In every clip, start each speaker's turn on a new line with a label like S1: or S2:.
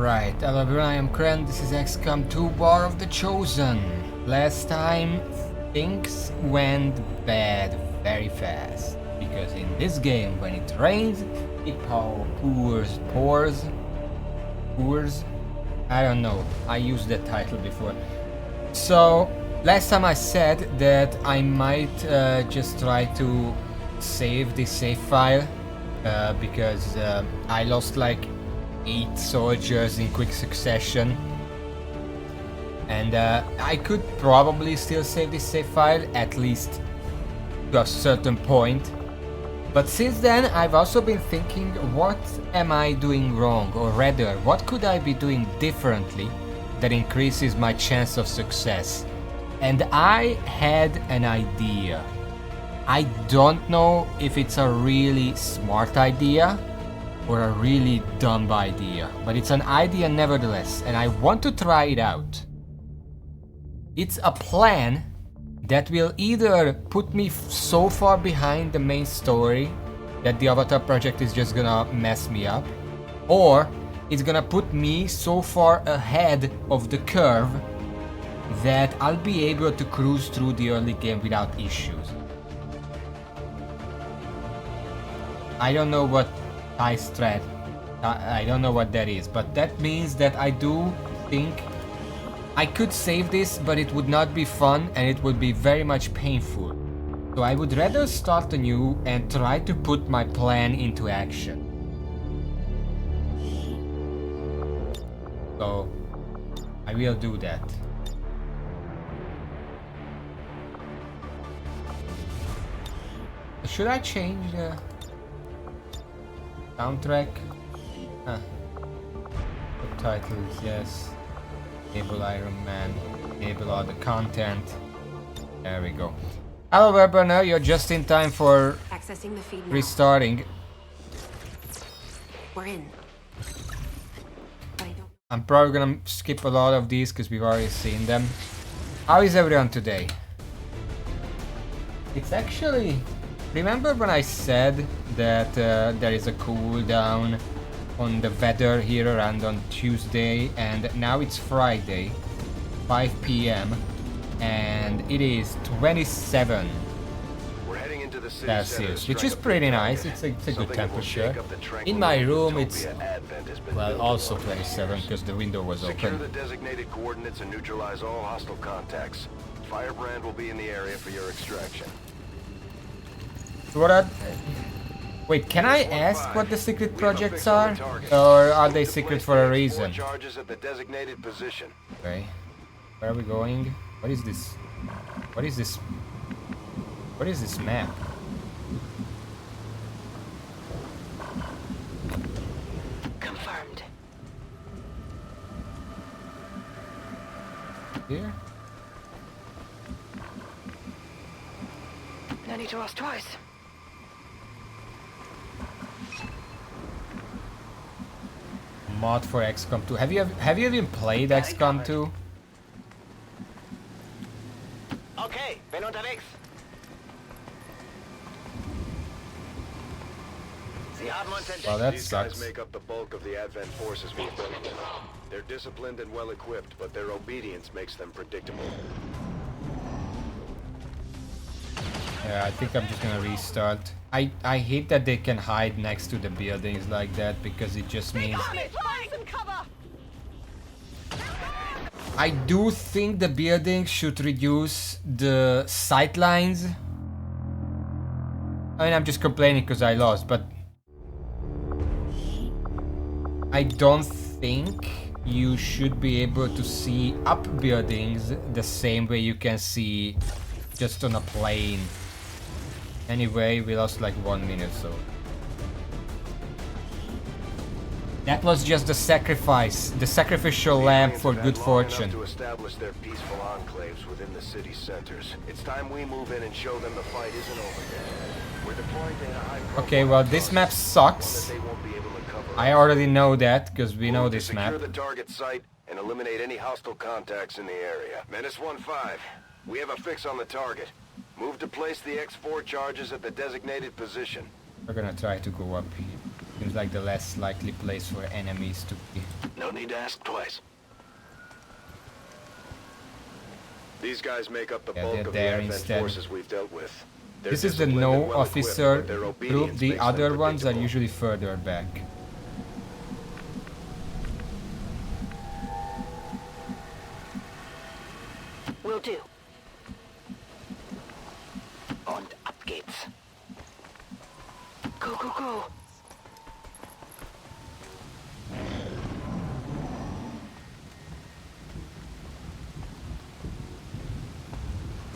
S1: Alright, hello everyone, I am Kren, this is XCOM 2 War of the Chosen. Last time, things went bad very fast. Because in this game, when it rains, it pours. I don't know, I used that title before. So, last time I said that I might just try to save this save file. Because I lost like 8 soldiers in quick succession, and I could probably still save this save file, at least to a certain point. But since then I've also been thinking, what am I doing wrong, or rather what could I be doing differently that increases my chance of success? And I had an idea. I don't know if it's a really smart idea or a really dumb idea, but it's an idea nevertheless, and I want to try it out. It's a plan that will either put me so far behind the main story that the Avatar project is just gonna mess me up, or it's gonna put me so far ahead of the curve that I'll be able to cruise through the early game without issues. I don't know what high strat, I don't know what that is, but that means that I do think I could save this, but it would not be fun and it would be very much painful. So I would rather start anew and try to put my plan into action. So I will do that. Should I change the soundtrack? Subtitles, yes. Enable Ironman. Enable all the content. There we go. Hello, Webburner. You're just in time for
S2: accessing the feed now.
S1: Restarting.
S2: We're in. But I don't...
S1: I'm probably gonna skip a lot of these because we've already seen them. How is everyone today? It's actually... Remember when I said that there is a cooldown on the weather here around on Tuesday, and now it's Friday, 5 p.m. and it is 27 Celsius, which is pretty nice. It's a good temperature. In my room it's, well, also 27 because the window was open.
S3: Secure the designated coordinates and neutralize all hostile contacts. Firebrand will be in the area for your extraction.
S1: Wait, can I ask what the secret projects are? Or are they secret for a reason? Okay. Where are we going? What is this? What is this? What is this map?
S2: Confirmed.
S1: Here?
S2: No need to ask twice.
S1: Mod for XCOM 2. Have you even played XCOM 2?
S4: Okay, ven unterwegs. Sie haben uns entdeckt.
S1: Well, that
S3: These
S1: sucks.
S3: guys make up the bulk of the Advent forces we've built. They're disciplined and well equipped, but their obedience makes them predictable.
S1: Yeah, I think I'm just gonna restart. I hate that they can hide next to the buildings like that, because it just means... I do think the buildings should reduce the sight lines. I mean, I'm just complaining because I lost, but... I don't think you should be able to see up buildings the same way you can see just on a plane. Anyway, we lost like 1 minute, so... That was just the sacrifice, the sacrificial lamb for good fortune.
S3: To establish their peaceful enclaves within the city centers. It's time we move in and show them the fight isn't over yet. We're deploying to a high-profile...
S1: Okay, well, this map sucks. I already know that, because we know this map.
S3: Secure the target site and eliminate any hostile contacts in the area. Menace 1-5, we have a fix on the target. Move to place the X4 charges at the designated position.
S1: We're gonna try to go up here. Seems like the less likely place for enemies to be.
S3: No need to ask twice. These guys make up the
S1: Yeah,
S3: bulk
S1: they're
S3: of the
S1: there
S3: Advent
S1: instead.
S3: forces we've dealt with. They're
S1: This is the
S3: disciplined
S1: no
S3: and well-equipped,
S1: officer
S3: but their
S1: group.
S3: obedience
S1: The
S3: makes them
S1: other ones are
S3: predictable.
S1: usually further back.
S2: Will do.
S4: Und ab geht's.
S2: Go, go, go.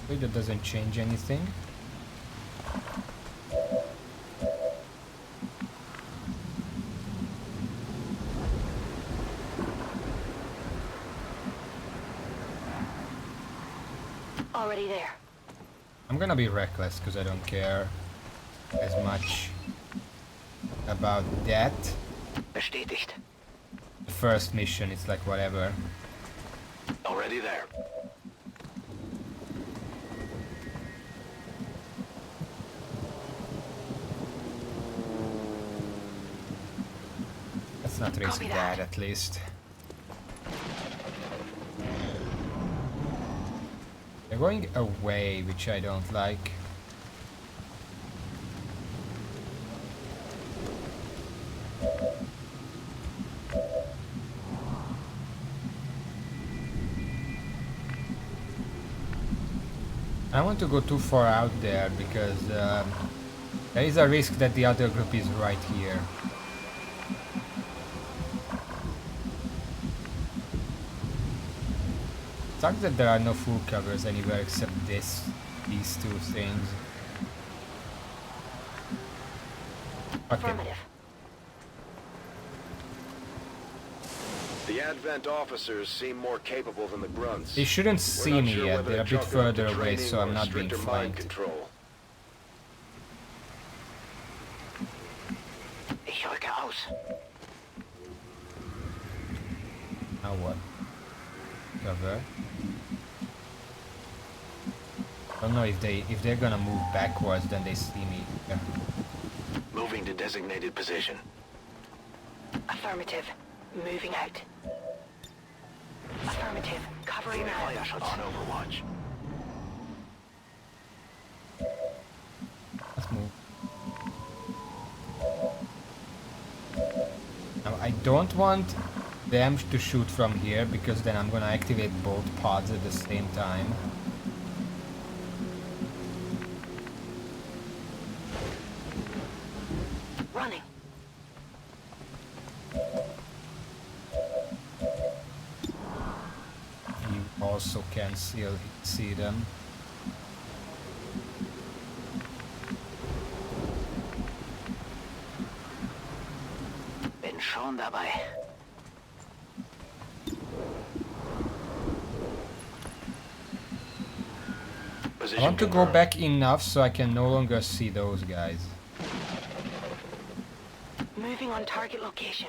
S1: Wait, that doesn't change anything.
S2: Already there.
S1: I'm gonna be reckless because I don't care as much about that.
S4: Bestätigt.
S1: The first mission, it's like whatever.
S3: Already there.
S1: That's not really
S2: Copy
S1: bad,
S2: that.
S1: at least. They're going away, which I don't like. I don't want to go too far out there because there is a risk that the other group is right here. Sucks that there are no full covers anywhere except these two things. Okay.
S2: Affirmative.
S3: The Advent officers seem more capable than the grunts.
S1: They shouldn't
S3: We're
S1: see
S3: not
S1: me
S3: sure
S1: yet,
S3: whether
S1: they're a
S3: to
S1: bit
S3: chalk it up to
S1: further away,
S3: training
S1: so I'm
S3: or
S1: not being
S3: stricter mind
S1: flanked.
S3: control.
S4: Ich rücke aus.
S1: Now what? Cover. I don't know if they're gonna move backwards, then they see me. Yeah.
S3: Moving to designated position.
S2: Affirmative. Moving out. Affirmative. Covering now.
S4: Feuerschutz.
S3: On Overwatch.
S1: Let's move. Now I don't want them to shoot from here because then I'm gonna activate both pods at the same time.
S2: Running.
S1: You also can still see them.
S4: Bin schon dabei.
S1: I
S3: Position
S1: want to go
S3: confirmed.
S1: back enough so I can no longer see those guys.
S2: Moving on target location.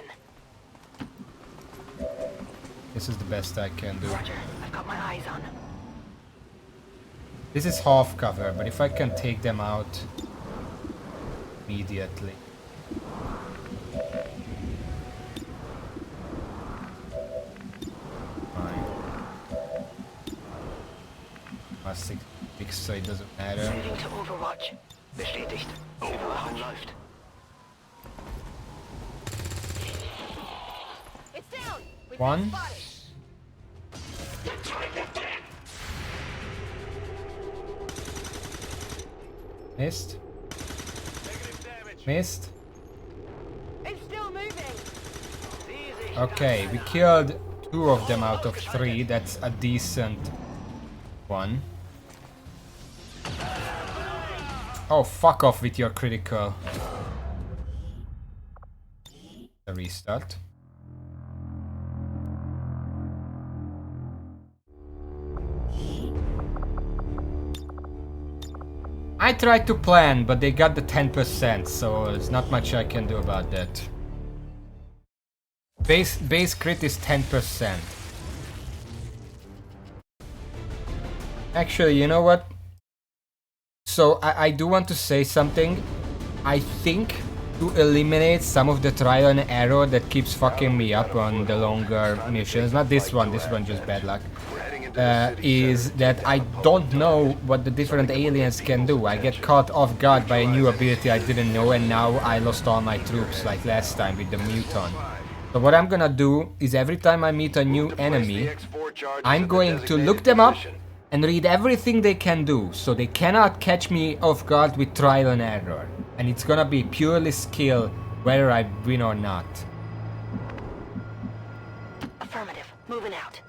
S1: This is the best I can do.
S2: Roger. I've got my eyes on.
S1: This is half cover, but if I can take them out immediately. Fine. +6, so it doesn't matter.
S2: Moving to Overwatch.
S4: Bestätigt. Überwachung läuft.
S2: It's down.
S1: One. Missed. Missed.
S2: It's still moving.
S1: Okay, we killed 2 of them out of 3. That's a decent one. Oh, fuck off with your critical. A restart. I tried to plan, but they got the 10%, so there's not much I can do about that. Base crit is 10%. Actually, you know what? So I do want to say something. I think to eliminate some of the trial and error that keeps fucking me up on the longer missions. Not this one just bad luck. Is that I don't know what the different aliens can do. I get caught off guard by a new ability I didn't know, and now I lost all my troops like last time with the muton. So what I'm gonna do is every time I meet a new enemy, I'm going to look them up and read everything they can do, so they cannot catch me off guard with trial and error. And it's gonna be purely skill whether I win or not.
S2: Affirmative. Moving out.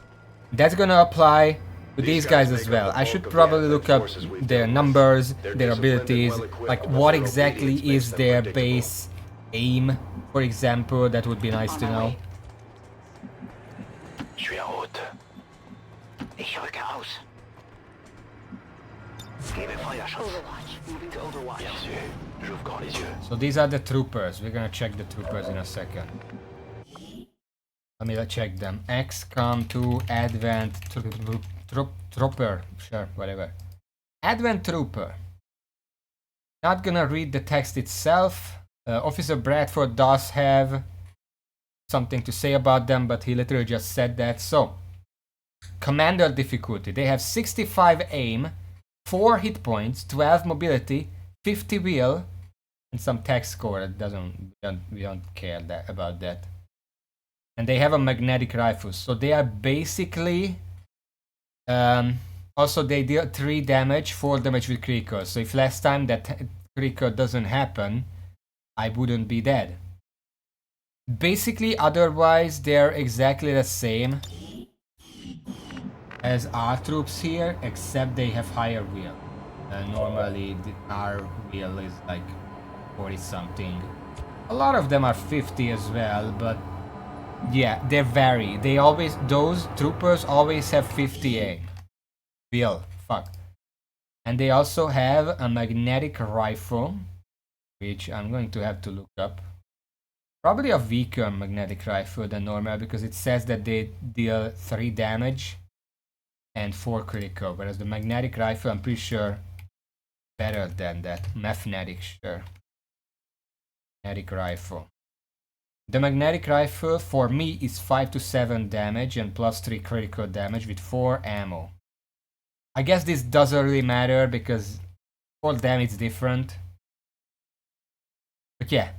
S1: That's gonna apply to these guys as well. I should probably look up their numbers, their abilities, like what exactly is their base aim, for example. That would be nice to know.
S4: Ich suis en route. Ich rücke aus. Gebe Feuerschutz.
S2: Overwatch.
S4: Moving to Overwatch. Bien sûr. J'ouvre grand les yeux.
S1: So these are the troopers. We're gonna check the troopers in a second. Let me check them. XCOM 2 Advent Trooper. Sure, whatever. Advent Trooper. Not gonna read the text itself. Officer Bradford does have something to say about them, but he literally just said that. So, commander difficulty. They have 65 aim, 4 hit points, 12 mobility, 50 wheel, and some tech score. That we don't care about that. And they have a magnetic rifle, so they are basically also they deal 3 damage, 4 damage with critical. So if last time that critical doesn't happen, I wouldn't be dead. Basically, otherwise they're exactly the same as our troops here, except they have higher wheel. Normally our wheel is like 40 something. A lot of them are 50 as well, but yeah, they vary. They always, those troopers always have 50 aim. Wheel, fuck. And they also have a magnetic rifle, which I'm going to have to look up. Probably a weaker magnetic rifle than normal, because it says that they deal 3 damage and 4 critical, whereas the magnetic rifle, I'm pretty sure, better than that. Magnetic, sure. Magnetic rifle. The magnetic rifle for me is 5 to 7 damage and plus 3 critical damage with 4 ammo. I guess this doesn't really matter because for them it's different. But yeah,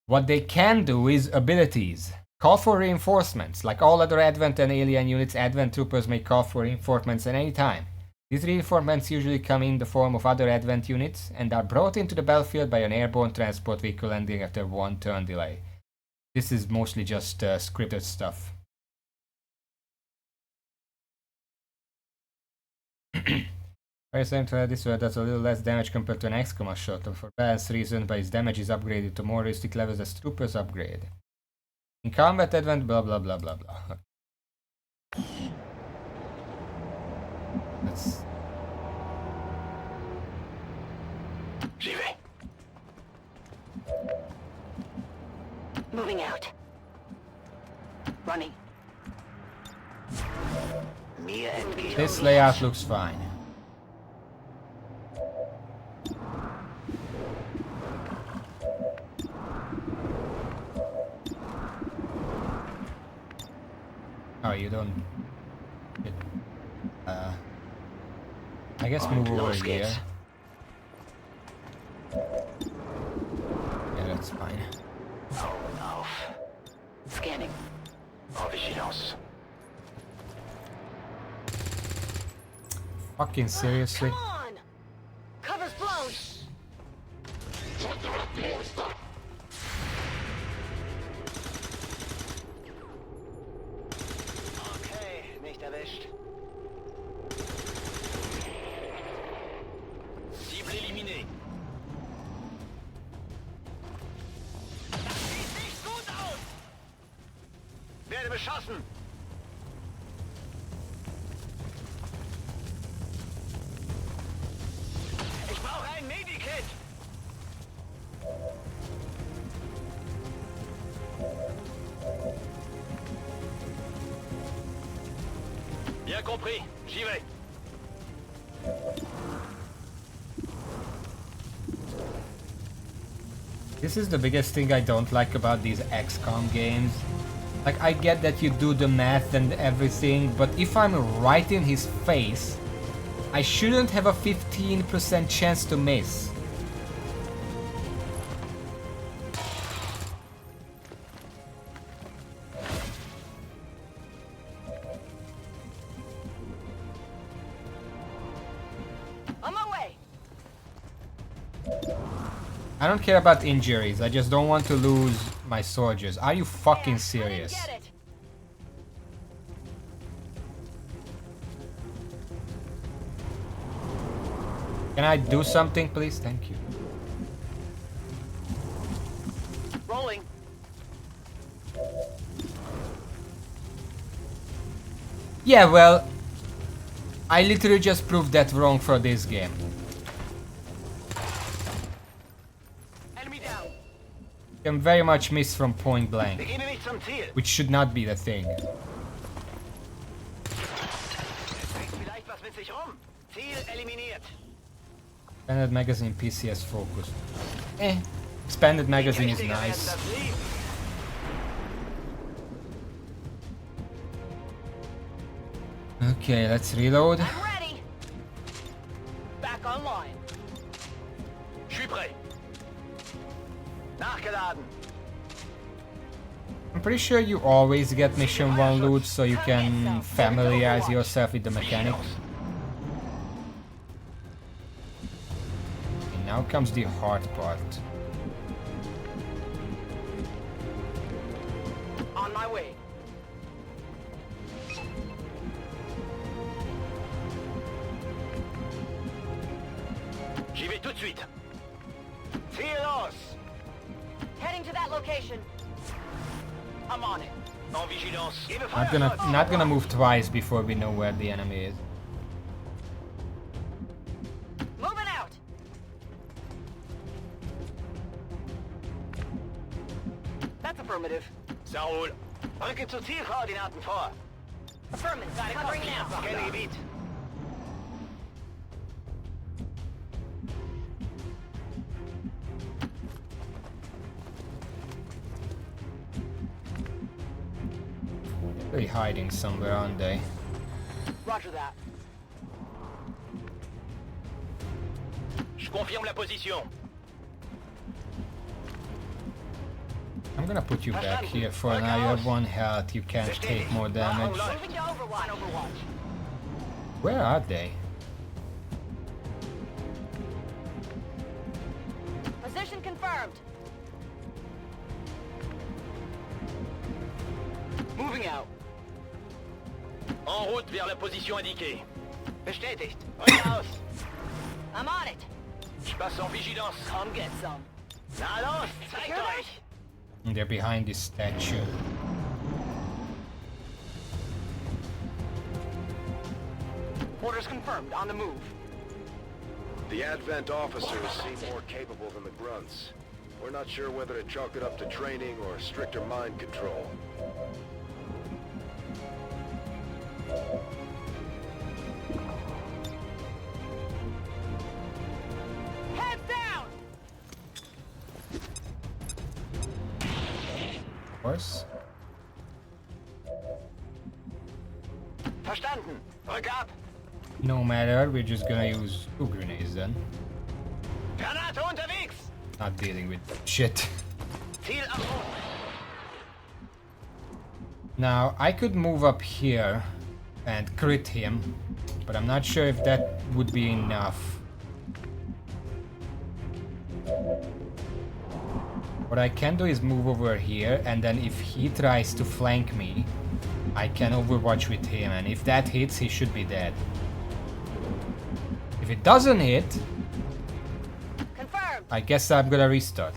S1: what they can do is abilities. Call for reinforcements. Like all other Advent and Alien units, Advent troopers may call for reinforcements at any time. These reinforcements usually come in the form of other Advent units and are brought into the battlefield by an airborne transport vehicle ending after 1 turn delay. This is mostly just scripted stuff. Very same to this one does a little less damage compared to an XCOM shot, for balance reasons, but its damage is upgraded to more realistic levels as troopers upgrade. In combat Advent, blah blah blah blah blah. Let's...
S4: J'y vais.
S2: Moving out. Running.
S4: Mir entgegen.
S1: This layout looks fine. Oh, you don't... I guess move over
S4: Los
S1: here.
S4: geht's.
S1: Yeah, that's fine.
S4: Augen auf.
S2: Scanning.
S4: En vigilance.
S1: Fucking seriously?
S2: Come on! Cover's blown!
S4: Okay, nicht erwischt. Cible éliminée. Das sieht nicht gut aus! Werde beschossen! Ich brauche ein Medikit! Bien compris, j'y vais.
S1: This is the biggest thing I don't like about these XCOM games. Like, I get that you do the math and everything, but if I'm right in his face, I shouldn't have a 15% chance to miss.
S2: On my way.
S1: I don't care about injuries, I just don't want to lose my soldiers. Are you fucking
S2: I
S1: serious?
S2: didn't get it.
S1: Can I do something, please? Thank you.
S4: Rolling.
S1: Yeah, well, I literally just proved that wrong for this game.
S4: Enemy down.
S1: Can very much miss from point blank,
S4: Begebe mich zum Ziel.
S1: which should not be the thing.
S4: Es bringt vielleicht was mit sich rum. Ziel eliminiert.
S1: Expanded magazine PCS focus. Expanded magazine is
S4: Richtiger werden
S1: nice.
S4: das lieben.
S1: Okay, let's reload.
S2: I'm ready. Back online.
S4: Je suis prêt. Nachgeladen.
S1: I'm pretty sure you always get mission 1 loot, so you can familiarize yourself with the mechanics. Okay, now comes the hard part.
S2: On my way.
S4: J'y vais tout de suite. Ziel los.
S2: Heading to that location. I'm on it.
S4: En vigilance. Gebe
S1: Not gonna move twice before we know where the enemy is.
S2: Moving out. That's affirmative.
S4: Ça roule. Rücke zu Zielkoordinaten vor.
S2: Affirmative. Got it covering now.
S4: Scanne Gebiet.
S1: They're hiding somewhere, aren't they?
S2: Roger that.
S4: Je confirme la position.
S1: I'm gonna put you back here for now. You have 1 health, you can't take more damage.
S2: Moving to Overwatch. On Overwatch.
S1: Where are they?
S2: Position confirmed.
S4: Moving out. En route vers la position indiquée. Bestätigt. Raus.
S2: I'm on it.
S4: Je passe en vigilance.
S2: Come get some.
S4: Na los, zeigt
S2: Secure that?
S4: euch.
S1: They're behind this statue.
S2: Orders confirmed. On the move.
S3: The Advent officers seem more capable than the grunts. We're not sure whether to chalk it up to training or stricter mind control.
S2: Heads down.
S1: Of course.
S4: Verstanden. Rück ab.
S1: No matter, we're just gonna use 2 grenades then.
S4: Granate unterwegs.
S1: Not dealing with shit.
S4: Ziel erreicht.
S1: Now, I could move up here and crit him, but I'm not sure if that would be enough. What I can do is move over here, and then if he tries to flank me, I can overwatch with him, and if that hits, he should be dead. If it doesn't hit,
S2: Confirmed.
S1: I guess I'm gonna restart.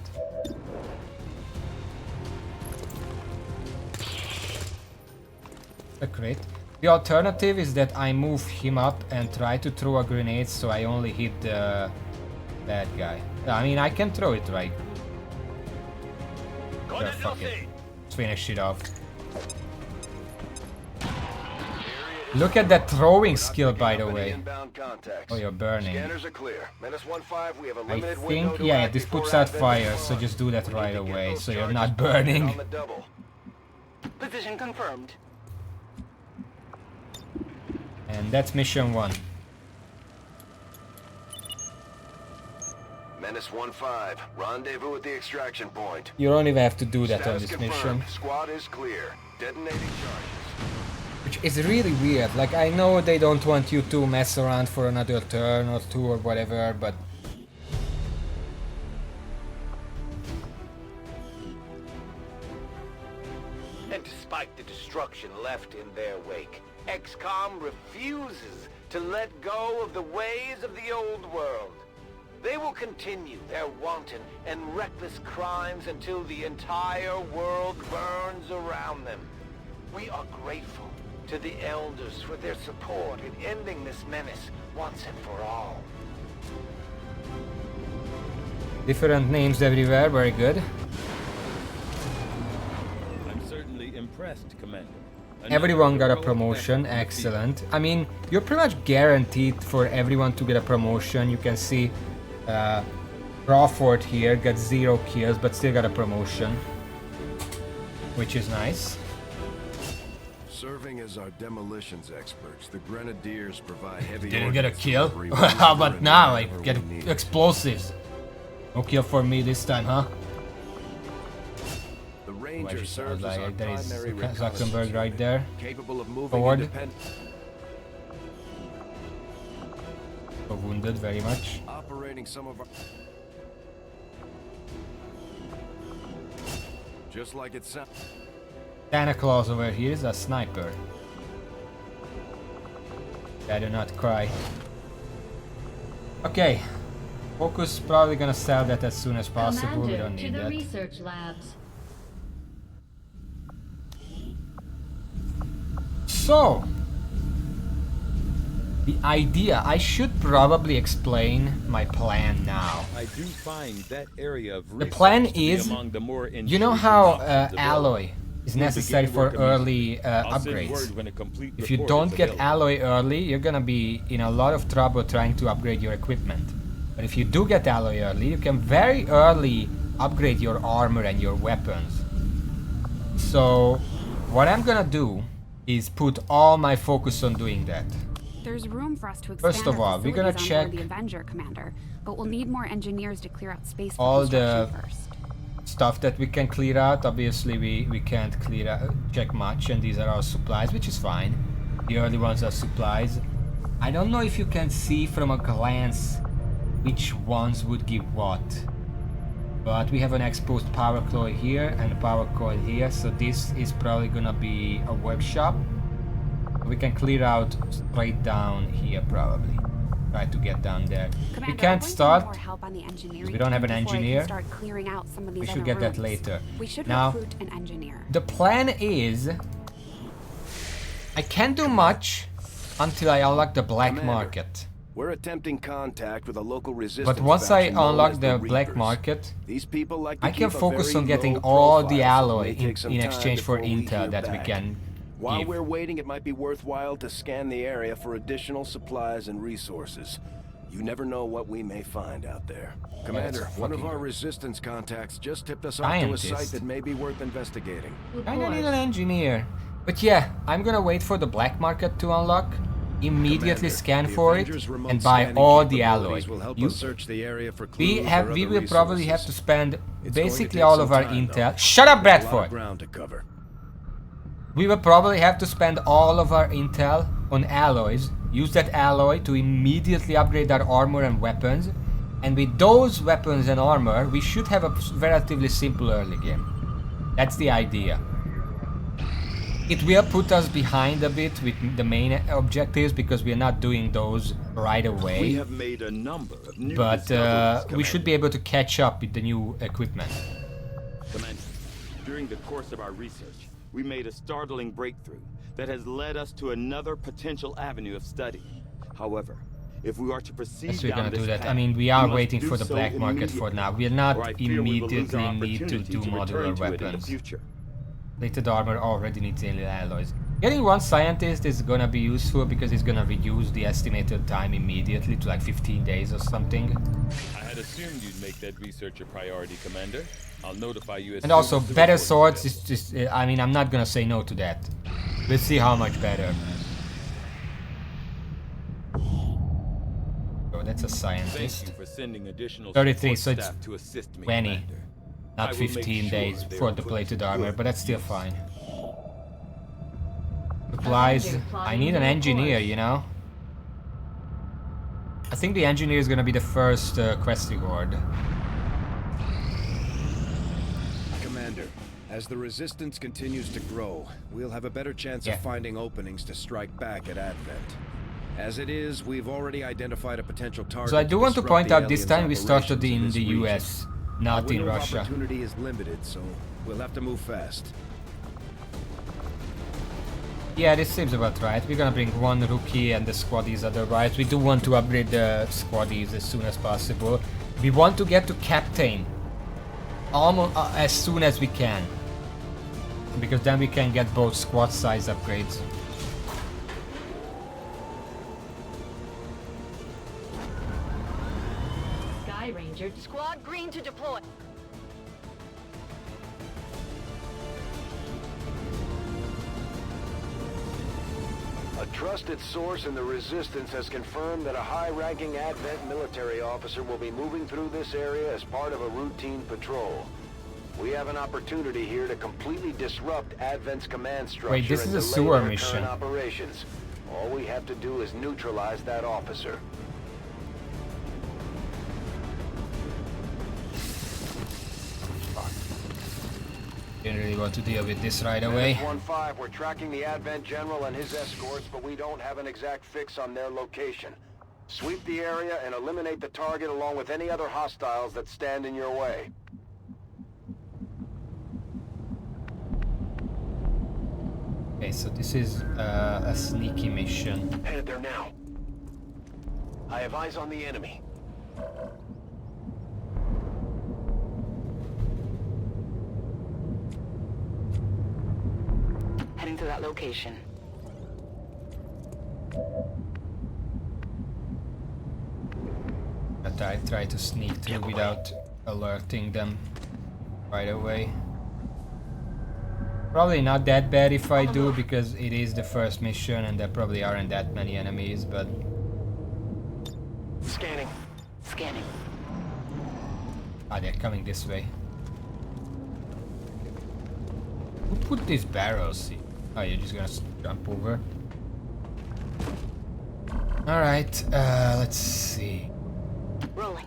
S1: A crit. The alternative is that I move him up and try to throw a grenade so I only hit the bad guy. I mean, I can throw it right. Sure, fuck it. Let's finish it off. Look at that throwing skill, by the
S3: Up any
S1: way.
S3: inbound contacts.
S1: Oh, you're burning.
S3: Scanners are clear. Menace 1-5, we have a
S1: I
S3: limited window
S1: think,
S3: to
S1: yeah,
S3: act
S1: this
S3: before
S1: puts out
S3: advent
S1: fire,
S3: is
S1: so
S3: on.
S1: just do that
S3: We
S1: right
S3: need to get
S1: away,
S3: those
S1: so you're
S3: charges
S1: not
S3: planted
S1: burning.
S3: on the double.
S2: Position confirmed.
S1: And that's mission 1.
S3: Menace 1-5, rendezvous at the extraction point.
S1: You don't even have to do that on
S3: Status
S1: this
S3: confirmed.
S1: mission.
S3: Squad is clear. Detonating charges.
S1: Which is really weird. Like, I know they don't want you to mess around for another turn or 2 or whatever, but...
S4: And despite the destruction left in their wake, XCOM refuses to let go of the ways of the old world. They will continue their wanton and reckless crimes until the entire world burns around them. We are grateful to the Elders for their support in ending this menace once and for all.
S1: Different names everywhere, very good.
S5: I'm certainly impressed, Commander.
S1: Everyone got a promotion, excellent. I mean, you're pretty much guaranteed for everyone to get a promotion. You can see Crawford here got 0 kills, but still got a promotion, which is nice.
S3: Serving as our demolitions experts, the Grenadiers provide heavy.
S1: Didn't get a
S3: ordnance
S1: kill?
S3: delivery
S1: How
S3: whenever
S1: about
S3: and
S1: now? I
S3: wherever
S1: get
S3: we need it.
S1: explosives. No kill for me this time, huh?
S3: The Ranger
S1: Sounds
S3: serves as our
S1: like there is
S3: primary
S1: Zuckerberg
S3: reconnaissance
S1: right
S3: unit,
S1: there.
S3: capable of moving
S1: Forward.
S3: independent,
S1: So wounded very much.
S3: operating some of our. Just like it sounds.
S1: Santa Claus over here is a sniper. I do not cry. Okay. Focus probably gonna sell that as soon as possible. We don't
S6: Commander, to
S1: need
S6: the
S1: that.
S6: research labs.
S1: So, the idea, I should probably explain my plan now.
S5: I do find that area of
S1: The
S5: research
S1: plan
S5: to be
S1: is,
S5: among the more
S1: you know
S5: intriguing
S1: how
S5: options available.
S1: alloy is
S5: We'll
S1: necessary
S5: begin
S1: for
S5: work immediately.
S1: early
S5: I'll send
S1: upgrades.
S5: word when a complete
S1: If you
S5: report
S1: don't
S5: is
S1: get
S5: available.
S1: alloy early, you're gonna be in a lot of trouble trying to upgrade your equipment. But if you do get alloy early, you can very early upgrade your armor and your weapons. So, what I'm gonna do is put all my focus on doing that.
S7: There's room for us to expand
S1: First of
S7: our
S1: all, we're gonna
S7: facilities on board
S1: check
S7: the Avenger, Commander, but we'll need more engineers to clear out space for
S1: all the
S7: construction first.
S1: stuff that we can clear out. Obviously, we can't clear out, check much, and these are our supplies, which is fine. The early ones are supplies. I don't know if you can see from a glance which ones would give what. But we have an exposed power coil here and a power coil here, so this is probably gonna be a workshop. We can clear out straight down here probably. Try to get down there.
S7: Commander,
S1: We can't
S7: I'm going to need
S1: start.
S7: more help on the engineering
S1: We don't have an
S7: team before I can
S1: engineer.
S7: start clearing out some of these
S1: We should
S7: other
S1: get that
S7: rooms.
S1: later.
S7: We should
S1: Now,
S7: recruit an engineer.
S1: the plan is I can't do much until I unlock the black
S3: Commander,
S1: market.
S3: We're attempting contact with a local resistance.
S1: But once I
S3: faction known
S1: unlock
S3: as
S1: the black
S3: Reapers.
S1: market,
S3: These people like to
S1: I can
S3: keep a
S1: focus
S3: very
S1: on getting
S3: low
S1: all
S3: profile,
S1: the
S3: so it
S1: alloy
S3: may take some
S1: in
S3: time
S1: exchange for
S3: before we
S1: intel
S3: hear
S1: that we
S3: back.
S1: can
S3: While
S1: give.
S3: we're waiting, it might be worthwhile to scan the area for additional supplies and resources. You never know what we may find out there. Commander, one of
S1: fucking
S3: our resistance contacts just tipped us off to a
S1: scientist.
S3: site that may be worth investigating.
S1: I don't need an engineer. But yeah, I'm gonna wait for the black market to unlock, immediately
S3: Commander,
S1: scan
S3: the
S1: for it,
S3: Avengers' remote
S1: and buy
S3: scanning
S1: all the alloy.
S3: capabilities will help
S1: You-
S3: us search the area for
S1: we
S3: clues
S1: have
S3: or
S1: we
S3: other
S1: will probably have to
S3: resources.
S1: spend
S3: It's going to
S1: basically
S3: take
S1: all
S3: some
S1: of our
S3: time,
S1: intel.
S3: though.
S1: Shut up,
S3: There's a lot of
S1: Bradford!
S3: ground to cover.
S1: We will probably have to spend all of our intel on alloys, use that alloy to immediately upgrade our armor and weapons, and with those weapons and armor, we should have a relatively simple early game. That's the idea. It will put us behind a bit with the main objectives because we are not doing those right
S5: We
S1: away,
S5: have made a number of new
S1: but
S5: discoveries,
S1: we should be able to catch up with the new equipment.
S5: Commander, during the course of our research, we made a startling breakthrough that has led us to another potential avenue of study. However, if we are to proceed
S1: Yes, we're
S5: down
S1: gonna
S5: this
S1: do that.
S5: path,
S1: I mean, we are
S5: must
S1: waiting
S5: do
S1: for the
S5: so
S1: black market for now.
S5: immediately,
S1: We'll not
S5: or I fear we will lose our
S1: immediately need to
S5: opportunity
S1: do
S5: return
S1: modular
S5: to it in the
S1: weapons.
S5: future.
S1: Plated armor already needs alloys. Getting one scientist is gonna be useful because it's gonna reduce the estimated time immediately to like 15 days or something.
S5: I had assumed you'd make that research a priority, Commander. I'll notify you as
S1: And
S5: soon
S1: also,
S5: as the
S1: better
S5: report
S1: swords
S5: available.
S1: is just... I mean, I'm not gonna say no to that. Let's see how much better. Oh, that's a
S5: Thank
S1: scientist.
S5: you for sending additional
S1: 33,
S5: support
S1: so it's
S5: staff to assist me,
S1: 20.
S5: Commander. I
S1: Not
S5: will make
S1: 15
S5: sure
S1: days
S5: they
S1: for
S5: are
S1: the
S5: put
S1: plated
S5: to
S1: armor,
S5: good
S1: but that's still
S5: use.
S1: fine. Supplies. I need an engineer, you know? I think the engineer is gonna be the first quest reward.
S6: Commander, as the resistance continues to grow, we'll have a better chance
S1: Yeah.
S6: of finding openings to strike back at Advent. As it is, we've already identified a potential target.
S1: So I do want to
S6: disrupt
S1: point
S6: the
S1: out this
S6: aliens'
S1: time we started
S6: operations
S1: in
S6: this
S1: the
S6: region.
S1: US,
S6: Our
S1: not in
S6: window of
S1: Russia.
S6: opportunity is limited, so we'll have to move fast.
S1: Yeah, this seems about right. We're gonna bring one rookie and the squaddies otherwise. We do want to upgrade the squaddies as soon as possible. We want to get to captain almost as soon as we can. Because then we can get both squad size upgrades.
S2: Sky Ranger. Squad green to deploy.
S3: A trusted source in the Resistance has confirmed that a high-ranking Advent military officer will be moving through this area as part of a routine patrol. We have an opportunity here to completely disrupt Advent's command structure.
S1: Wait, this
S3: and
S1: is a
S3: delay
S1: sewer
S3: their
S1: mission.
S3: current operations. All we have to do is neutralize that officer.
S1: Didn't really want to deal with this right away.
S3: Menace 1-5, we're tracking the Advent General and his escorts, but we don't have an exact fix on their location. Sweep the area and eliminate the target along with any other hostiles that stand in your way.
S1: Okay, so this is a sneaky mission.
S3: Headed there now. I have eyes on the enemy.
S2: Heading to that location.
S1: I try to sneak through without alerting them right away. Probably not that bad if I do, because it is the first mission and there probably aren't that many enemies, but...
S3: Scanning.
S2: Scanning.
S1: Ah, they're coming this way. Who put these barrels here? Oh, you're just gonna jump over. Alright, let's see.
S2: Rolling.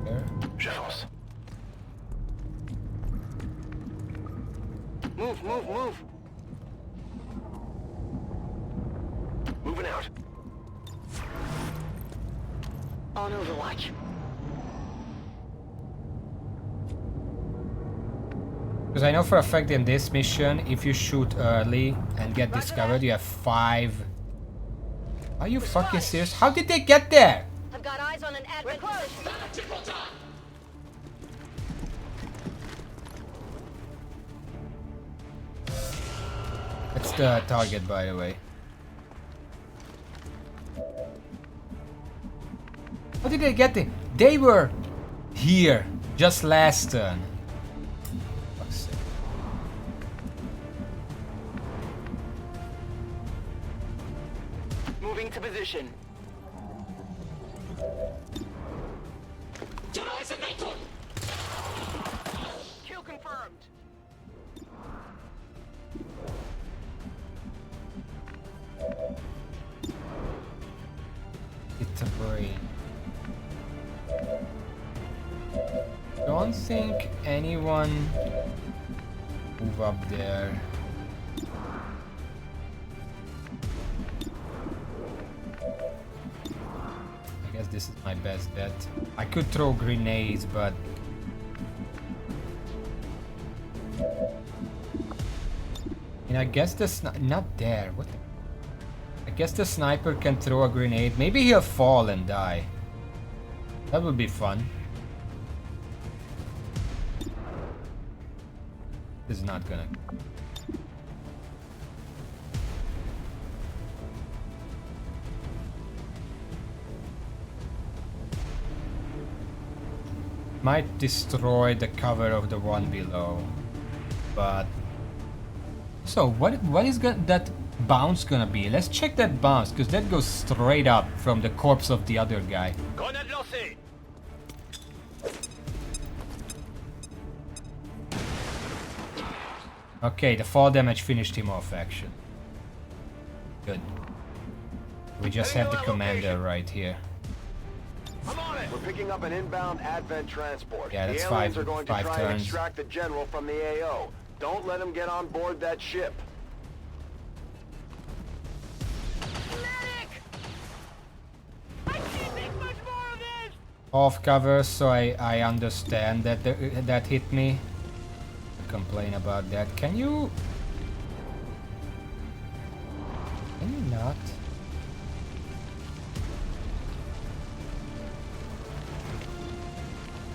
S1: There.
S3: Shuttles.
S2: Move, move, move.
S3: Moving out.
S2: On Overwatch.
S1: Because I know for a fact in this mission, if you shoot early and get discovered, you have 5... Are you fucking serious? How did they get there?
S2: I've got eyes on an Advent position.
S1: That's the target, by the way. How did they get there? They were here just last turn. Fuck's sake.
S2: Moving to position. Kill confirmed.
S1: It's a brain. Don't think anyone move up there. I guess this is my best bet. I could throw grenades, but and I guess not there. What? I guess the sniper can throw a grenade. Maybe he'll fall and die. That would be fun. This is not gonna... Might destroy the cover of the one below, but... So, what is that bounce gonna be? Let's check that bounce, because that goes straight up from the corpse of the other guy.
S4: Grenade lancée.
S1: Okay, the fall damage finished him off, action. Good. We just have the commander right here.
S4: I'm on it.
S3: We're picking up an inbound Advent transport.
S1: Yeah, that's
S3: the aliens
S1: five-
S3: are going to
S1: five
S3: try
S1: turns.
S3: and extract the general from the AO. Don't let him get on board that ship.
S2: Medic! I can't take much more of this!
S1: Off cover, so I understand that that hit me. Complain about that. Can you not?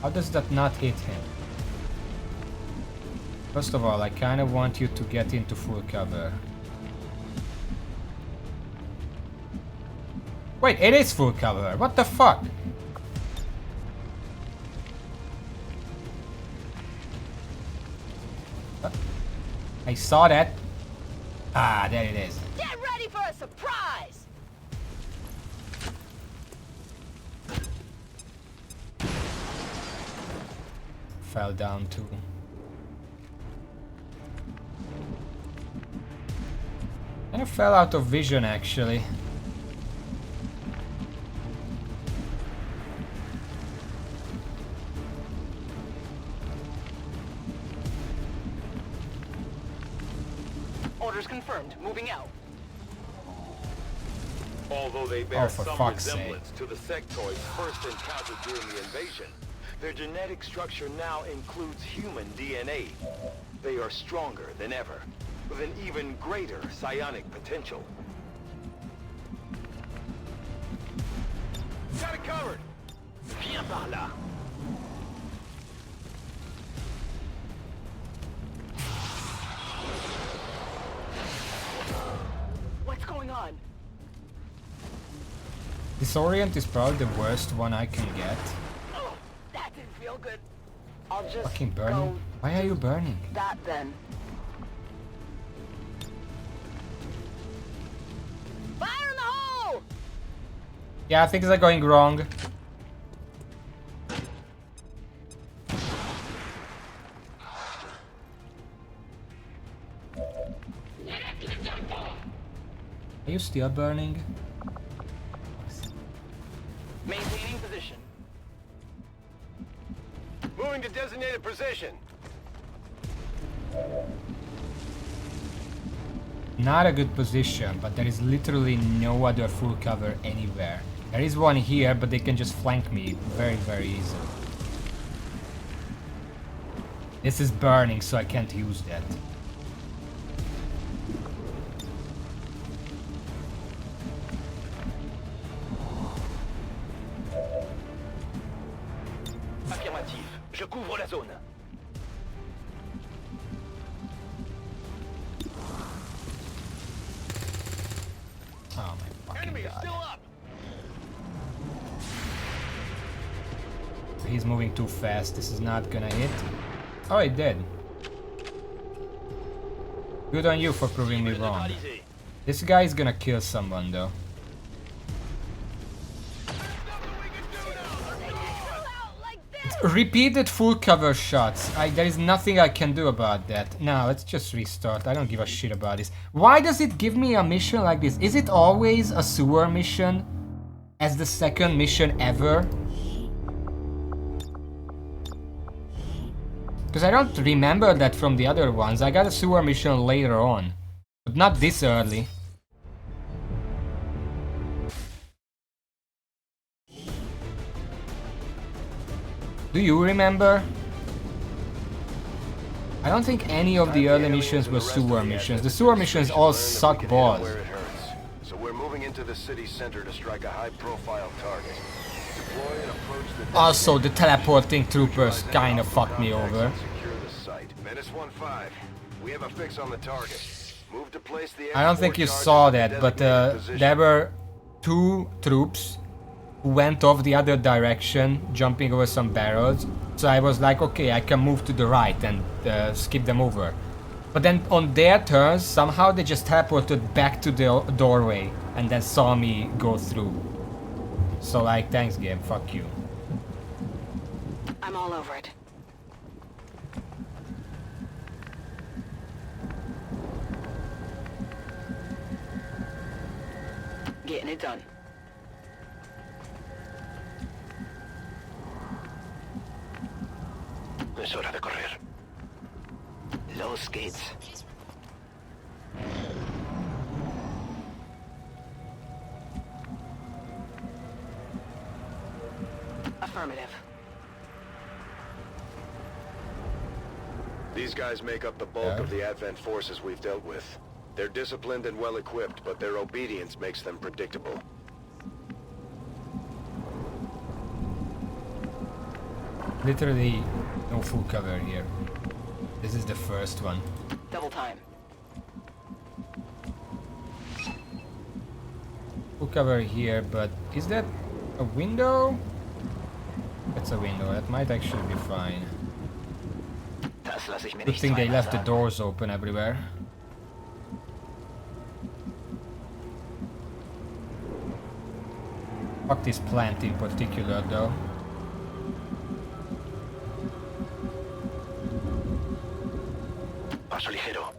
S1: How does that not hit him? First of all, I kind of want you to get into full cover. Wait, it is full cover. What the fuck? I saw that. Ah, there it is.
S2: Get ready for a surprise!
S1: Fell down too. And it fell out of vision actually.
S2: Orders confirmed. Moving out.
S5: Although they bear
S1: for
S5: some
S1: fuck's
S5: resemblance to the sectoids first encountered during the invasion, their genetic structure now includes human DNA. They are stronger than ever, with an even greater psionic potential.
S4: Got it covered. Viens par là.
S2: What's going on?
S1: Disorient is probably the worst one I can get.
S2: Oh, that didn't feel good. I'll just
S1: Fucking burning.
S2: go
S1: Why are you burning?
S2: that then. Fire in the hole!
S1: Yeah, things are going wrong. Are you still burning?
S2: Maintaining position.
S3: Moving to designated position.
S1: Not a good position, but there is literally no other full cover anywhere. There is one here, but they can just flank me very, very easily. This is burning, so I can't use that.
S4: Affirmatif. Je couvre la zone.
S1: Oh my fucking
S4: Enemy is
S1: god.
S4: still up.
S1: He's moving too fast. This is not gonna hit. Oh, it did. Good on you for proving me wrong. This guy is gonna kill someone though. Repeated full cover shots. There is nothing I can do about that. Now let's just restart. I don't give a shit about this. Why does it give me a mission like this? Is it always a sewer mission as the second mission ever? Because I don't remember that from the other ones. I got a sewer mission later on, but not this early. Do you remember? I don't think any of the early missions were sewer missions. The sewer missions all suck balls.
S3: Where it hurts. So we're moving into the city center to strike a high-profile target. Deploy and approach the
S1: Also, the teleporting troopers kind of fucked me over.
S3: secure the site. This 1-5. We have a fix on the target. Move to place the
S1: I don't think you saw that, but there were 2 troops who went off the other direction, jumping over some barrels. So I was like, okay, I can move to the right and skip them over. But then on their turns, somehow they just teleported back to the doorway and then saw me go through. So like, thanks game, fuck you.
S2: I'm all over it. Getting it done.
S3: Es hora de correr.
S4: Los skates.
S2: Affirmative.
S3: These guys make up the bulk of the Advent forces we've dealt with. They're disciplined and well-equipped, but their obedience makes them predictable.
S1: Literally no full cover here. This is the first one.
S2: Double time.
S1: Full cover here, but is that a window? That's a window. That might actually be fine.
S4: Das lasse ich mir
S1: Good
S4: nicht
S1: thing they
S4: zweimal
S1: left the
S4: sagen.
S1: doors open everywhere. Fuck this plant in particular though.
S3: Paso ligero.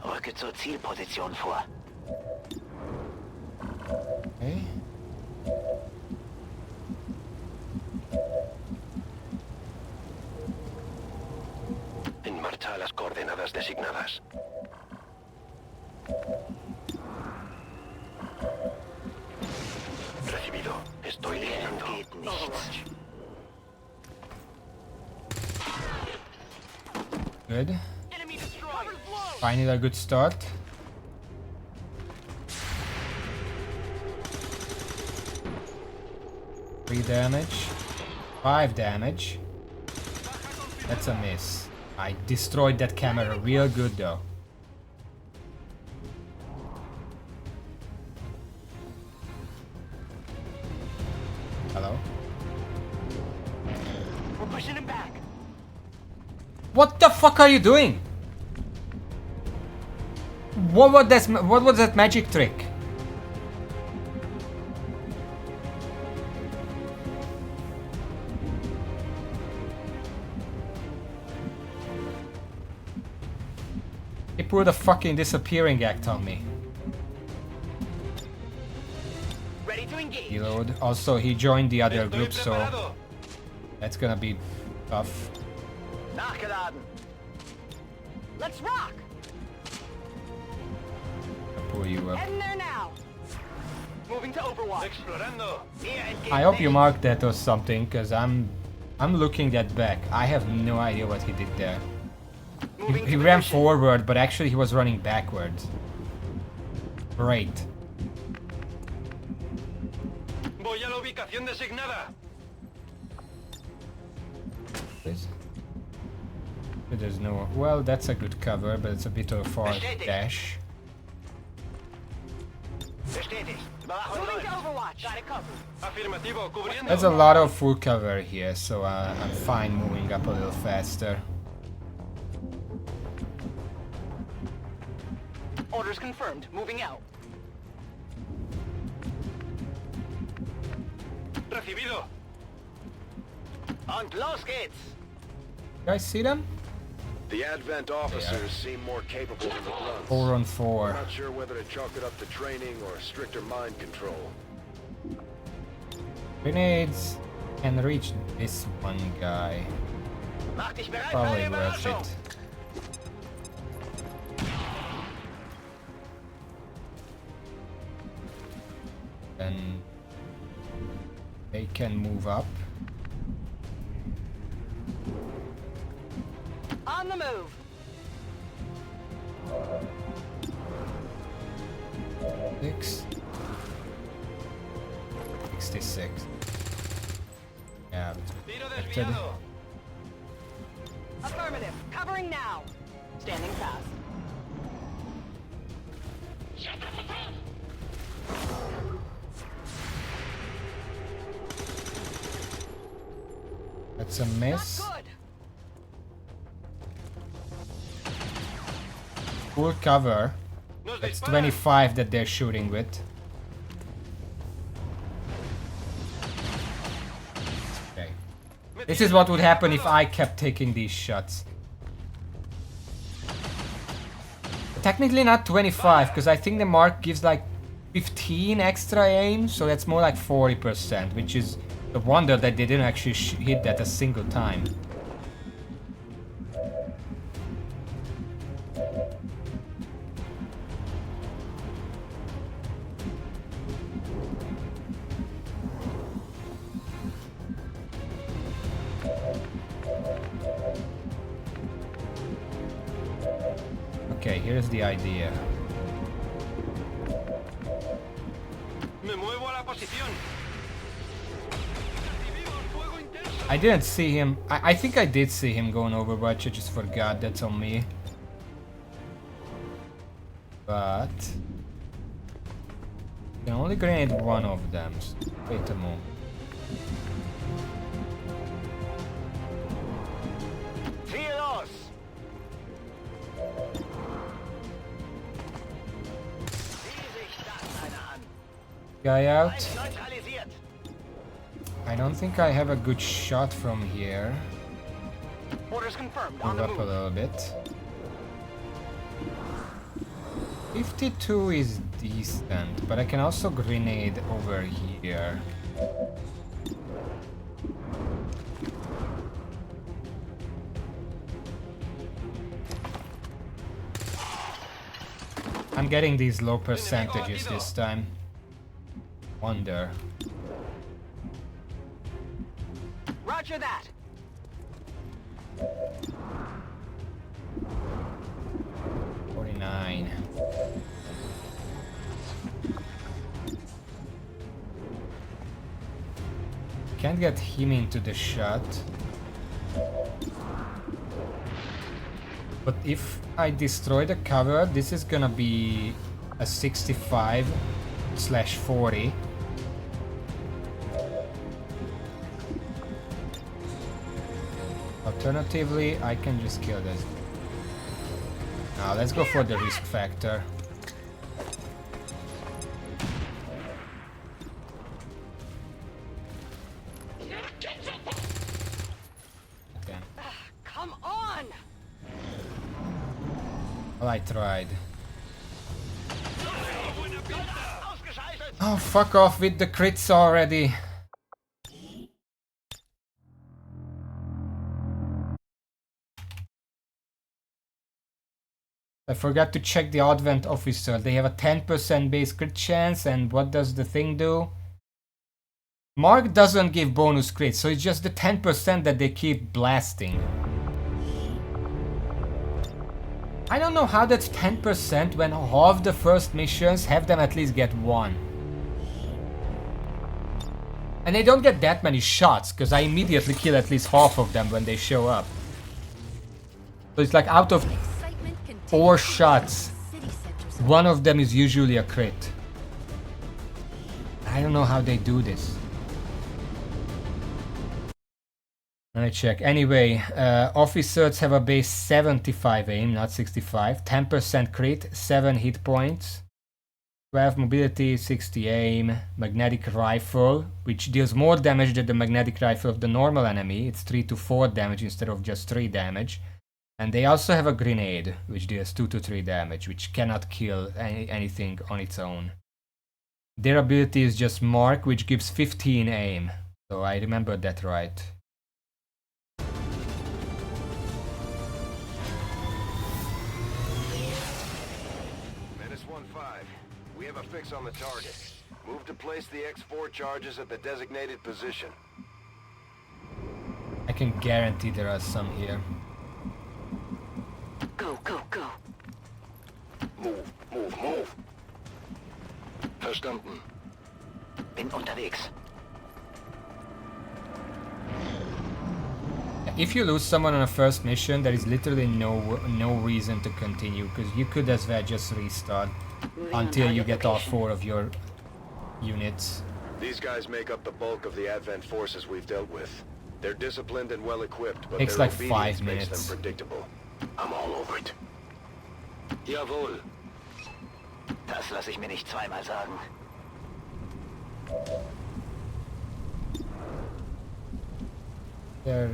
S4: Rücke zur Zielposition vor.
S1: Okay.
S3: En marcha a las coordenadas designadas. Recibido. Estoy liderando.
S4: Geht nichts.
S1: Good.
S2: Enemy destroyed.
S1: Finally a good start. Three damage. 5 damage. That's a miss. I destroyed that camera real good though. Hello?
S2: We're pushing him back.
S1: What the fuck are you doing? What was that magic trick? He pulled a fucking disappearing act on me.
S2: Ready to engage.
S1: Reload. Also, he joined the other group, so that's gonna be tough.
S4: Nachgeladen.
S2: Let's rock.
S1: I'll pull you up.
S2: Heading there now. Moving to Overwatch.
S4: Explorando. Mir entgeht
S1: I hope you
S4: nichts.
S1: marked that or something, cause I'm looking that back. I have no idea what he did there.
S2: Moving
S1: He
S2: to
S1: ran
S2: position.
S1: forward, but actually he was running backwards. Great.
S5: Voy a la ubicación designada.
S1: Please. There's no. Well, that's a good cover, but it's a bit of a far dash.
S4: Bestätigt. Überwachung
S2: Moving to
S4: läuft.
S2: Overwatch. Got it covered.
S5: Afirmativo, cubriendo.
S1: There's a lot of full cover here, so I'm fine moving up a little faster.
S2: Orders confirmed. Moving out.
S5: Recibido.
S4: Und los geht's.
S1: You guys see them?
S3: The Advent officers seem more capable than the Bloods.
S1: 4 on 4.
S3: Not sure whether to chalk it up to training or stricter mind control.
S1: Grenades can reach this one guy.
S4: Mach dich bereit für
S1: Probably
S4: eine
S1: worth
S4: Überraschung.
S1: it. Then they can move up.
S2: On the move.
S1: Six. 66. Yeah, actually.
S2: Affirmative. Covering now. Standing fast.
S1: That's a miss.
S2: Not good.
S1: Full cover. That's 25 that they're shooting with. Okay. This is what would happen if I kept taking these shots. Technically not 25, because I think the mark gives like 15 extra aim, so that's more like 40%, which is a wonder that they didn't actually hit that a single time. Okay, here's the idea.
S5: Me muevo a la posición.
S1: I didn't see him. I think I did see him going Overwatch. I just forgot. That's on me. But I can only grenade one of them. So wait a moment.
S4: Cielos!
S1: Guy out.
S4: Neutralisiert.
S1: I don't think I have a good shot from here.
S2: Orders confirmed. On
S1: Move
S2: the
S1: up a
S2: move.
S1: little bit. 52 is decent, but I can also grenade over here. I'm getting these low percentages this time. Wonder.
S2: Roger that.
S1: $49. Can't get him into the shot. But if I destroy the cover, this is gonna be a 65/40. Alternatively, I can just kill this. Now let's go for the risk factor. Okay.
S2: Come on.
S1: Well, I tried. Oh, fuck off with the crits already. I forgot to check the Advent officer. They have a 10% base crit chance, and what does the thing do? Mark doesn't give bonus crits, so it's just the 10% that they keep blasting. I don't know how that's 10% when half the first missions have them at least get one. And they don't get that many shots, because I immediately kill at least half of them when they show up. So it's like out of 4 shots, one of them is usually a crit. I don't know how they do this. Let me check. Anyway, officers have a base 75 aim, not 65. 10% crit, 7 hit points. 12 mobility, 60 aim. Magnetic rifle, which deals more damage than the magnetic rifle of the normal enemy. It's 3 to 4 damage instead of just 3 damage. And they also have a grenade, which deals 2 to 3 damage, which cannot kill anything on its own. Their ability is just Mark, which gives 15 aim. So I remembered that right.
S3: Menace 1-5. We have a fix on the target. Move to place the X4 charges at the designated position.
S1: I can guarantee there are some here.
S3: Verstanden.
S4: Bin unterwegs.
S1: If you lose someone on a first mission, there is literally no reason to continue, because you could as well just restart until you get all 4 of your units.
S3: These guys make up the bulk of the Advent forces we've dealt with. They're disciplined and well equipped, but
S1: Takes
S3: their
S1: like 5
S3: obedience makes
S1: minutes.
S3: them predictable.
S4: I'm all over it.
S3: Jawohl.
S4: Das lasse ich mir nicht zweimal sagen.
S1: There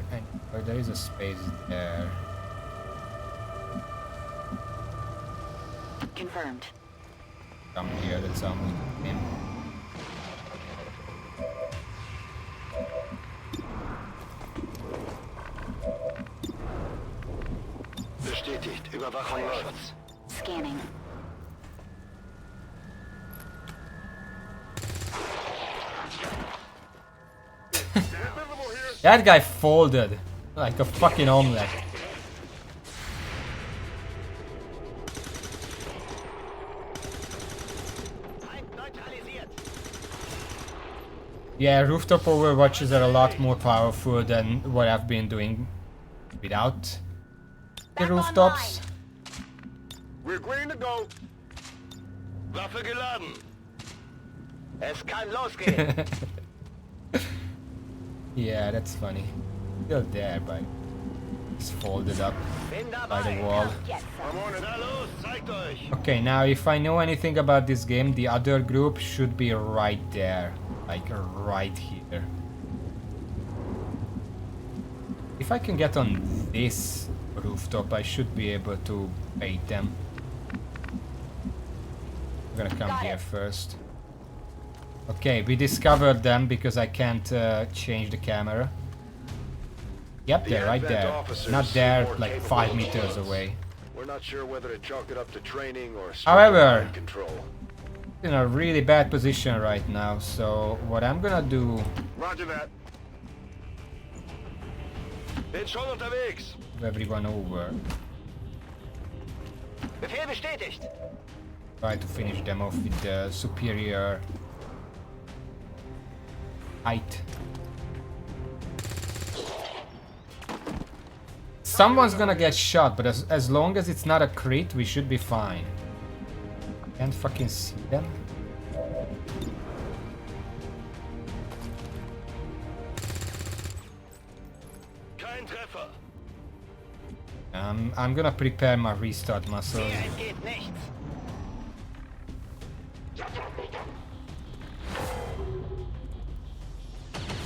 S1: is a space there.
S2: Confirmed.
S1: Come here, that's almost him.
S3: Bestätigt. Überwachung läuft.
S2: Scanning.
S1: That guy folded like a fucking omelette. Yeah, rooftop overwatches are a lot more powerful than what I've been doing without the rooftops.
S3: We're green to go.
S4: Waffe geladen. Es kann losgehen.
S1: Yeah, that's funny. Still there, but it's folded up by the wall.
S4: I'm on it. Na los, zeigt euch.
S1: Okay, now if I know anything about this game, the other group should be right there. Like right here. If I can get on this rooftop, I should be able to bait them. I'm gonna come here first. Okay, we discovered them because I can't change the camera. Yep, they're right there. Not there, like 5 meters away.
S3: We're not sure whether to chalk it up to training or
S1: However,
S3: mind control.
S1: in a really bad position right now, so what I'm gonna do,
S3: Roger that. Bin schon unterwegs.
S1: move everyone over,
S4: Befehl bestätigt.
S1: try to finish them off with the superior height. Someone's gonna get shot, but as long as it's not a crit, we should be fine. Can't fucking see them.
S4: Kein Treffer.
S1: I'm gonna prepare my restart muscle.
S4: Hier entgeht nichts.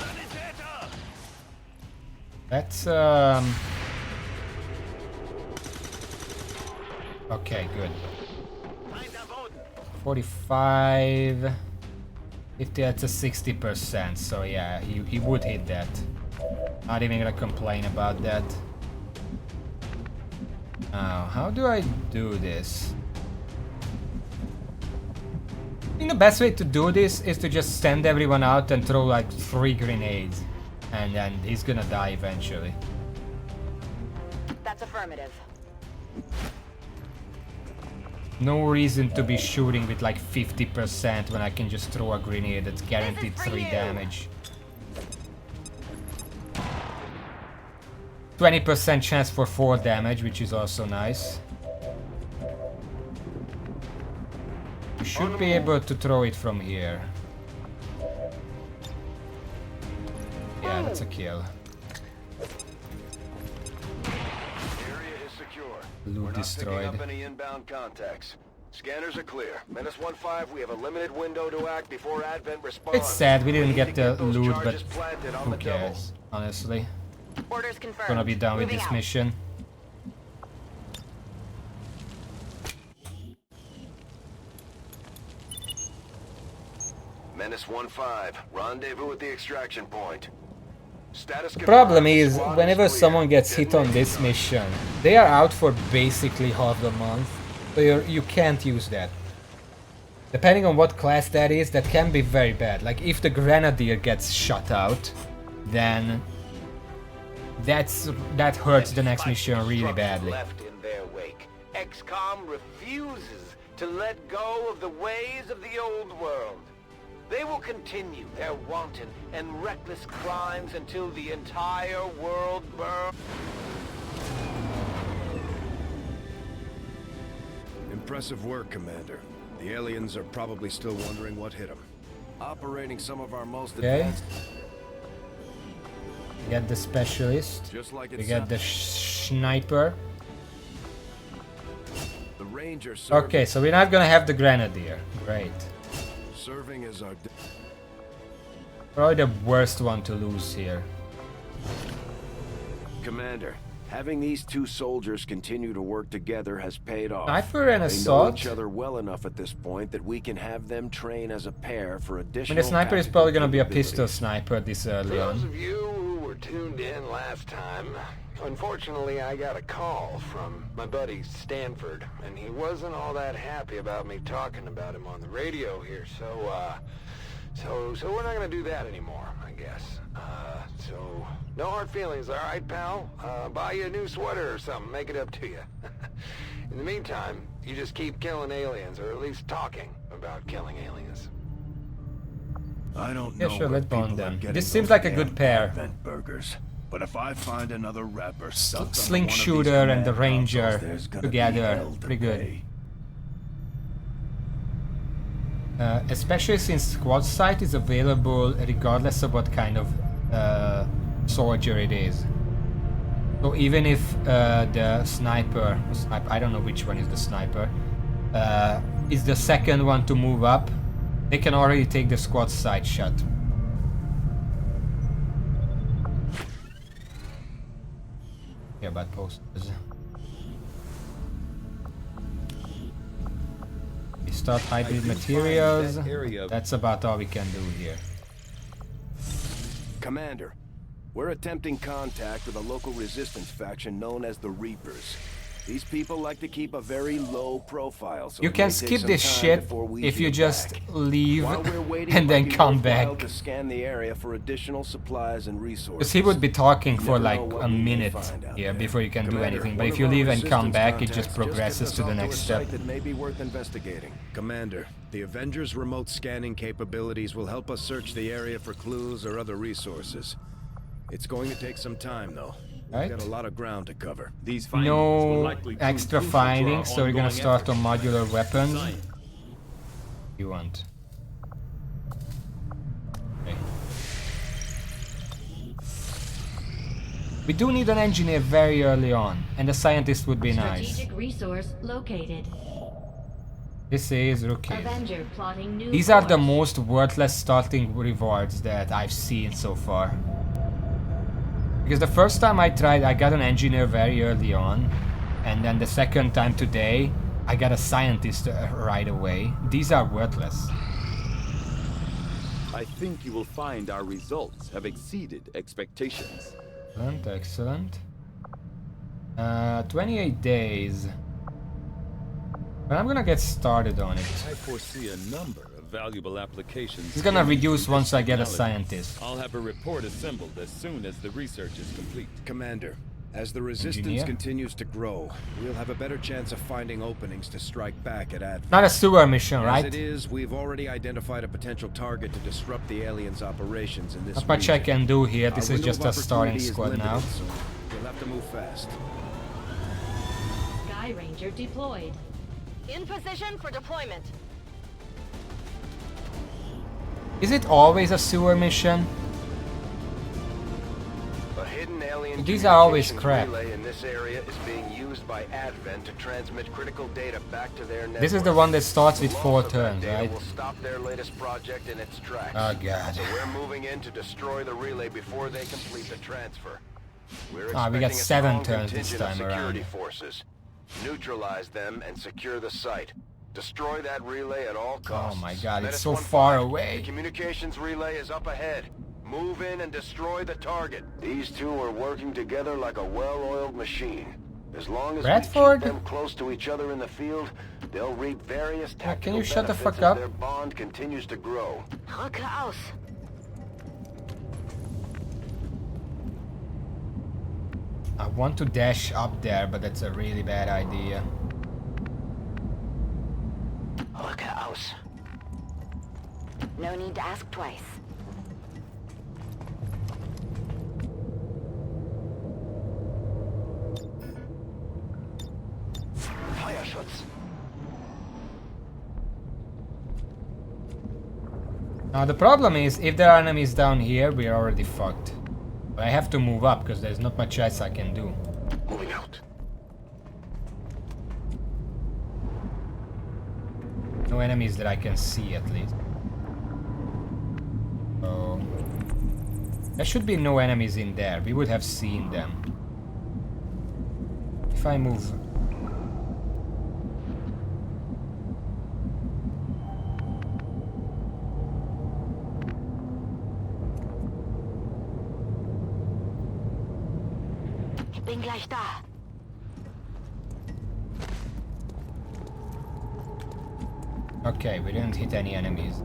S4: Sanitäter!
S1: Let's okay, good.
S4: Feind am Boden.
S1: 45 50, that's a 60%, so yeah, he would hit that. Not even gonna complain about that. Now, how do I do this? I think the best way to do this is to just send everyone out and throw like 3 grenades. And then he's gonna die eventually.
S2: That's affirmative.
S1: No reason to be shooting with like 50% when I can just throw a grenade that's guaranteed 3 damage. 20% chance for 4 damage, which is also nice. You should be able to throw it from here. Yeah, that's a kill.
S3: Area is secure.
S1: Loot
S3: We're not
S1: destroyed.
S3: picking up any inbound contacts. Scanners are clear. -1-5, we have a limited window to act before Advent responds.
S1: It's sad we didn't get the
S3: Get those
S1: loot, but
S3: charges planted on
S1: who
S3: the double.
S1: cares, honestly.
S2: Orders confirmed.
S1: Gonna be done with
S2: Moving
S1: this
S2: out.
S1: mission.
S3: -1-5, rendezvous at the extraction point. Status
S1: Problem
S3: confirmed.
S1: is,
S3: Squad
S1: whenever
S3: clear.
S1: someone gets hit on
S3: Detonate
S1: this
S3: them.
S1: mission, they are out for basically half the month, so you can't use that. Depending on what class that is, that can be very bad. Like if the Grenadier gets shut out, then that hurts the next mission really badly.
S4: Left in their wake. XCOM refuses to let go of the ways of the old world. They will continue their wanton and reckless crimes until the entire world burns.
S6: Impressive work, Commander. The aliens are probably still wondering what hit them. Operating some of our most
S1: Okay.
S6: advanced...
S1: We get the specialist.
S6: Just like
S1: We
S6: it
S1: get the sniper.
S6: The Ranger
S1: Okay, so we're not gonna have the grenadier. Great.
S6: serving as our...
S1: Probably the worst one to lose here.
S6: Commander, having these two soldiers continue to work together has paid off.
S1: Sniper and
S6: They know
S1: assault.
S6: each other well enough at this point that we can have them train as a pair for
S1: I
S6: additional...
S1: mean, the sniper is
S6: tactical
S1: probably gonna be a pistol
S6: capabilities.
S1: sniper this early
S3: For those
S1: on.
S3: of you who were tuned in last time, unfortunately I got a call from my buddy Stanford, and he wasn't all that happy about me talking about him on the radio here, so we're not gonna do that anymore, I guess. So, no hard feelings, alright, pal? Buy you a new sweater or something, make it up to you. In the meantime, you just keep killing aliens, or at least talking about killing aliens.
S8: I don't
S1: Yeah,
S8: know
S1: sure,
S8: where
S1: let's bond
S8: people are
S1: them.
S8: getting
S1: This seems
S8: those
S1: like a good
S8: damn
S1: pair.
S8: Advent burgers. But if I find another rapper stuck under
S1: Sling
S8: one of these
S1: shooter and the
S8: command
S1: ranger
S8: consoles, there's gonna be
S1: together,
S8: hell to
S1: pretty good.
S8: pay.
S1: Especially since squad sight is available regardless of what kind of soldier it is. So even if the sniper, I don't know which one is the sniper, is the second one to move up, they can already take the squad sight shot. Yeah, bad posters. We start hybrid materials. That's about all we can do here.
S6: Commander, we're attempting contact with a local resistance faction known as the Reapers. These people like to keep a very low profile, so
S1: You
S6: it
S1: can
S6: may take
S1: skip
S6: some
S1: this
S6: time
S1: shit
S6: before we
S1: if you
S6: hear
S1: just
S6: back.
S1: leave
S6: While we're waiting,
S1: and
S6: it
S1: then
S6: might be
S1: come
S6: worthwhile
S1: back.
S6: to scan the area for additional supplies and resources.
S1: Because he would be talking for
S6: never know
S1: like
S6: what
S1: a
S6: we may
S1: minute
S6: find out
S1: here
S6: there.
S1: before you can do
S6: Commander,
S1: anything. But
S6: one
S1: if
S6: of
S1: you
S6: our
S1: leave and come
S6: resistance
S1: back, it
S6: contacts
S1: just
S6: gets
S1: progresses
S6: us
S1: to the
S6: onto a
S1: next step.
S6: site that may be worth investigating. Commander, the Avengers' remote scanning capabilities will help us search the area for clues or other resources. It's going to take some time, though.
S1: Right.
S6: We've got a lot of ground to cover.
S9: These findings will
S1: No
S9: likely prove
S1: extra
S9: crucial to our
S1: findings, so we're gonna
S9: ongoing
S1: start on
S9: efforts.
S1: modular weapons.
S9: Science.
S1: You want? Okay. We do need an engineer very early on, and a scientist would be nice.
S10: Strategic resource located.
S1: This is rookie.
S10: Avenger plotting new
S1: These are the
S10: course.
S1: most worthless starting rewards that I've seen so far. Because the first time I tried, I got an engineer very early on, and then the second time today, I got a scientist right away. These are worthless.
S9: I think you will find our results have exceeded expectations.
S1: Excellent, excellent. 28 days. But I'm gonna get started on it.
S9: I foresee a number of valuable applications.
S1: It's gonna reduce
S9: from
S1: once I get a
S9: technology.
S1: scientist.
S9: I'll have a report assembled as soon as the research is complete.
S6: Commander, as the resistance
S1: Engineer?
S6: continues to grow, we'll have a better chance of finding openings to strike back at Advent.
S1: Not a sewer mission,
S6: As
S1: right?
S6: it is, we've already identified a potential target to disrupt the aliens' operations in this
S1: Not much I
S6: region.
S1: can do here.
S6: Our
S1: This is
S6: window
S1: just
S6: of
S1: a starting
S6: opportunity is
S1: squad
S6: limited,
S1: now.
S6: so we'll have to move fast.
S10: Sky Ranger deployed.
S2: In position for deployment.
S1: Is it always a sewer mission?
S3: A hidden alien
S1: These are always
S3: communications
S1: crap.
S3: relay in this area is being used by Advent to transmit critical data back to their network.
S1: This is the one that starts with
S3: The
S1: 4
S3: loss of that
S1: turns,
S3: data
S1: right?
S3: will stop their latest project in its tracks.
S1: Oh god.
S3: So we're moving in to destroy the relay before they complete the transfer. We're
S1: Ah, we got
S3: expecting a
S1: 7
S3: strong
S1: turns this
S3: contingent of
S1: time around.
S3: security forces. Neutralize them and secure the site. Destroy that relay at all costs.
S1: Oh my god, it's
S3: Menace
S1: so
S3: 1-5,
S1: far
S3: The
S1: away.
S3: communications relay is up ahead. Move in and destroy the target. These two are working together like a well-oiled machine. As long as
S1: Bradford?
S3: we keep them close to each other in the field, they'll reap various
S1: can
S3: tactical
S1: you shut the
S3: benefits
S1: fuck up?
S3: as their bond continues to grow.
S2: Rücke aus.
S1: I want to dash up there, but that's a really bad idea.
S2: Rücke aus. No need to ask twice.
S5: Feuerschutz.
S1: Now the problem is, if there are enemies down here, we're already fucked. But I have to move up, because there's not much else I can do.
S3: Moving out.
S1: No enemies that I can see, at least. So... there should be no enemies in there. We would have seen them. If I move...
S2: Ich bin gleich da.
S1: Okay, we didn't hit any enemies.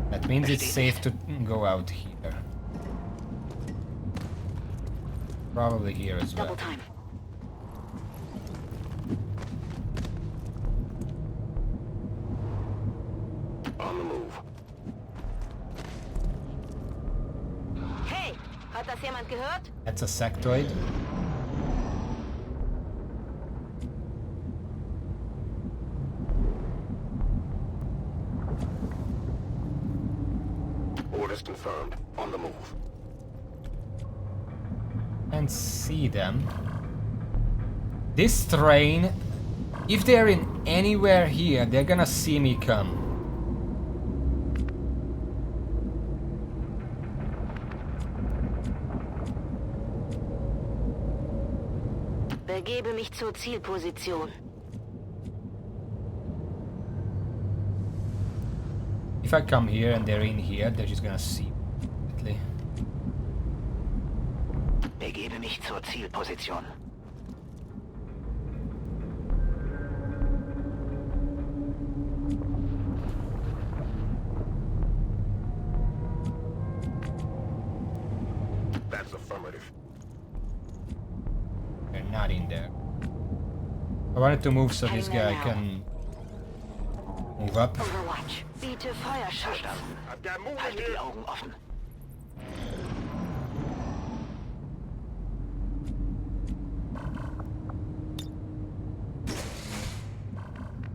S1: That means it's safe to go out here. Probably here as well.
S2: Double time.
S3: On the move.
S2: Hey, hat das jemand gehört?
S1: That's a sectoid.
S3: Orders confirmed. On the move.
S1: And see them. This train, if they're in anywhere here, they're gonna see me come.
S2: Begebe mich zur Zielposition.
S1: If I come here and they're in here, they're just gonna see me.
S2: Begebe mich zur Zielposition.
S3: That's affirmative.
S1: They're not in there. I wanted to move so this guy
S2: Now.
S1: can move up.
S2: Overwatch. Biete Feuerschutz.
S3: I've got movement
S2: Halte die
S3: here.
S2: Augen offen.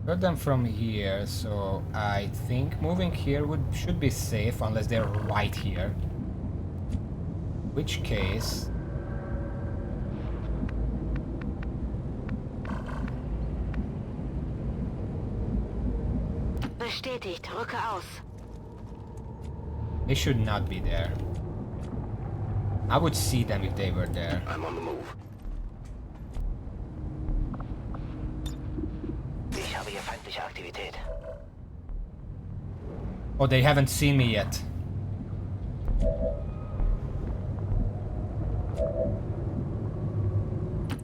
S1: Got them from here, so I think moving here should be safe unless they're right here. Which case...
S2: Bestätigt. Rücke aus.
S1: they should not be there. I would see them if they were there.
S3: I'm on the move.
S2: Ich habe hier feindliche Aktivität.
S1: Oh, they haven't seen me yet.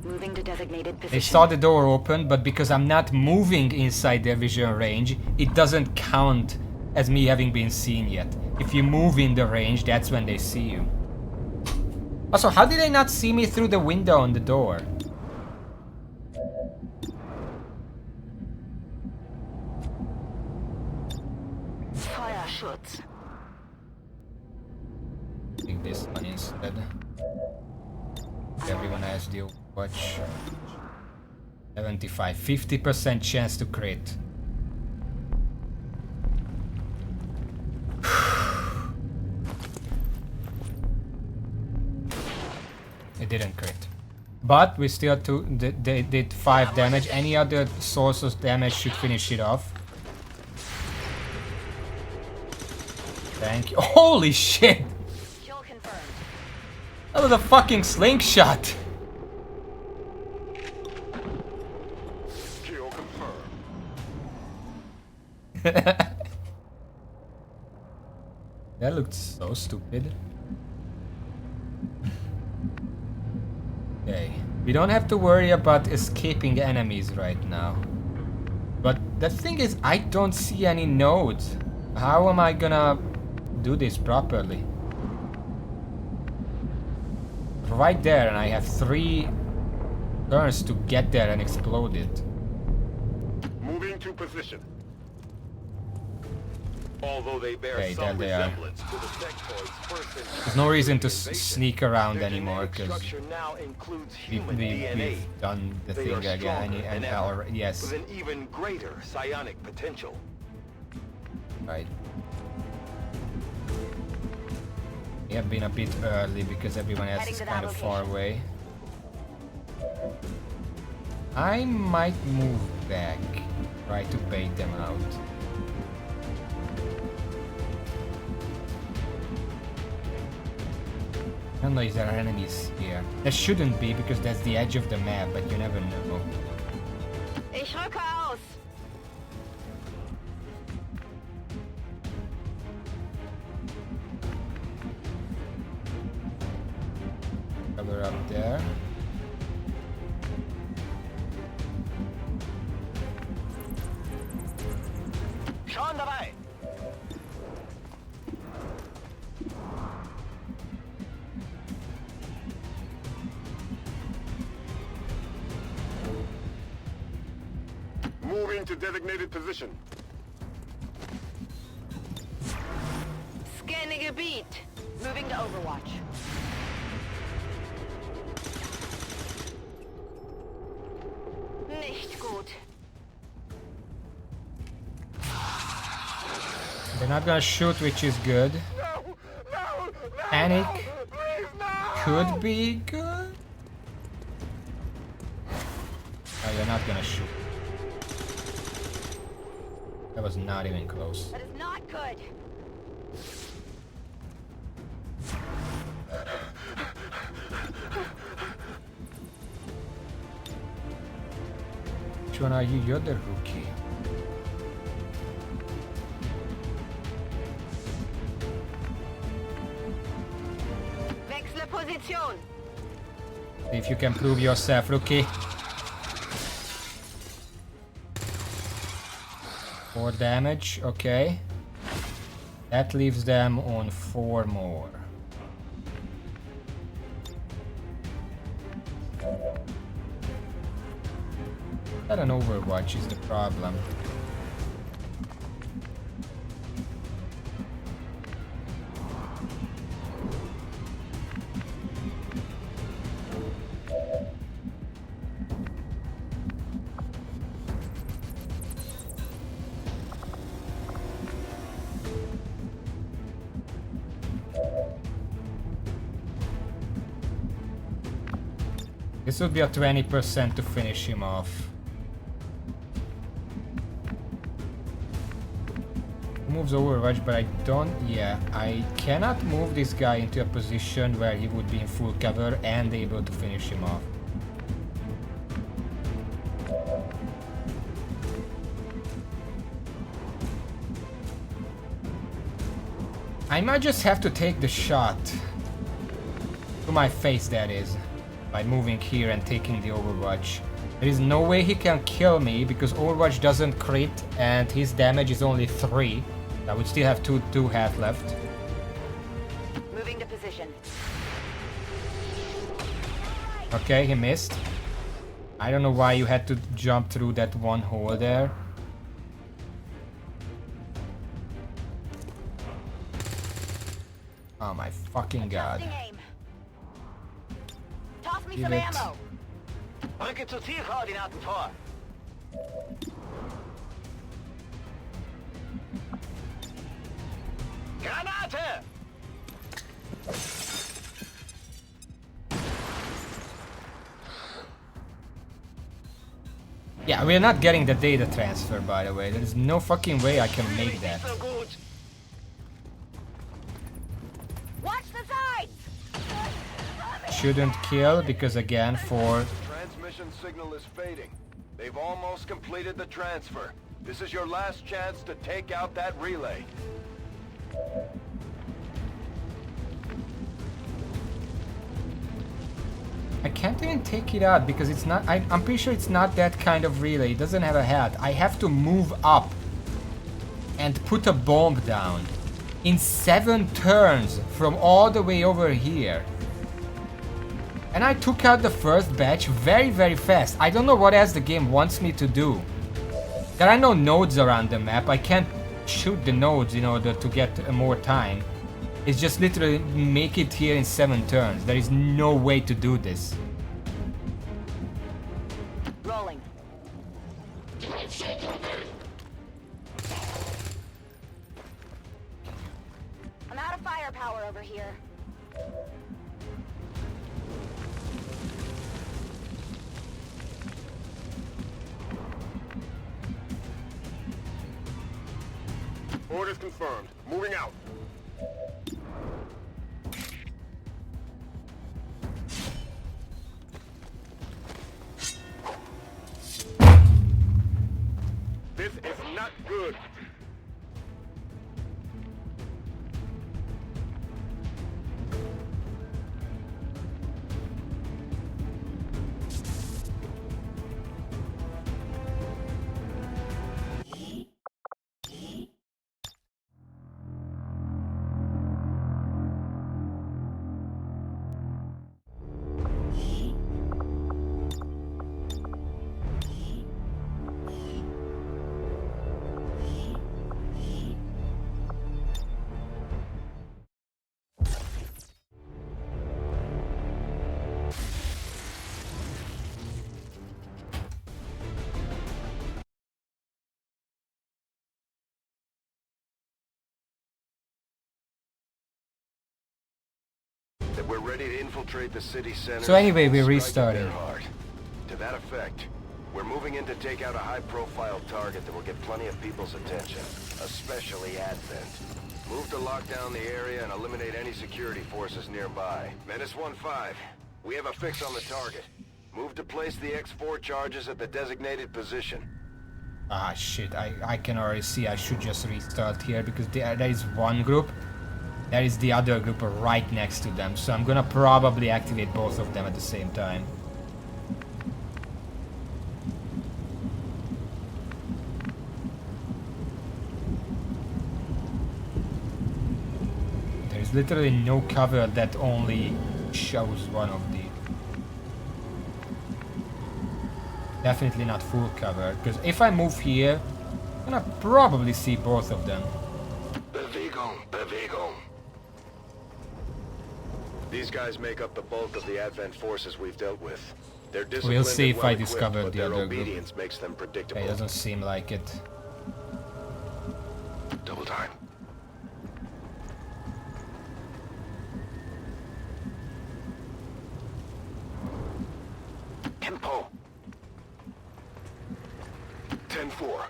S2: Moving to designated position.
S1: They saw the door open, but because I'm not moving inside their vision range, it doesn't count as me having been seen yet. If you move in the range, that's when they see you. Also, how did they not see me through the window on the door?
S2: Feuerschutz.
S1: I think this one instead. Everyone has the watch. 75, 50% chance to crit. It didn't crit. But we still they did 5 damage. Any other source of damage should finish it off. Thank you. Holy shit!
S2: Kill confirmed.
S1: That was a fucking slingshot!
S3: Kill confirmed.
S1: That looked so stupid. Okay, we don't have to worry about escaping enemies right now. But the thing is, I don't see any nodes. How am I gonna do this properly? Right there, and I have 3 turns to get there and explode it.
S3: Moving to position.
S5: Although they bear
S1: Okay, there
S5: some
S1: they are.
S5: resemblance to the sectoid's first encounter
S1: There's no reason to
S5: during the invasion,
S1: sneak around
S5: their
S1: anymore,
S5: genetic
S1: because
S5: structure now includes
S1: we've
S5: human DNA.
S1: done the
S5: They
S1: thing
S5: are
S1: again.
S5: stronger than ever,
S1: Yes,
S5: with an even greater psionic potential.
S1: right. We have been a bit early because everyone else
S2: Heading
S1: is
S2: to that
S1: kind of far
S2: location.
S1: away. I might move back, try to bait them out. I don't know if there are enemies here. There shouldn't be because that's the edge of the map, but you never know.
S2: Ich rücke aus.
S1: Cover up there.
S4: Schon dabei.
S3: Moving to designated position.
S2: Scanning Gebiet. Moving to Overwatch. Nicht gut.
S1: They're not gonna shoot, which is good. Panic could be good. Oh, you're not gonna shoot. That was not even close.
S2: That is not good.
S1: Which one are you? You're the rookie.
S2: Wechsle Position.
S1: See if you can prove yourself, rookie. 4 damage, okay. That leaves them on 4 more. Not an Overwatch is the problem. This would be a 20% to finish him off. Moves Overwatch, but I don't... Yeah, I cannot move this guy into a position where he would be in full cover and able to finish him off. I might just have to take the shot. To my face, that is. By moving here and taking the Overwatch. There is no way he can kill me because Overwatch doesn't crit and his damage is only 3. I would still have 2 health left.
S2: Moving to position.
S1: Okay, he missed. I don't know why you had to jump through that one hole there. Oh my fucking god.
S2: Adjusting aim. Toss me
S1: Give
S2: some
S1: it.
S2: ammo.
S4: Rücke zu Zielkoordinaten vor. Granate!
S1: Yeah, we're not getting the data transfer, by the way. There's no fucking way I can make that.
S4: So gut.
S2: Watch the sides.
S1: Shouldn't kill because again for...
S3: Transmission signal is fading. They've almost completed the transfer. This is your last chance to take out that relay.
S1: I can't even take it out because it's not... I'm pretty sure it's not that kind of relay. It doesn't have a head. I have to move up and put a bomb down in 7 turns from all the way over here. And I took out the first batch very, very fast. I don't know what else the game wants me to do. There are no nodes around the map. I can't shoot the nodes in order to get more time. It's just literally make it here in 7 turns. There is no way to do this.
S2: Rolling. I'm out of firepower over here.
S3: Orders confirmed. Moving out. This is not good. That we're ready to infiltrate the city center.
S1: So anyway, we're
S3: Strike
S1: restarting.
S3: their heart. To that effect, we're moving in to take out a high-profile target that will get plenty of people's attention, especially Advent. Move to lock down the area and eliminate any security forces nearby. Menace 1-5, we have a fix on the target. Move to place the X4 charges at the designated position.
S1: Ah shit, I can already see I should just restart here because there is one group. There is the other group right next to them, so I'm gonna probably activate both of them at the same time. There's literally no cover that only shows one of the... Definitely not full cover, because if I move here, I'm gonna probably see both of them.
S3: Bewegung, Bewegung. These guys make up the bulk of the Advent forces we've dealt with. They're disciplined.
S1: We'll see
S3: and
S1: if I
S3: well-equipped,
S1: discover
S3: but
S1: the
S3: their
S1: other group.
S3: obedience makes them predictable.
S1: It doesn't seem like it.
S3: Double time. Tempo. 10-4.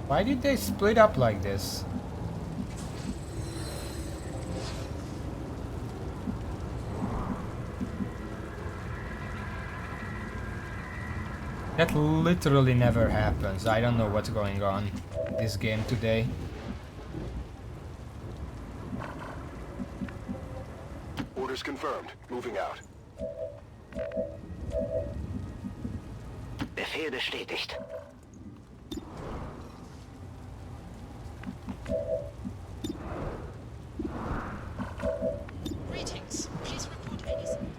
S1: Why did they split up like this? That literally never happens. I don't know what's going on in this game today.
S3: Orders confirmed. Moving out.
S4: Befehl bestätigt.
S11: Greetings. Please report anything.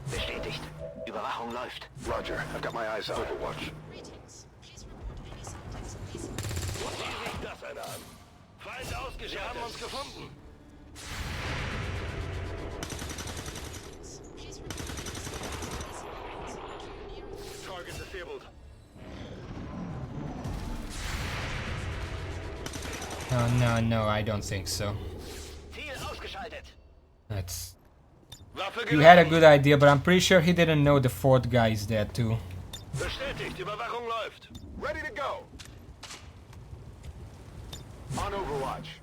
S4: Bestätigt. Überwachung läuft.
S3: Roger. I've got my eyes on Overwatch.
S11: Greetings. Please report any symptoms of peace.
S5: Das einer an. Feind ausgeschaltet. Wir haben uns gefunden.
S11: Please report any symptoms.
S5: Target disabled.
S1: Oh, no, no, I don't think so.
S4: Ziel ausgeschaltet.
S1: That's...
S5: Waffe
S1: You had a good idea, but I'm pretty sure he didn't know the fourth guy is there too.
S5: Bestätigt. Überwachung läuft.
S3: Ready to go. On Overwatch.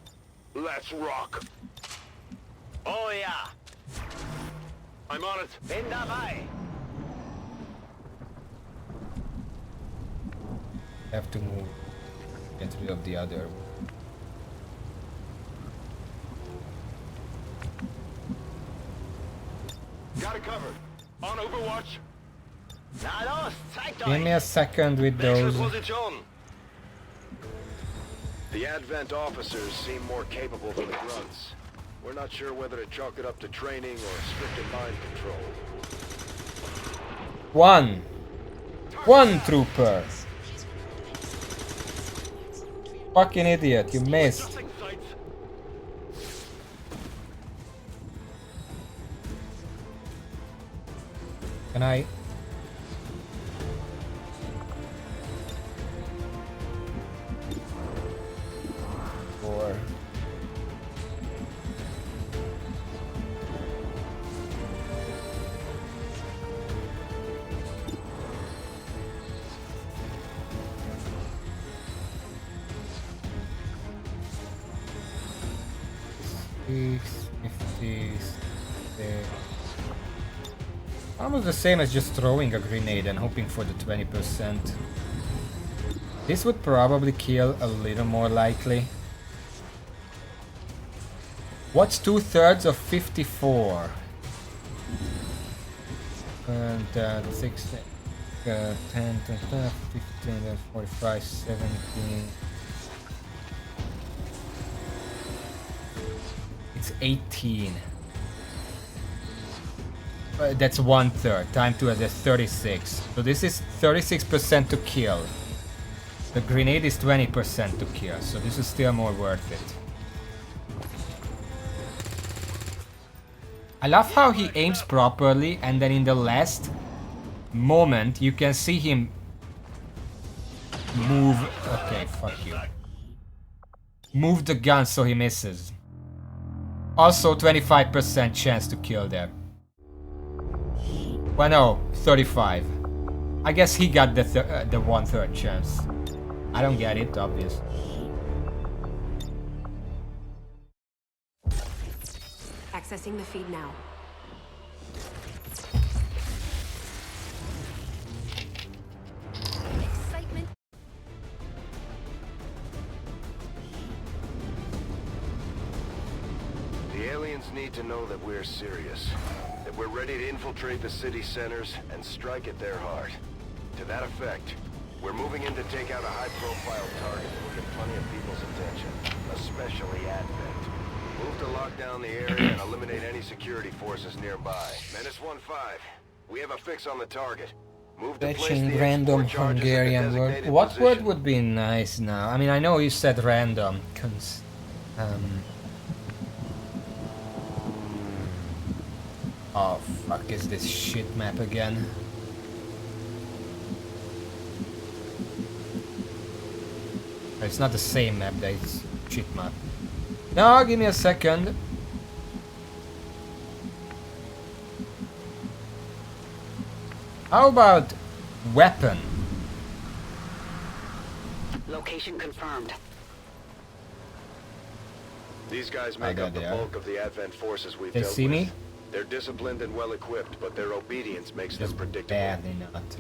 S3: Let's rock.
S4: Oh ja.
S5: I'm on it.
S4: Bin dabei.
S1: Have to move. Get rid of the other.
S3: Got it covered.
S5: On Overwatch.
S4: Na los, zeigt
S1: Give me
S4: euch.
S1: a second with
S5: Wechsel
S1: those.
S5: Position.
S3: The The Advent officers seem more capable than the grunts. We're not sure whether to chalk it up to training or strict mind control.
S1: One trooper. Fucking idiot, you missed. Can I? Four. Almost the same as just throwing a grenade and hoping for the 20%. This would probably kill a little more likely. What's 2/3 of 54? And 6, 10, 15, 45, 17. It's 18. That's 1/3. Time to as 36. So this is 36% to kill. The grenade is 20% to kill. So this is still more worth it. I love how he aims properly and then in the last moment you can see him move. Okay, fuck you. Move the gun so he misses. Also 25% chance to kill there. Well, no, 35. I guess he got the 1/3 chance. I don't get it, obviously.
S12: Accessing the feed now. Excitement.
S3: The aliens need to know that we're serious. That we're ready to infiltrate the city centers and strike at their heart. To that effect, we're moving in to take out a high-profile target that will get plenty of people's attention, especially Advent. Move to lock down the area and eliminate any security forces nearby. Menace 1-5, we have a fix on the target. Move to place
S1: Fetching
S3: the
S1: random
S3: export charges at the
S1: Hungarian word.
S3: designated
S1: What
S3: position.
S1: word would be nice now? I mean, I know you said random. Oh fuck, is this shit map again? It's not the same map, that is shit map. No, give me a second. How about weapon?
S2: Location confirmed.
S3: These guys make up the bulk of the Advent forces we've
S1: They
S3: dealt
S1: see
S3: with.
S1: me?
S3: They're disciplined and well equipped, but their obedience makes
S1: Just
S3: them predictable.
S1: badly not.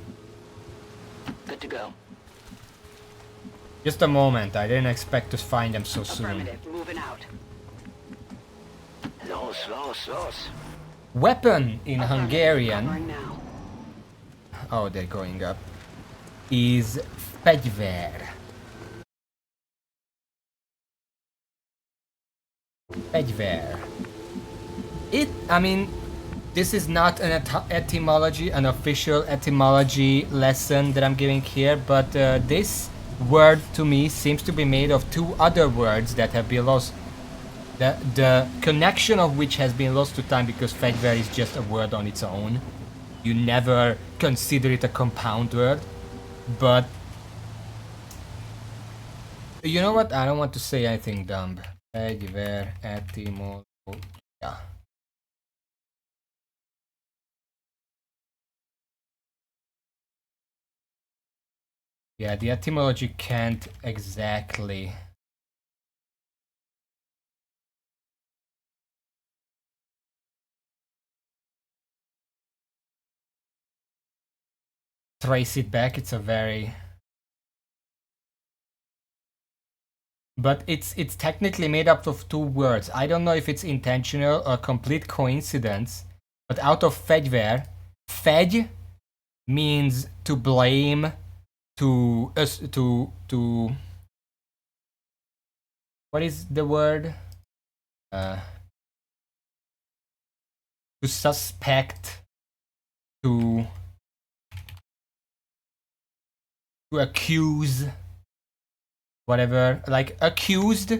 S2: Good to go.
S1: Just a moment, I didn't expect to find them so soon.
S2: Affirmative. Moving out. Los.
S1: Weapon in
S2: Covering
S1: Hungarian,
S2: now.
S1: oh they're going up, is fegyver. Fegyver. I mean, this is not an etymology, an official etymology lesson that I'm giving here, but this word to me seems to be made of two other words that have been lost. The connection of which has been lost to time because fegyver is just a word on its own. You never consider it a compound word, but you know what? I don't want to say anything dumb. Fegyver etymology. Yeah, the etymology can't exactly trace it back. It's a very, but it's technically made up of two words. I don't know if it's intentional or complete coincidence, but out of fegyver, fegy means to blame, to what is the word? To suspect, to accuse, whatever. Like accused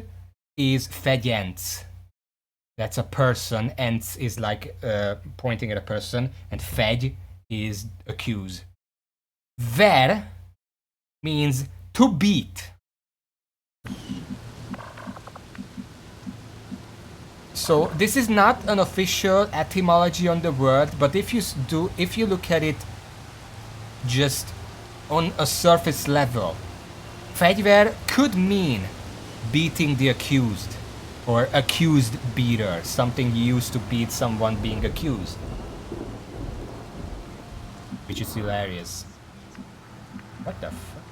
S1: is fegyent. That's a person. Ents is like pointing at a person, and feg is accuse. Ver means to beat. So this is not an official etymology on the word, but if you look at it just on a surface level, fegyver could mean beating the accused, or accused beater, something used to beat someone being accused, which is hilarious. What the fuck?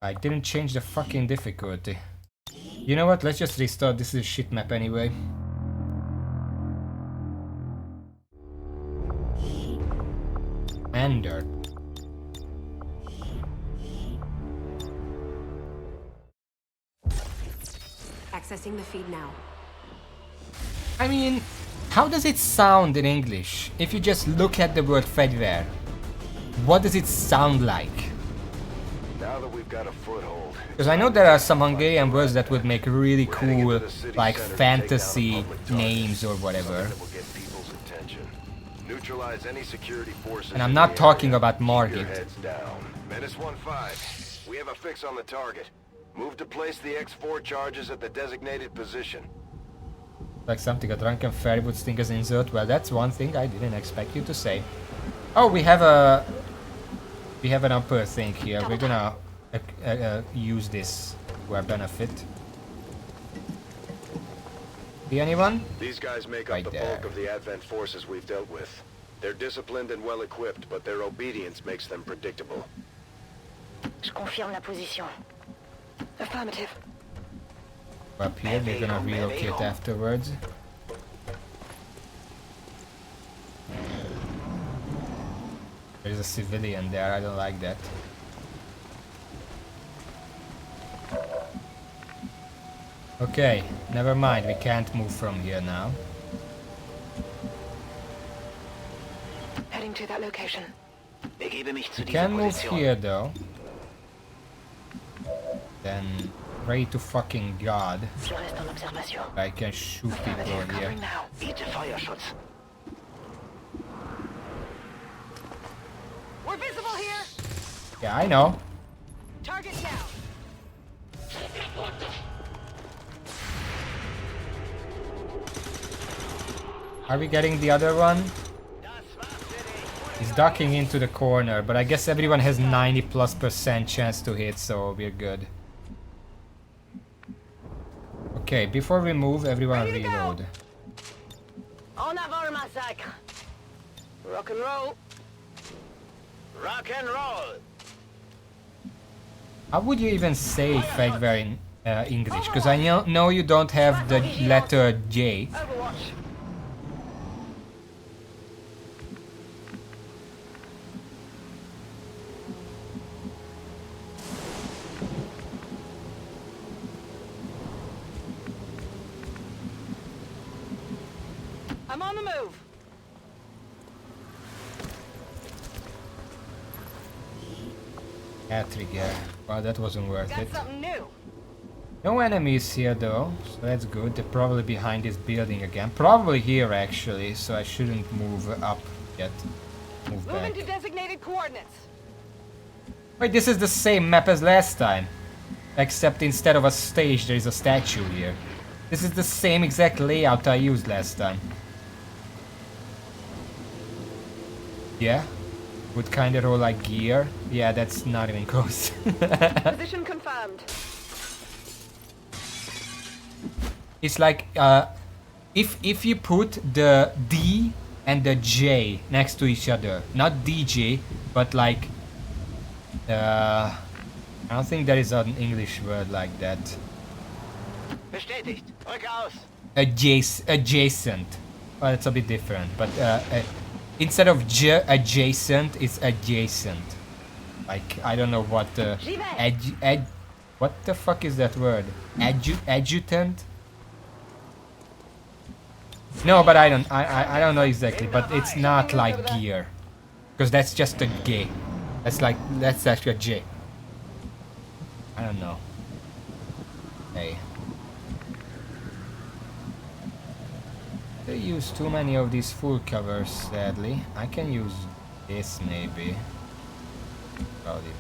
S1: I didn't change the fucking difficulty. You know what? Let's just restart. This is a shit map anyway. Ender.
S12: Accessing the feed now.
S1: I mean, how does it sound in English? If you just look at the word fegyver, what does it sound like?
S3: Now that we've got a foothold.
S1: Because I know there are some Hungarian words that would make really cool, like fantasy names or whatever. And I'm not talking about Margit.
S3: Menace 1-5. We have a fix on the target. Move to place the X4 charges at the designated position.
S1: Like something a drunken fairy would sting as insult. Well, that's one thing I didn't expect you to say. Oh, we have an upper thing here. We're gonna use this to our benefit. See anyone?
S3: These guys make up the bulk of the Advent forces we've dealt with. They're disciplined and well equipped, but their obedience makes them predictable.
S2: Je confirme la position. Affirmative.
S1: Up here, we're gonna relocate afterwards. There's a civilian there, I don't like that. Okay, never mind, we can't move from here now.
S2: Heading to that location.
S1: We can move here though. Then, pray to fucking God. I can shoot people here.
S2: We're visible here.
S1: Yeah, I know.
S2: Target down.
S1: Are we getting the other one? He's ducking into the corner, but I guess everyone has 90+% chance to hit, so we're good. Okay, before we move, everyone reload.
S2: En avant le massacre. Rock and roll.
S4: Rock and roll.
S1: How would you even say fegyver in English? Because I know you don't have the letter J.
S2: Overwatch. I'm on the move.
S1: Trigger. Well, that wasn't worth
S2: Got
S1: it.
S2: something new.
S1: No enemies here though, so that's good. They're probably behind this building again. Probably here actually, so I shouldn't move up yet. Move back.
S2: Moving to designated coordinates.
S1: Wait, this is the same map as last time. Except instead of a stage, there is a statue here. This is the same exact layout I used last time. Yeah? Would kinda roll like gear. Yeah, that's not even close.
S2: Position confirmed.
S1: It's like, if you put the D and the J next to each other, not DJ, but like, I don't think there is an English word like that.
S4: Bestätigt. Rück aus.
S1: Adjacent. Well, it's a bit different, but instead of adjacent, it's adjacent. Like, I don't know what What the fuck is that word? Adjutant? No, but I don't know exactly, but it's not like gear. Because that's just a G. That's actually a J. I don't know. Hey. They use too many of these full covers, sadly. I can use this maybe. Probably.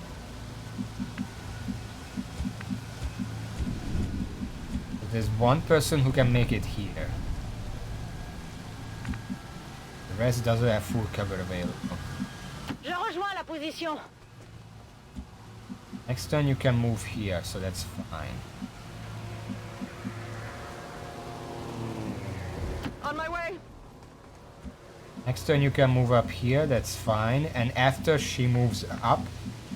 S1: There's one person who can make it here. The rest doesn't have full cover available.
S2: Je rejoins la position.
S1: Next turn you can move here, so that's fine.
S2: On my way.
S1: Next turn you can move up here, that's fine. And after she moves up,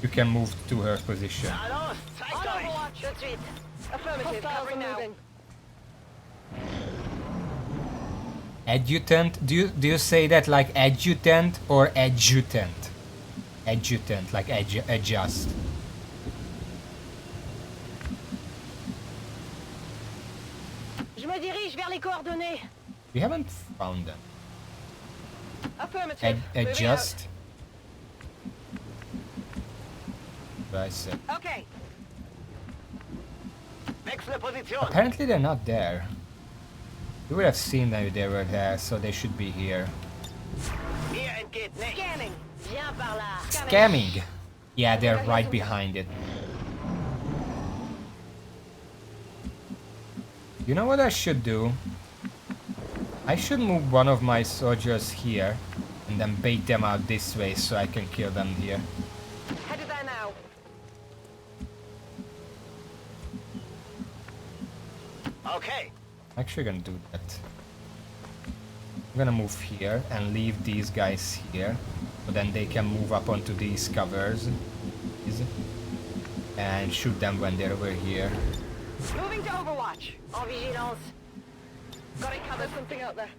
S1: you can move to her position.
S2: On Overwatch. Tout de suite. Affirmative. Covering now.
S1: Adjutant? Do you say that like adjutant or adjutant? Adjutant, like adjust.
S2: Je me dirige vers les coordonnées.
S1: We haven't found them.
S2: Affirmative.
S1: Adjust. I said.
S2: Okay.
S1: Apparently they're not there. You would have seen them if they were there, so they should be here.
S2: Scanning. Viens par là.
S1: Scamming. Yeah, they're right behind it. You know what I should do? I should move one of my soldiers here and then bait them out this way so I can kill them here.
S2: Headed there now.
S4: Okay.
S1: I'm actually gonna do that. I'm gonna move here and leave these guys here, so then they can move up onto these covers and shoot them when they're over here.
S2: Moving to Overwatch. En vigilance. Got it covered. Something out there.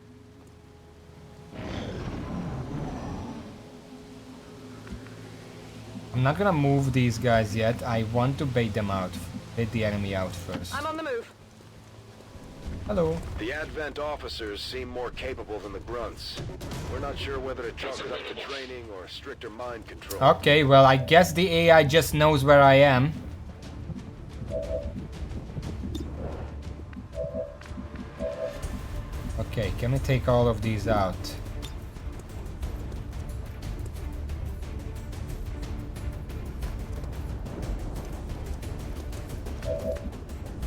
S1: I'm not gonna move these guys yet. I want to bait them out. Bait the enemy out first.
S2: I'm on the move.
S1: Hello.
S3: The Advent officers seem more capable than the grunts. We're not sure whether to chalk it up to training or stricter mind control.
S1: Okay, well, I guess the AI just knows where I am. Okay, can we take all of these out?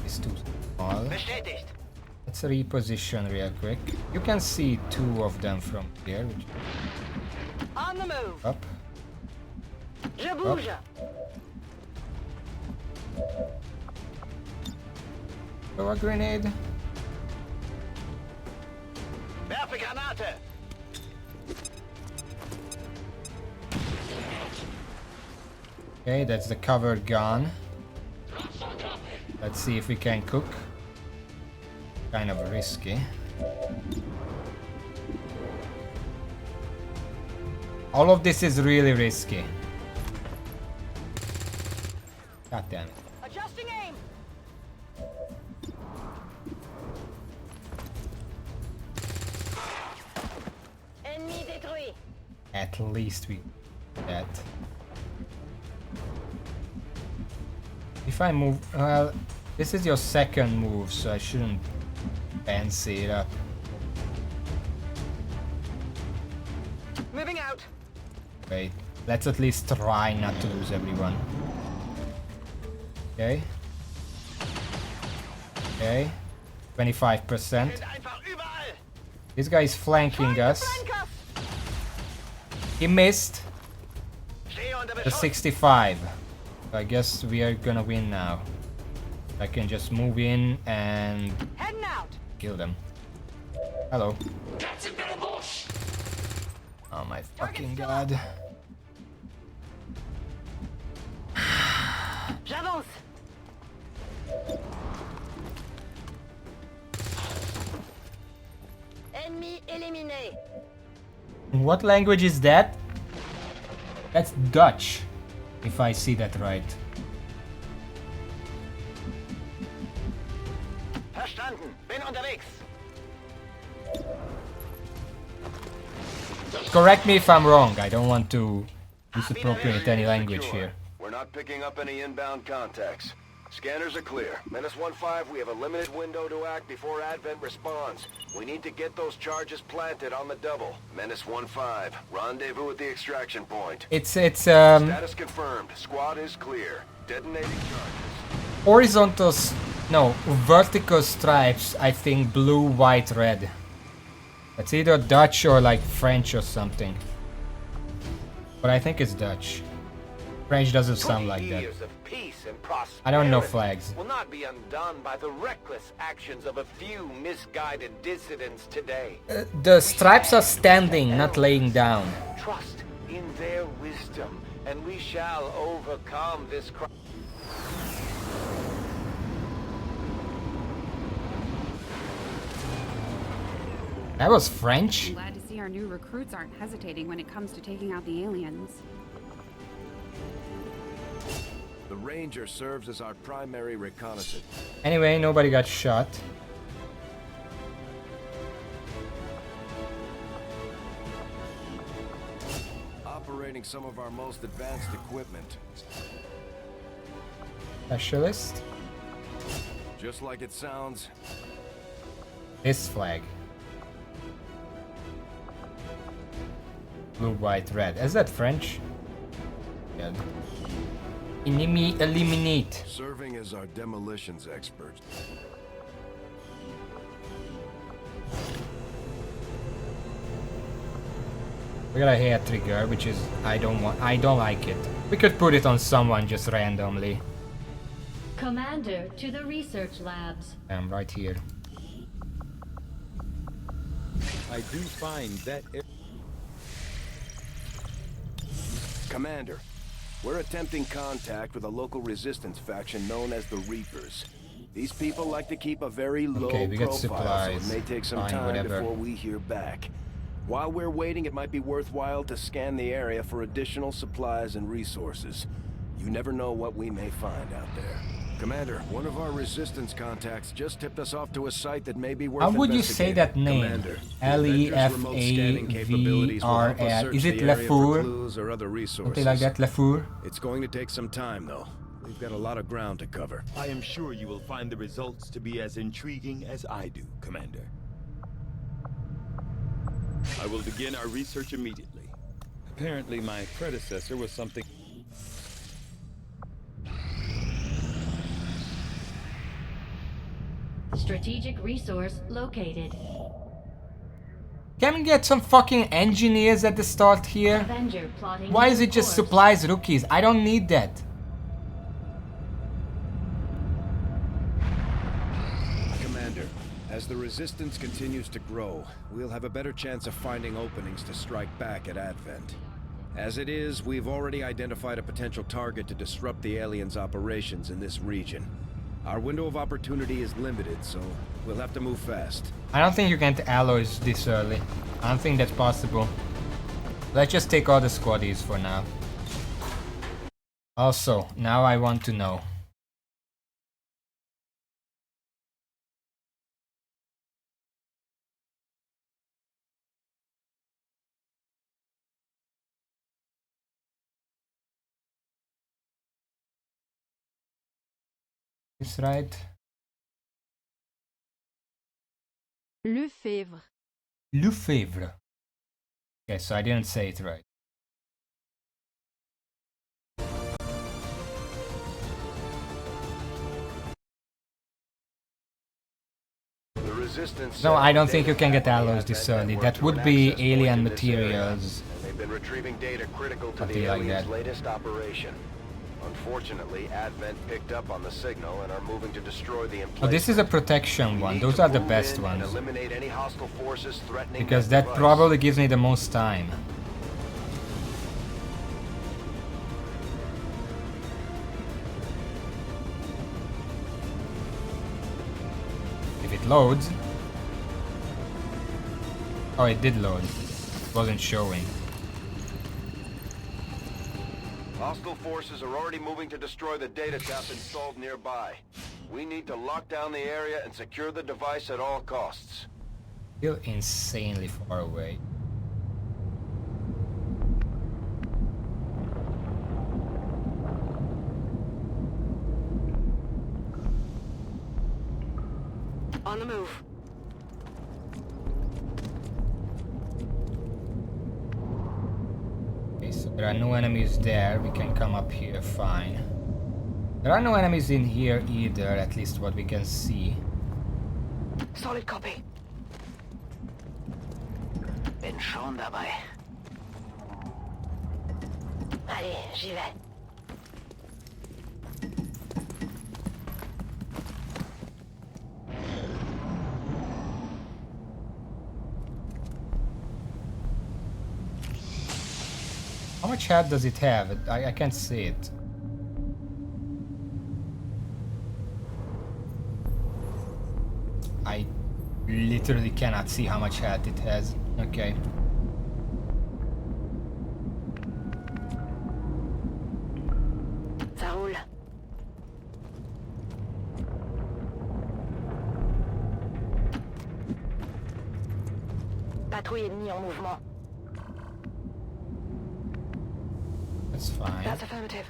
S1: It's too small.
S4: Bestätigt.
S1: Let's reposition real quick. You can see two of them from here.
S2: On the move.
S1: Up.
S2: Je bouge.
S1: Throw a grenade.
S4: Werfe Granate.
S1: Okay, that's the cover gone. Let's see if we can cook. Kind of risky. All of this is really risky. God damn it.
S2: Adjusting aim. Ennemi détruit.
S1: At least we that. If I move, well, this is your second move, so I shouldn't fancy it up.
S2: Moving out.
S1: Wait, let's at least try not to lose everyone. Okay. Okay. 25%. This guy is flanking us. He missed the 65. So I guess we are gonna win now. I can just move in and
S2: Heading out.
S1: kill them. Hello. Oh my fucking god.
S2: J'avance. Ennemi éliminé.
S1: What language is that? That's Dutch, if I see that right.
S4: unterwegs.
S1: Correct me if I'm wrong. I don't want to misappropriate any language here.
S3: We're not picking up any inbound contacts. Scanners are clear. Menace 1-5, we have a limited window to act before Advent responds. We need to get those charges planted on the double. Menace 1-5, rendezvous at the extraction point.
S1: It's
S3: Status confirmed. Squad is clear. Detonating charges.
S1: horizontal, no, vertical stripes. I think blue, white, red. It's either Dutch or like French or something. But I think it's Dutch. French doesn't sound like that.
S4: Years of peace and prosperity
S1: I don't know flags.
S4: will not be undone by the reckless actions of a few misguided dissidents today.
S1: The stripes are standing, not laying down.
S4: Trust in their wisdom, and we shall overcome this crisis.
S1: That was French?
S7: I'm glad to see our new recruits aren't hesitating when it comes to taking out the aliens.
S6: The Ranger serves as our primary reconnaissance.
S1: Anyway, nobody got shot.
S6: Operating some of our most advanced equipment.
S1: Specialist.
S6: Just like it sounds.
S1: This flag. Blue, white, red. Is that French? Yeah. Enemy eliminate.
S6: Serving as our demolitions expert.
S1: We got a hair trigger, which is I don't like it. We could put it on someone just randomly.
S10: Commander to the research labs.
S1: I'm right here.
S9: I do find that...
S6: Commander, we're attempting contact with a local resistance faction known as the Reapers. These people like to keep a very low
S1: we got
S6: profile,
S1: supplies.
S6: so it may take some
S1: Fine,
S6: time
S1: whatever.
S6: before we hear back. While we're waiting, it might be worthwhile to scan the area for additional supplies and resources. You never know what we may find out there. Commander, one of our resistance contacts just tipped us off to a site that may be worth
S1: How would you say that name?
S6: Commander,
S1: L-E-F-A-V-R-L. Is it Lefour?
S6: Or other resources.
S1: Something like that, Lefour?
S6: It's going to take some time, though. We've got a lot of ground to cover.
S8: I am sure you will find the results to be as intriguing as I do, Commander.
S9: I will begin our research immediately. Apparently my predecessor was something...
S10: Strategic resource located.
S1: Can we get some fucking engineers at the start here?
S10: Avenger plotting
S1: Why
S10: new
S1: is it just
S10: course.
S1: supplies rookies? I don't need that.
S6: Commander, as the resistance continues to grow, we'll have a better chance of finding openings to strike back at Advent. As it is, we've already identified a potential target to disrupt the aliens' operations in this region. Our window of opportunity is limited, so we'll have to move fast.
S1: I don't think you can get alloys this early. I don't think that's possible. Let's just take all the squaddies for now. Also, now I want to know. Is right?
S13: Lefebvre.
S1: Lefebvre. Okay, so I didn't say it right.
S3: The resistance.
S1: No, I don't think you can get alloys this early. That would be alien materials.
S3: They've been retrieving data critical to
S1: Something
S3: the
S1: like
S3: aliens'
S1: that.
S3: latest operation. Unfortunately, Advent picked up on the signal and are moving to destroy the
S1: Oh, this is a protection one. Those are the best ones.
S3: eliminate any hostile forces threatening
S1: Because
S3: their
S1: that
S3: device.
S1: probably gives me the most time. If it loads. Oh, it did load. It wasn't showing.
S3: Hostile forces are already moving to destroy the data tap installed nearby. We need to lock down the area and secure the device at all costs.
S1: Still insanely far away.
S2: On the move.
S1: Okay, so there are no enemies there. We can come up here, fine. There are no enemies in here either, at least what we can see.
S2: Solid copy.
S4: Bin schon dabei.
S2: Allez, j'y vais.
S1: How much health does it have? I can't see it. I literally cannot see how much health it has. Okay.
S2: Ça roule. Patrouille ennemie en mouvement.
S1: That's fine.
S2: That's affirmative.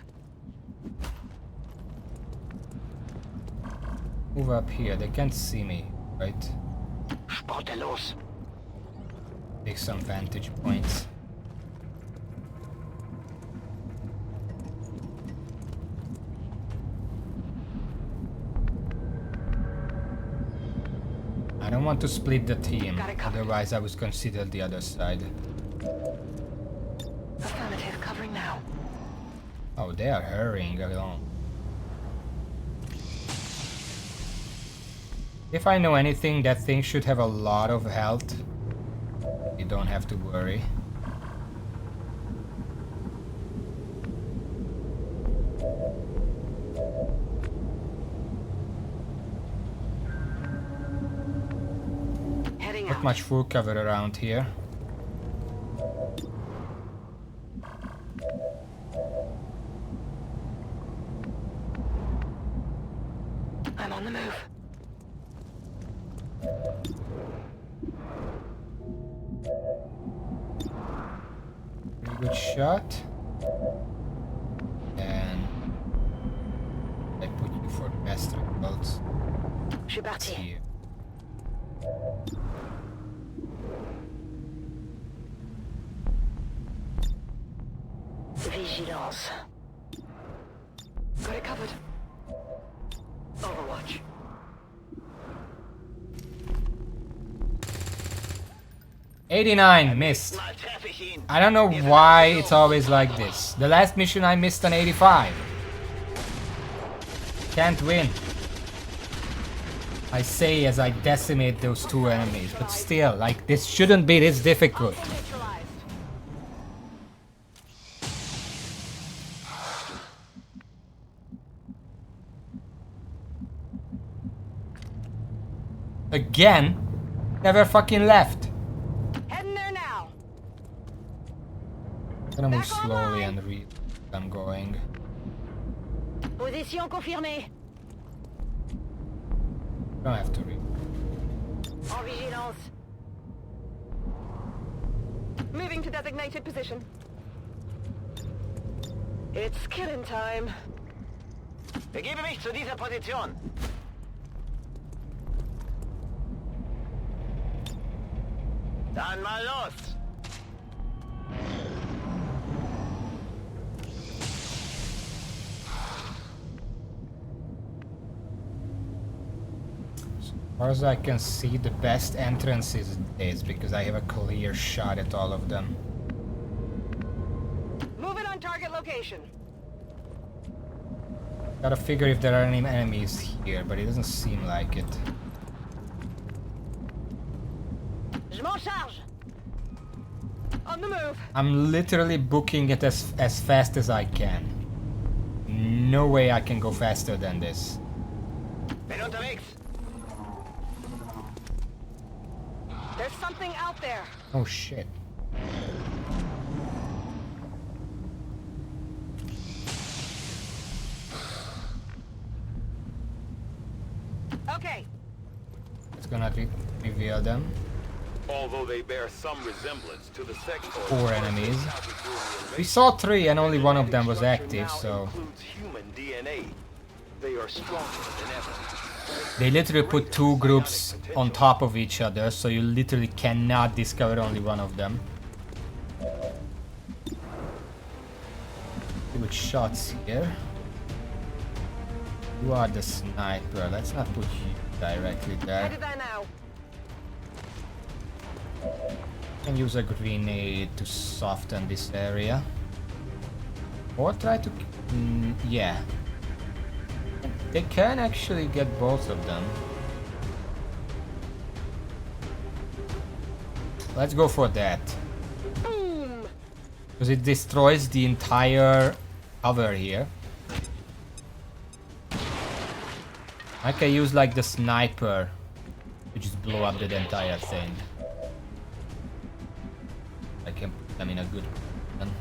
S1: Move up here. They can't see me, right?
S4: Sporte los.
S1: Take some vantage points. I don't want to split the team, otherwise I would consider the other side.
S2: Affirmative, covering now.
S1: Oh, they are hurrying along. If I know anything, that thing should have a lot of health. You don't have to worry.
S2: Heading
S1: Not
S2: out.
S1: much full cover around here.
S2: I'm on the move.
S1: Pretty good shot. And I put you for best results.
S2: Je suis parti.
S1: Here.
S2: Vigilance. Got it covered. Overwatch.
S1: '89 missed.
S4: Mal treffe ich ihn.
S1: I don't know why it's always like this. The last mission I missed on 85. Can't win. I say as I decimate those two enemies, but still, like, this shouldn't be this difficult.
S2: Neutralized.
S1: Again? Never fucking left.
S2: Heading there now.
S1: I'm gonna move slowly and read where I'm going.
S2: Position confirmée.
S1: Don't have to read.
S2: En vigilance. Moving to designated position. It's killing time.
S4: Begebe mich zu dieser Position. Dann mal los.
S1: As far as I can see, the best entrance is this, because I have a clear shot at all of them.
S2: Moving on target location.
S1: Gotta figure if there are any enemies here, but it doesn't seem like it.
S2: Je m'en charge. On the move.
S1: I'm literally booking it as fast as I can. No way I can go faster than this.
S4: Bin unterwegs.
S2: There's something out there.
S1: Oh shit. gonna reveal them.
S5: Although they bear some resemblance to the sectoid
S1: 4 enemies.
S5: encountered during the
S1: We
S5: invasion,
S1: saw 3 and only one of them was
S5: structure
S1: active,
S5: now
S1: so...
S5: includes human DNA. They are stronger than ever.
S1: They literally put 2 groups on top of each other, so you literally cannot discover only one of them. Good shots here. You are the sniper. Let's not put you directly there.
S2: Headed there now.
S1: Can use a grenade to soften this area. Or try to... yeah. They can actually get both of them. Let's go for that.
S2: Boom!
S1: Because it destroys the entire cover here. I can use like the sniper to just blow up the entire thing. I can put them in a good position.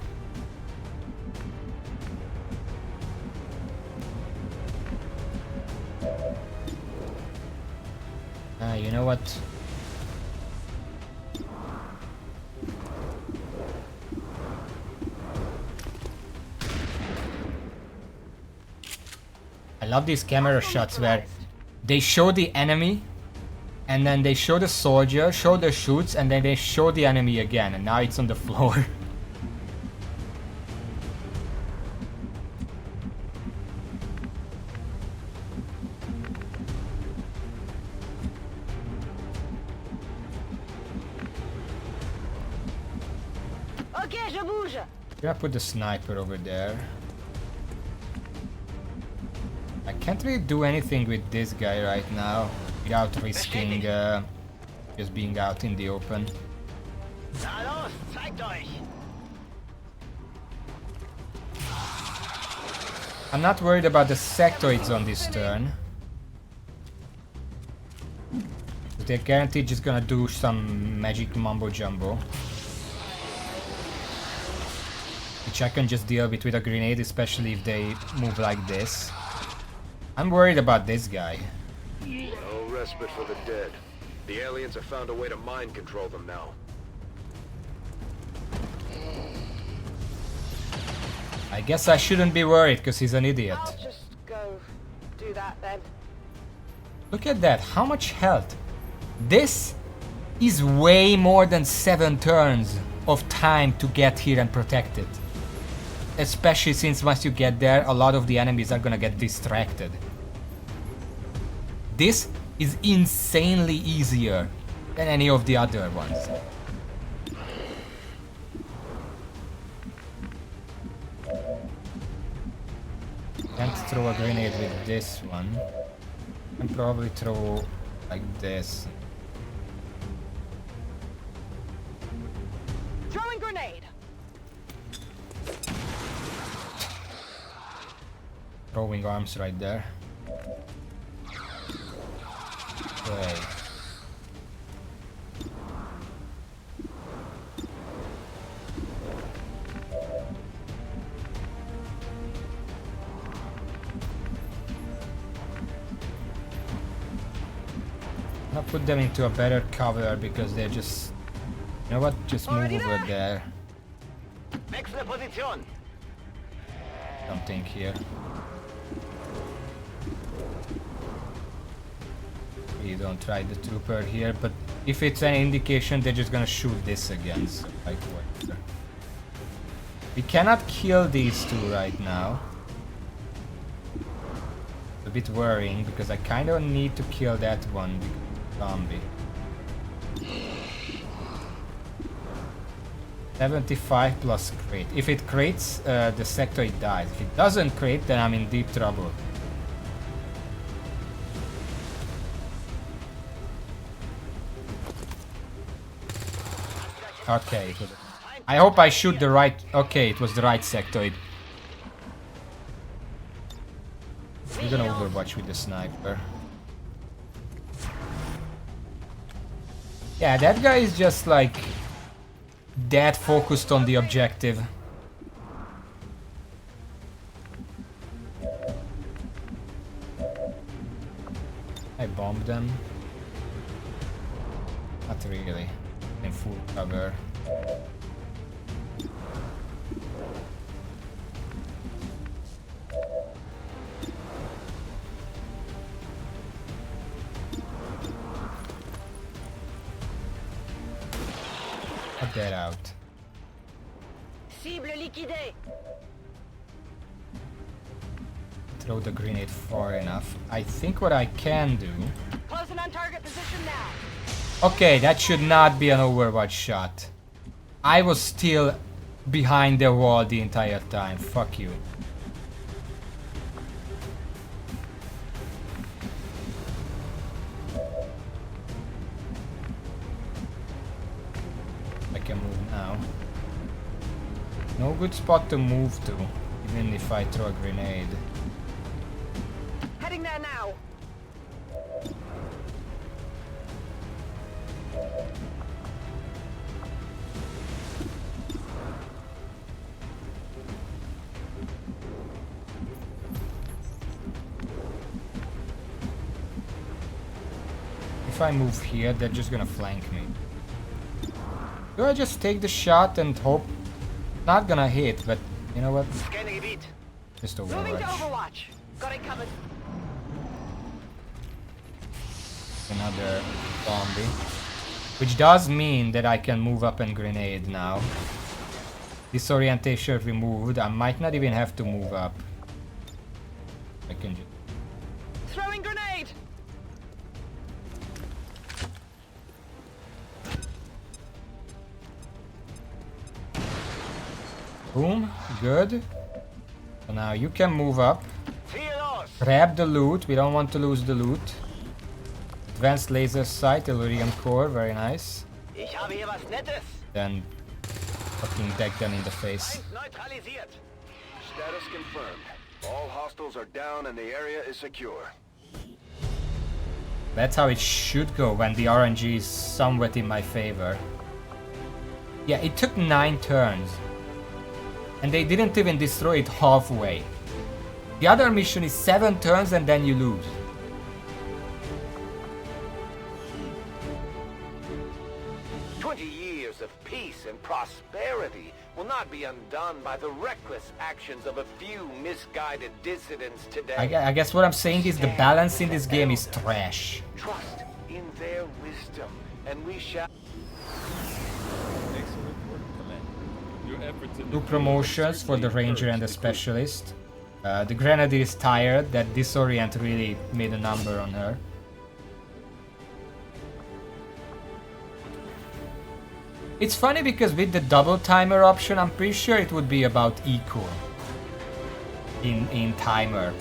S1: You know what? I love these camera shots where they show the enemy and then they show the soldier, show the shoots, and then they show the enemy again, and now it's on the floor.
S2: Okay, je bouge.
S1: I'm gonna put the sniper over there. I can't really do anything with this guy right now without risking just being out in the open.
S4: Na los, zeigt euch!
S1: I'm not worried about the sectoids on this turn. They're guaranteed just gonna do some magic mumbo jumbo. Which I can just deal with a grenade, especially if they move like this. I'm worried about this guy.
S3: No respite for the dead. The aliens have found a way to mind control them now.
S1: I guess I shouldn't be worried because he's an idiot.
S2: I'll just go do that then.
S1: Look at that, how much health? This is way more than 7 turns of time to get here and protect it. Especially since once you get there, a lot of the enemies are gonna get distracted. This is insanely easier than any of the other ones. Can't throw a grenade with this one. Can probably throw like this.
S2: Throwing grenade.
S1: Throwing arms right there. Okay. I'll put them into a better cover because they're just... You know what? Just move over there.
S4: Wechsle Position!
S1: Something here. You don't try the trooper here, but if it's an indication, they're just gonna shoot this again. So like whatever. We cannot kill these two right now. It's a bit worrying because I kind of need to kill that one zombie. 75 plus crate. If it crates, the sectoid dies. If it doesn't crate, then I'm in deep trouble. Okay. I hope I shoot the right... Okay, it was the right sectoid. We're gonna overwatch with the sniper. Yeah, that guy is just like... that focused on the objective. I bombed them. not really. In full cover. Cut that out.
S2: Cible liquidée.
S1: Throw the grenade far enough. I think what I can do...
S2: Closing on target position now.
S1: Okay, that should not be an Overwatch shot. I was still behind the wall the entire time. Fuck you. I can move now. No good spot to move to, even if I throw a grenade.
S2: Heading there now.
S1: If I move here, they're just gonna flank me. Do I just take the shot and hope? Not gonna hit, but you know what?
S4: Scanning a beat.
S1: Just
S2: Moving to
S1: Overwatch.
S2: Overwatch. Got it covered.
S1: Another zombie. Which does mean that I can move up and grenade now. Disorientation removed. I might not even have to move up. I can just...
S2: Throwing grenade.
S1: Boom. Good. So now you can move up. Grab the loot. We don't want to lose the loot. Advanced laser sight, Tellurium core. Very nice.
S4: Ich habe hier was Nettes.
S1: Then fucking deck them in the face.
S4: Neutralisiert.
S3: Status confirmed. All hostiles are down and the area is secure.
S1: That's how it should go when the RNG is somewhat in my favor. Yeah, it took 9 turns. And they didn't even destroy it halfway. The other mission is 7 turns and then you lose.
S4: Years of peace and prosperity will not be undone by the reckless actions of a few misguided dissidents today.
S1: I guess what I'm saying is the balance in this game is trash.
S4: Trust in their wisdom, and we shall...
S9: Excellent work, Commander. Your efforts in
S1: 2 promotions for the Ranger and the Specialist. The Grenadier is tired. That disorient really made a number on her. It's funny because with the double timer option, I'm pretty sure it would be about equal in timer.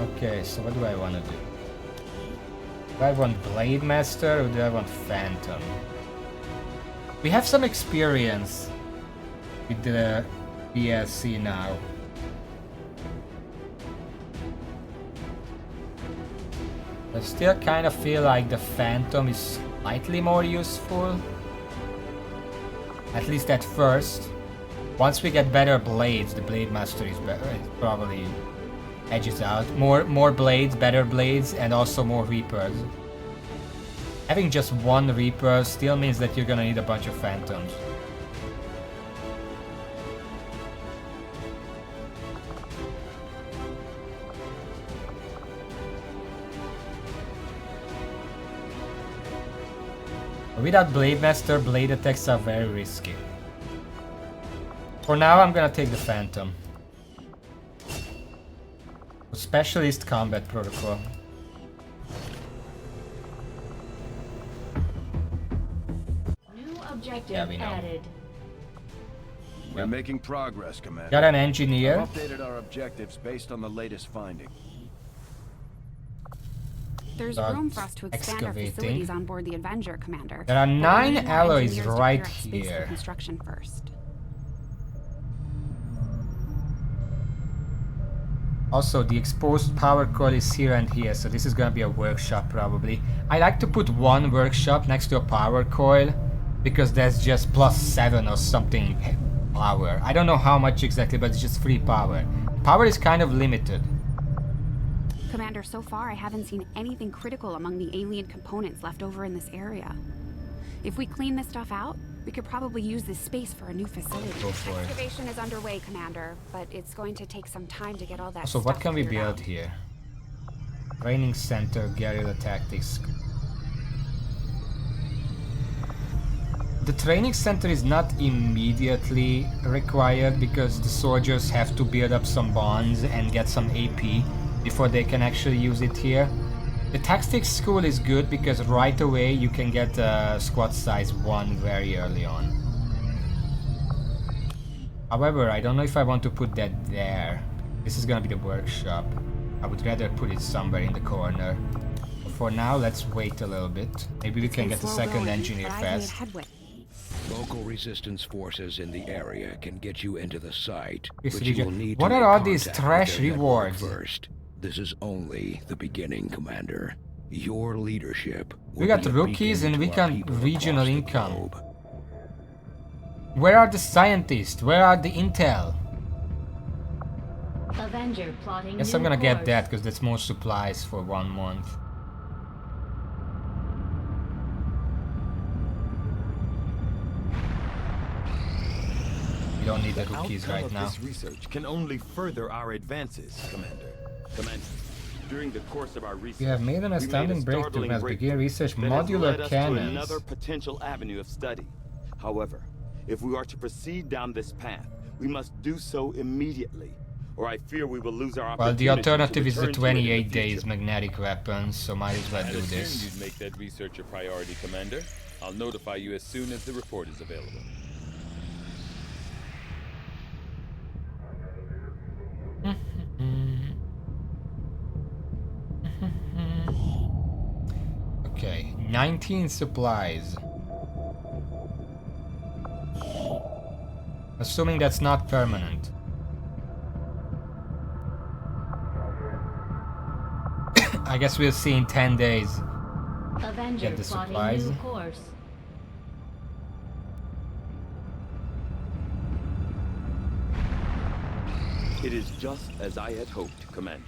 S1: Okay, so what do I want to do? Do I want Blade Master or do I want Phantom? We have some experience with the DLC now. I still kind of feel like the Phantom is slightly more useful. At least at first. Once we get better blades, the Blade Master is better. It probably edges out. More blades, better blades, and also more Reapers. Having just one Reaper still means that you're gonna need a bunch of Phantoms. Without Blade Master, blade attacks are very risky. For now, I'm gonna take the Phantom. Specialist Combat Protocol.
S10: New objective
S1: Yeah, we know.
S10: added.
S6: We're making progress, Commander.
S1: Got an engineer.
S6: I've updated our objectives based on the latest finding.
S7: There's room for us to expand our facilities on board the Avenger, Commander.
S1: There are
S7: But we
S1: 9
S7: need more
S1: alloys
S7: engineers to
S1: right
S7: clear out space for
S1: here.
S7: construction first.
S1: Also, the exposed power coil is here and here, so this is gonna be a workshop probably. I like to put one workshop next to a power coil, because that's just +7 or something power. I don't know how much exactly, but it's just free power. Power is kind of limited.
S7: Commander, Commander, so far I haven't seen anything critical among the alien components left over in this area. If we clean this stuff out, we could probably use this space for a new facility.
S1: Go for it.
S7: Excavation is underway, Commander, but it's going to take some time to get all that
S1: So
S7: stuff
S1: what can we
S7: cleared
S1: build
S7: out.
S1: here? Training center, guerrilla tactics. The training center is not immediately required because the soldiers have to build up some bonds and get some AP before they can actually use it here. The tactics school is good because right away you can get squad size 1 very early on. However, I don't know if I want to put that there. This is gonna be the workshop. I would rather put it somewhere in the corner. For now, let's wait a little bit. Maybe we can get a second engineer fast.
S6: Local resistance forces in the area can get you into the site,
S1: This
S6: but you will
S1: region.
S6: need
S1: What
S6: to
S1: are
S6: make
S1: all these
S6: contact with
S1: trash
S6: their network
S1: rewards?
S6: first. This is only the beginning, Commander. Your leadership
S1: We
S6: will
S1: got
S6: be a
S1: rookies
S6: beacon
S1: and we
S6: to our
S1: can
S6: people
S1: regional
S6: across the
S1: income.
S6: globe.
S1: Where are the scientists? Where are the intel?
S10: Avenger plotting
S1: Guess
S10: new
S1: I'm gonna get
S10: course.
S1: that because that's more supplies for 1 month. We don't need the
S8: The
S1: rookies
S8: outcome
S1: right
S8: of
S1: now.
S8: this research can only further our advances, Commander. Commander, during the course of our research,
S1: We have made an
S8: we
S1: astounding
S8: a
S1: breakthrough.
S8: startling
S1: Let's begin research
S8: that has
S1: modular
S8: led us to
S1: cannons.
S8: another potential avenue of study. However, if we are to proceed down this path, we must do so immediately, or I fear we will lose our
S1: Well,
S8: opportunity.
S1: the alternative is the
S8: to return to it in
S1: 28
S8: future.
S1: days magnetic weapons, so might as well
S9: I'd
S1: do
S9: assumed
S1: this.
S9: you'd make that research a priority, Commander. I'll notify you as soon as the report is available.
S1: Okay, 19 supplies. Assuming that's not permanent. I guess we'll see in 10 days.
S10: Avenger
S1: Get the
S10: plotting
S1: supplies.
S10: new course.
S9: It is just as I had hoped, Commander.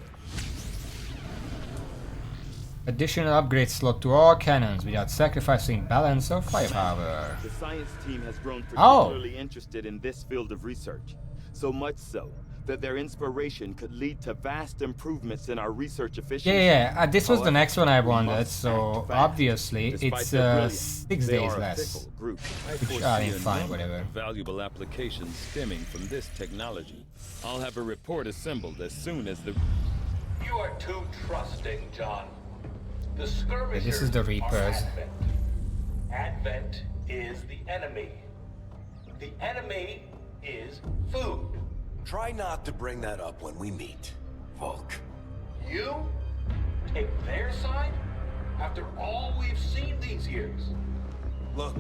S1: Additional upgrade slot to all cannons without sacrificing balance or firepower.
S8: The science team has grown
S1: Oh.
S8: particularly interested in this field of research. So much so that their inspiration could lead to vast improvements in our research efficiency.
S1: Yeah, this was the
S8: However,
S1: next one I
S8: we
S1: wanted,
S8: must
S1: so
S8: act fast.
S1: obviously
S8: Despite
S1: it's
S8: their brilliance,
S1: 6
S8: they
S1: days
S8: are a
S1: less.
S8: fickle group.
S1: Which,
S9: foresee
S1: I mean,
S9: a
S1: fine,
S9: number
S1: whatever.
S9: of valuable applications stemming from this technology. I'll have a report assembled as soon as the...
S13: You are too trusting, John. The skirmishers
S1: this is the
S13: are
S1: Reapers.
S13: Advent. Advent is the enemy. The enemy is food.
S5: Try not to bring that up when we meet, Volk.
S13: You take their side after all we've seen these years.
S5: Look,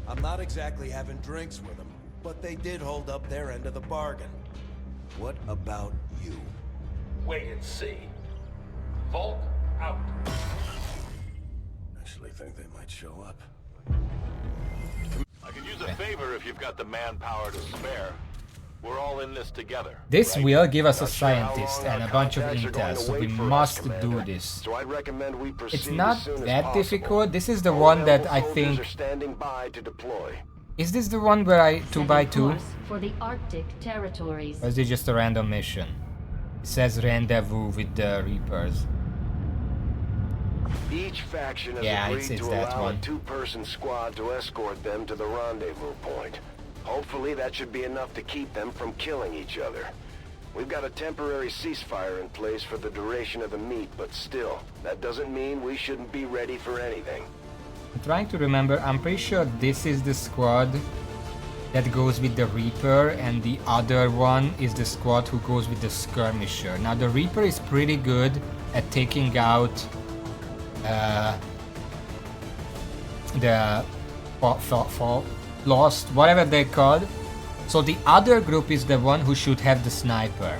S5: I'm not exactly having drinks with them, but they did hold up their end of the bargain. What about you?
S13: Wait and see. Volk out.
S5: Actually think they might show up.
S3: I could use a favor if you've got the manpower to spare. We're all in this together.
S1: This
S3: right?
S1: will give us a
S3: Not sure how
S1: scientist
S3: long
S1: and
S3: our
S1: a bunch of
S3: contacts are going
S1: intel,
S3: to
S1: so we
S3: wait for us,
S1: must do
S3: Commander.
S1: this.
S3: So I'd recommend we proceed
S1: It's not
S3: as soon as
S1: that
S3: possible.
S1: difficult. This is the
S3: All
S1: one that
S3: available
S1: I
S3: soldiers
S1: think...
S3: are standing by to deploy.
S1: Is this the one where I 2x2?
S10: Course for the Arctic territories.
S1: Or is it just a random mission? It says rendezvous with the Reapers.
S3: Each faction has
S1: Yeah,
S3: agreed
S1: it's
S3: to
S1: that
S3: allow
S1: one.
S3: a two-person squad to escort them to the rendezvous point. Hopefully that should be enough to keep them from killing each other. We've got a temporary ceasefire in place for the duration of the meet, but still, that doesn't mean we shouldn't be ready for anything.
S1: I'm trying to remember, I'm pretty sure this is the squad that goes with the Reaper, and the other one is the squad who goes with the Skirmisher. Now the Reaper is pretty good at taking out the lost, whatever they're called. So the other group is the one who should have the sniper.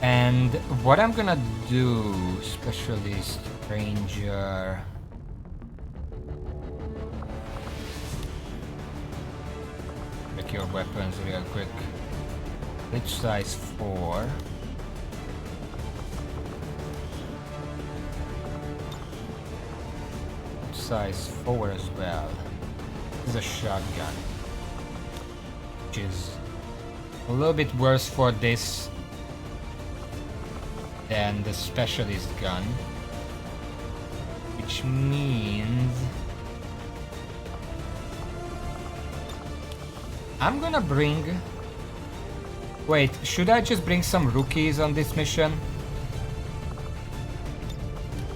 S1: And what I'm gonna do, Specialist, Ranger... Check your weapons real quick. Which size 4? Size 4 as well. This is a shotgun, which is a little bit worse for this than the specialist gun, which means I'm gonna bring... Wait, should I just bring some rookies on this mission?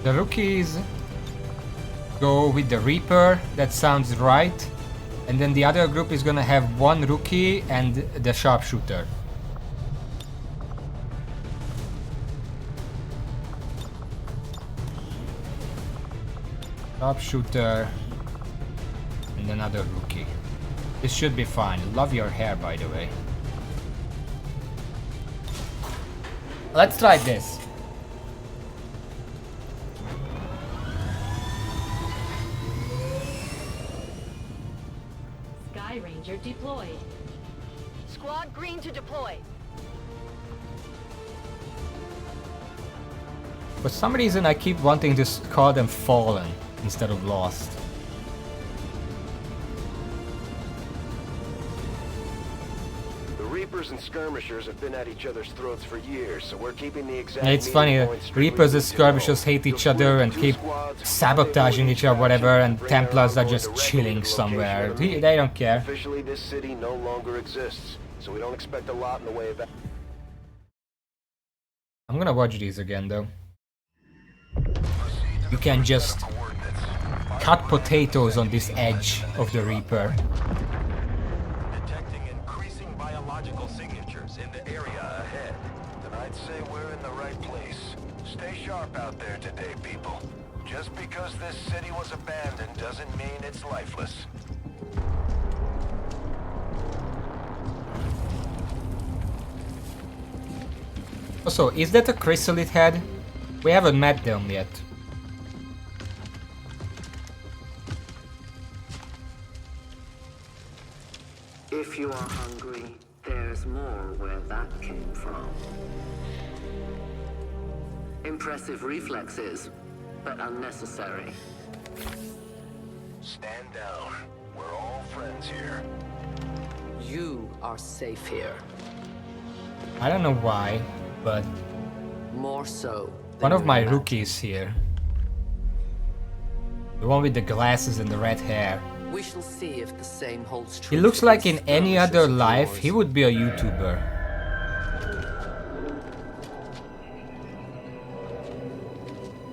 S1: The rookies go with the Reaper, that sounds right. And then the other group is gonna have one rookie and the sharpshooter. Sharpshooter and another rookie. This should be fine. Love your hair, by the way. Let's try this.
S10: Sky Ranger deployed.
S2: Squad green to deploy.
S1: For some reason I keep wanting to call them Fallen instead of Lost.
S3: The Reapers and Skirmishers have been at each other's throats for years, so we're keeping the exact
S1: It's
S3: meeting
S1: funny,
S3: points strictly
S1: Reapers and
S3: within
S1: Skirmishers
S3: zero.
S1: hate each
S3: You'll
S1: other
S3: split
S1: and
S3: into
S1: keep
S3: two squads,
S1: sabotaging each other, whatever, and
S3: bring their
S1: Templars are
S3: envoy
S1: just
S3: directly
S1: chilling
S3: to the
S1: somewhere.
S3: location of the meeting.
S1: They don't care.
S3: Officially, this city no longer exists, so we don't expect a lot in the way of...
S1: I'm gonna watch these again though. You can just cut potatoes on this edge of the Reaper.
S5: Detecting increasing biological signatures in the area ahead.
S3: Then I'd say we're in the right place. Stay sharp out there today, people. Just because this city was abandoned doesn't mean it's lifeless.
S1: Also, is that a chrysalid head? We haven't met them yet.
S14: If you are hungry, there's more where that came from. Impressive reflexes, but unnecessary.
S3: Stand down. We're all friends here.
S14: You are safe here.
S1: I don't know why, but
S14: More so.
S1: one of my rookies here. The one with the glasses and the red hair.
S14: We shall see if the same holds true.
S1: He looks
S14: for
S1: like
S14: these
S1: in any
S14: skirmishes
S1: other
S14: of
S1: life
S14: yours.
S1: he would be a YouTuber.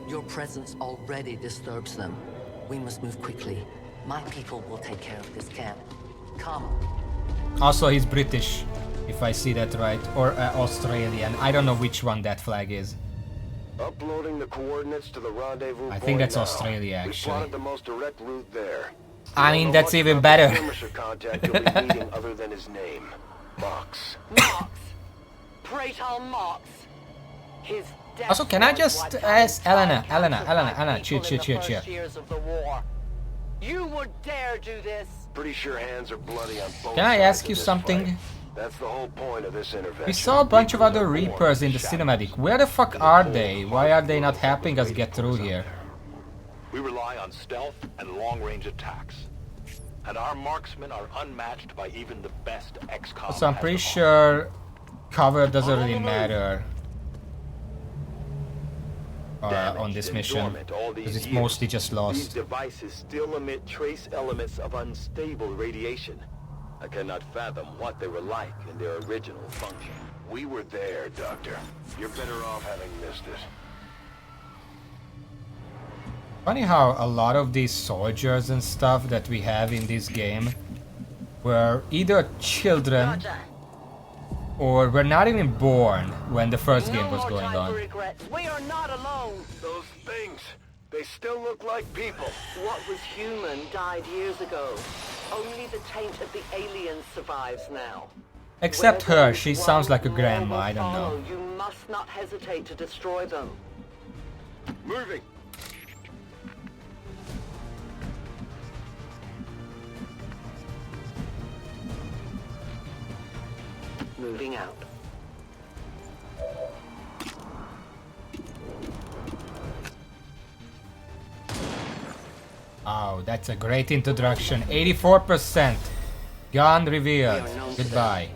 S14: Your presence already disturbs them. We must move quickly. My people will take care of this camp. Come.
S1: Also, he's British, if I see that right, or Australian. I don't know which one that flag is.
S3: Uploading the coordinates to the rendezvous
S1: I
S3: point
S1: think that's
S3: now.
S1: Australia,
S3: We
S1: actually.
S3: plotted the most direct route there.
S1: I
S3: We
S1: mean,
S3: don't know
S1: that's
S3: much
S1: even
S3: about
S1: better.
S3: the skirmisher contact you'll be meeting other than his name, Mox.
S2: Mox. Praetor Mox. His death
S1: Also, can I
S2: was
S1: just
S2: wiped out
S1: ask
S2: entire
S1: Elena,
S2: camps of
S1: chill,
S2: people in
S1: chill,
S2: the
S1: chill,
S2: first
S1: chill.
S2: years of the war. You would dare do this?
S3: Pretty sure hands are bloody on both
S1: Can I
S3: sides
S1: ask
S3: of
S1: you
S3: this
S1: something?
S3: fight. That's the whole point of this intervention.
S1: We saw a bunch of other
S3: Reapers are born
S1: Reapers in the
S3: shadows.
S1: cinematic. Where the fuck are they? Why are they not helping us get through here?
S13: We rely on stealth and long-range attacks. And our marksmen are unmatched by even the best XCOM.
S1: So I'm
S13: has
S1: pretty
S13: to offer.
S1: sure cover doesn't really matter on this
S4: Damaged and
S1: mission,
S4: dormant all these
S1: because it's
S4: years,
S1: mostly just
S4: These
S1: lost.
S4: devices still emit trace elements of unstable radiation. I cannot fathom what they were like in their original function.
S3: We were there, Doctor. You're better off having missed it.
S1: Funny how a lot of these soldiers and stuff that we have in this game were either children or were not even born when the first game was going on.
S2: We are not alone.
S3: Those things, they still look like people.
S2: What was human died years ago. Only the taint of the aliens survives now.
S1: Except
S2: Where
S1: her,
S2: those
S1: she sounds like a
S2: more
S1: grandma,
S2: will
S1: I don't know.
S2: follow. You must not hesitate to destroy them.
S3: Moving.
S14: moving out.
S1: Oh, that's a great introduction. 84%. Gun revealed. Goodbye.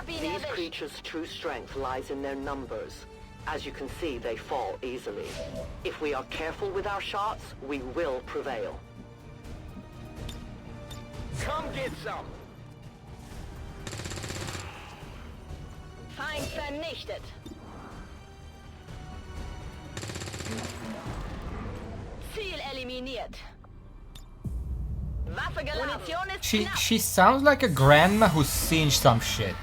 S14: These creatures' true strength lies in their numbers. As you can see, they fall easily. If we are careful with our shots, we will prevail.
S4: Come get some!
S2: Feind vernichtet. Ziel eliminiert. Waffe geladen. Munition ist
S1: She sounds like a grandma who's seen some shit.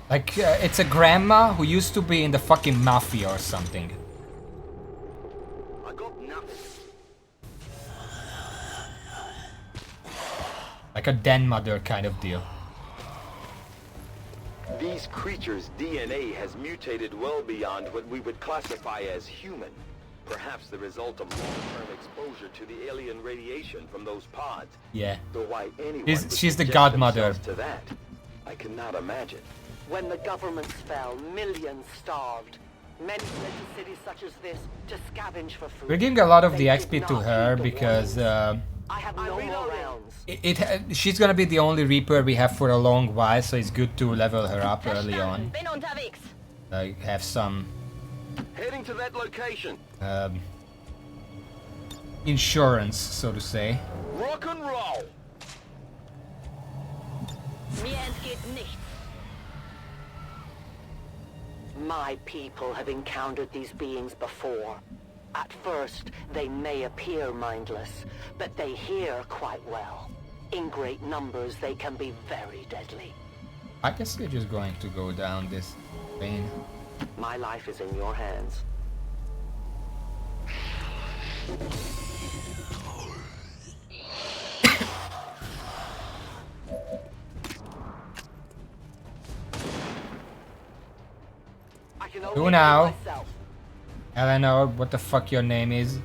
S1: Like, it's a grandma who used to be in the fucking mafia or something.
S4: I got nothing.
S1: Like a den mother kind of deal.
S5: These creatures' DNA has mutated well beyond what we would classify as human. Perhaps the result of long-term exposure to the alien radiation from those pods.
S1: Yeah.
S5: Though why anyone
S1: She's
S5: would
S1: the
S5: subject
S1: godmother.
S5: themselves to that, I cannot imagine.
S14: When the governments fell, millions starved. Many fled to cities such as this to scavenge for food.
S1: We're giving a lot of the
S14: They
S1: XP
S14: did
S1: to
S14: not
S1: her
S14: heed the
S1: because
S14: warnings. I have no more rounds.
S1: she's gonna be the only Reaper we have for a long while, so it's good to level her up early on.
S2: Bin unterwegs.
S1: Like have some
S4: Heading to that location.
S1: insurance, so to say.
S4: Rock and roll.
S2: Mir entgeht nichts.
S14: My people have encountered these beings before. At first, they may appear mindless, but they hear quite well. In great numbers, they can be very deadly.
S1: I guess we're just going to go down this lane.
S14: My life is in your hands.
S2: I can
S1: Who
S2: only
S1: now?
S2: do myself.
S1: Eleanor, what the fuck your name is?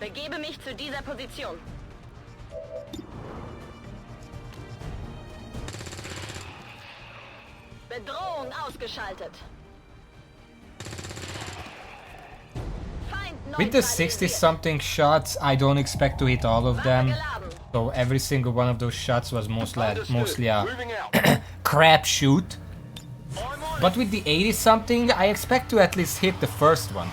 S2: Begebe mich zu dieser Position. Bedrohung ausgeschaltet. Feind
S1: With the
S2: neutralisiert.
S1: 60-something shots, I don't expect to hit all of them. So every single one of those shots was mostly a crap shoot. But with the 80-something, I expect to at least hit the first one.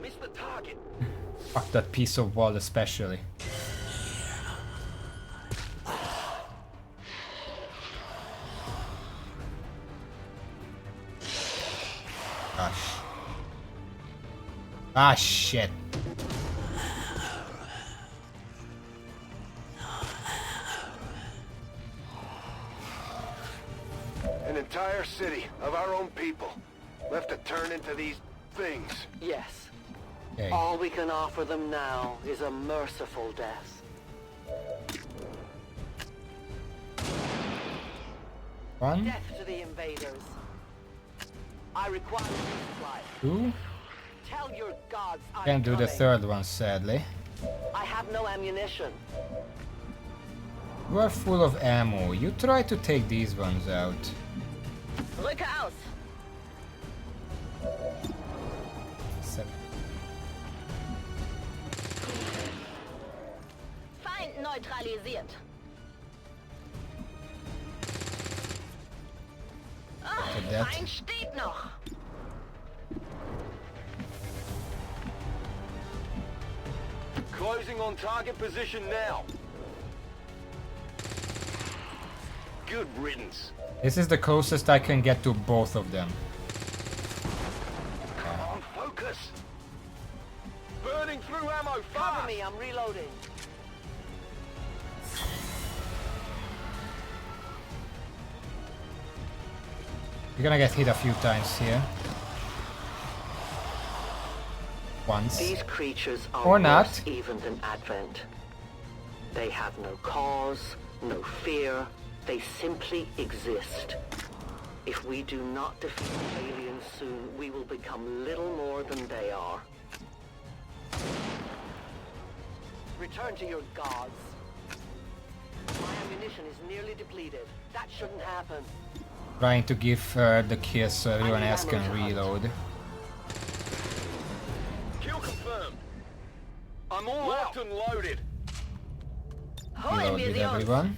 S4: Missed the target.
S1: Fuck that piece of wall especially. Ah shit.
S3: An entire city of our own people left to turn into these things.
S14: Yes.
S1: Okay.
S14: All we can offer them now is a merciful death.
S1: One,
S14: Death to the invaders. I require supply.
S1: two.
S14: Tell your gods I'm
S1: Can't do the
S14: coming.
S1: third one, sadly.
S14: I have no ammunition.
S1: You are full of ammo. You try to take these ones out.
S2: Rücke aus. Feind neutralisiert. Ach,
S1: Look at that.
S2: Feind steht noch.
S4: Closing on target position now. Good riddance.
S1: This is the closest I can get to both of them.
S4: Come on, focus. Burning through ammo
S14: Cover
S4: fast.
S14: me, I'm reloading.
S1: You're gonna get hit a few times here. Once.
S14: These creatures are
S1: Or not.
S14: worse even than Advent. They have no cause, no fear. They simply exist. If we do not defeat the aliens soon, we will become little more than they are. Return to your gods. My ammunition is nearly depleted. That shouldn't happen.
S1: Trying to give her the kiss so everyone else can reload.
S5: Kill confirmed. I'm all locked and loaded.
S1: Reload with everyone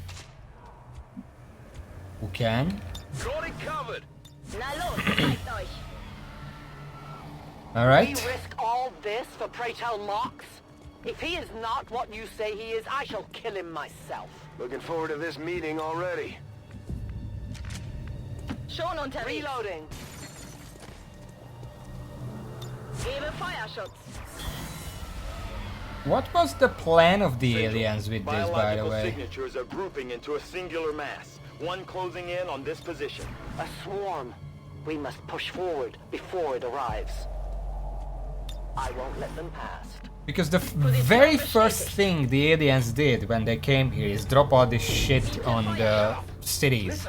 S1: who can.
S5: Got it covered.
S1: Alright.
S14: We risk all this for pray tell Mox? If he is not what you say he is, I shall kill him myself.
S3: Looking forward to this meeting already.
S2: Schon unterwegs.
S14: Reloading.
S2: Gebe Feuerschutz.
S1: What was the plan of the aliens with this, by the
S5: Biological
S1: way?
S5: signatures are grouping into a singular mass. One closing in on this position.
S14: A swarm. We must push forward before it arrives. I won't let them past.
S1: Because the very first thing the aliens did when they came here is drop all this shit on the cities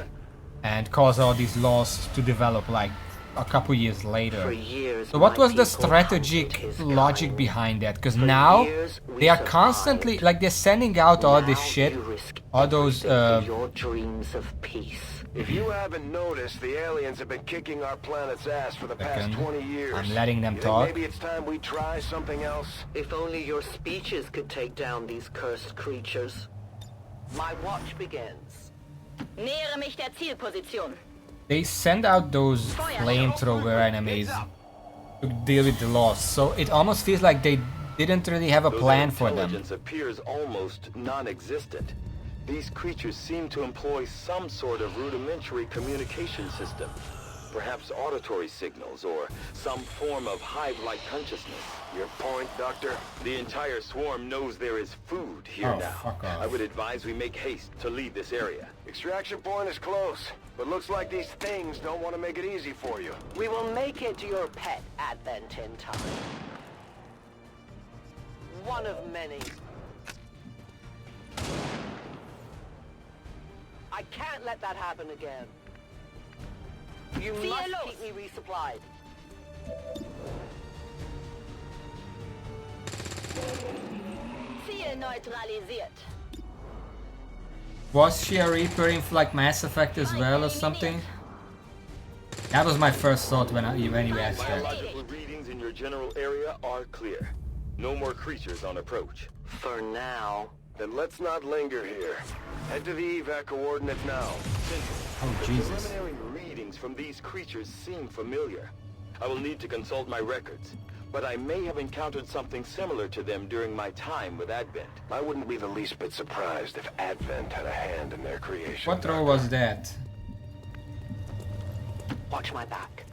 S1: and cause all these laws to develop like a couple years later. So what was the strategic logic behind that? Because now they are constantly, like, they're sending out all this shit, all those
S14: your dreams of peace.
S3: If you haven't noticed, the aliens have been kicking our planet's ass for the past 20 years.
S1: I'm letting them
S3: You
S1: talk.
S3: think maybe it's time we try something else?
S14: If only your speeches could take down these cursed creatures. My watch begins.
S2: Nähere mich der Zielposition.
S1: They send out those flamethrower enemies to deal with the loss, so it almost feels like they didn't really have a plan for them.
S5: Intelligence appears almost non-existent. These creatures seem to employ some sort of rudimentary communication system. Perhaps auditory signals or some form of hive-like consciousness.
S3: Your point, Doctor?
S5: The entire swarm knows there is food here now.
S1: Fuck off.
S5: I would advise we make haste to leave this area.
S3: Extraction point is close, but looks like these things don't want to make it easy for you.
S14: We will make it your pet advent in time. One of many. I can't let that happen again. You must keep me resupplied.
S2: Ziel neutralisiert.
S1: Was she a Reaper in like Mass Effect as well or something? That was my first thought when you asked that.
S5: Biological readings in your general area are clear. No more creatures on approach.
S14: For now.
S3: Then let's not linger here. Head to the evac coordinate now.
S1: Oh, Jesus.
S5: Preliminary readings from these creatures seem familiar. I will need to consult my records, but I may have encountered something similar to them during my time with Advent.
S3: I wouldn't be the least bit surprised if Advent had a hand in their creation.
S1: What role was that?
S14: Watch my back.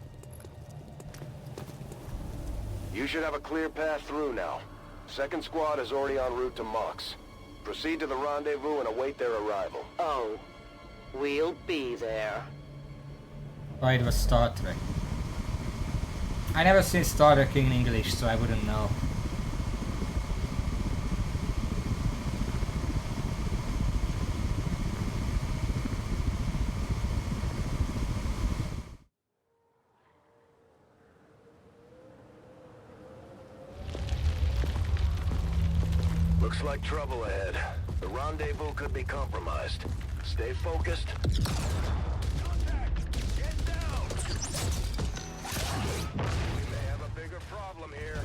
S3: You should have a clear path through now. Second squad is already en route to Mox. Proceed to the rendezvous and await their arrival.
S14: Oh, we'll be there.
S1: Oh, it was Star Trek. I never seen Star Trek in English, so I wouldn't know.
S3: Looks like trouble ahead. The rendezvous could be compromised. Stay focused. Contact! Get down! We may have a bigger problem here.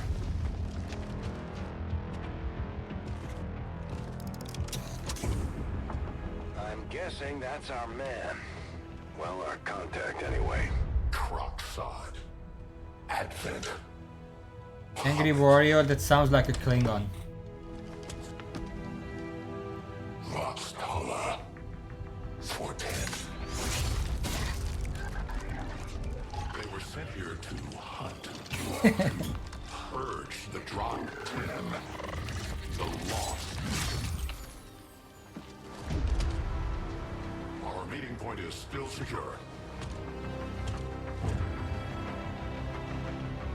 S3: I'm guessing that's our man. Well, our contact anyway.
S13: Crocksod. Advent.
S1: Angry Warrior, that sounds like a Klingon.
S13: Roxtala. Forten. They were sent here to hunt. Purge the Drop 10. The Lost. Our meeting point is still secure.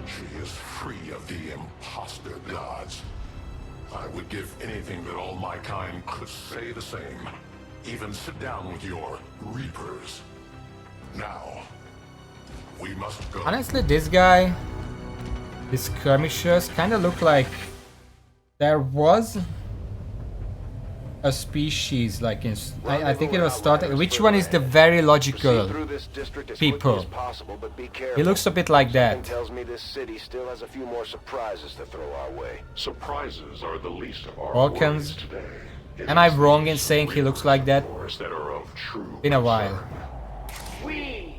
S13: She is free of the imposter gods. I would give anything that all my kind could say the same. Even sit down with your Reapers. Now, We must go.
S1: Honestly, this guy, these skirmishers, kind of look like there was a species like in. I think it was started. Which one is the very logical people? He looks a bit like that.
S3: Tells me this city still has a few more surprises to throw our way.
S13: Surprises are the least of our
S1: Balkans.
S13: worries today.
S1: Am I wrong in saying he looks like that?
S13: That are of true
S1: In a while.
S15: We,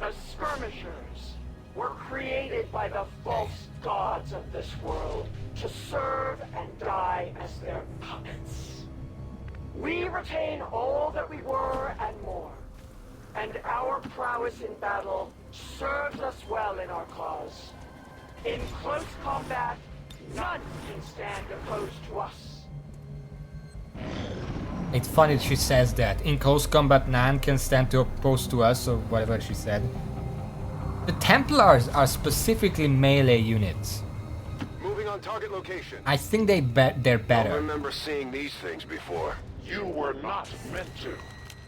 S15: the skirmishers, were created by the false gods of this world to serve and die as their puppets. We retain all that we were and more, and our prowess in battle serves us well in our cause. In close combat, none can stand opposed to us.
S1: It's funny she says that. In close combat, none can stand to oppose to us, or whatever she said. The Templars are specifically melee units.
S3: Moving on target location.
S1: I think they're better.
S3: I remember seeing these things before.
S13: You were not meant to.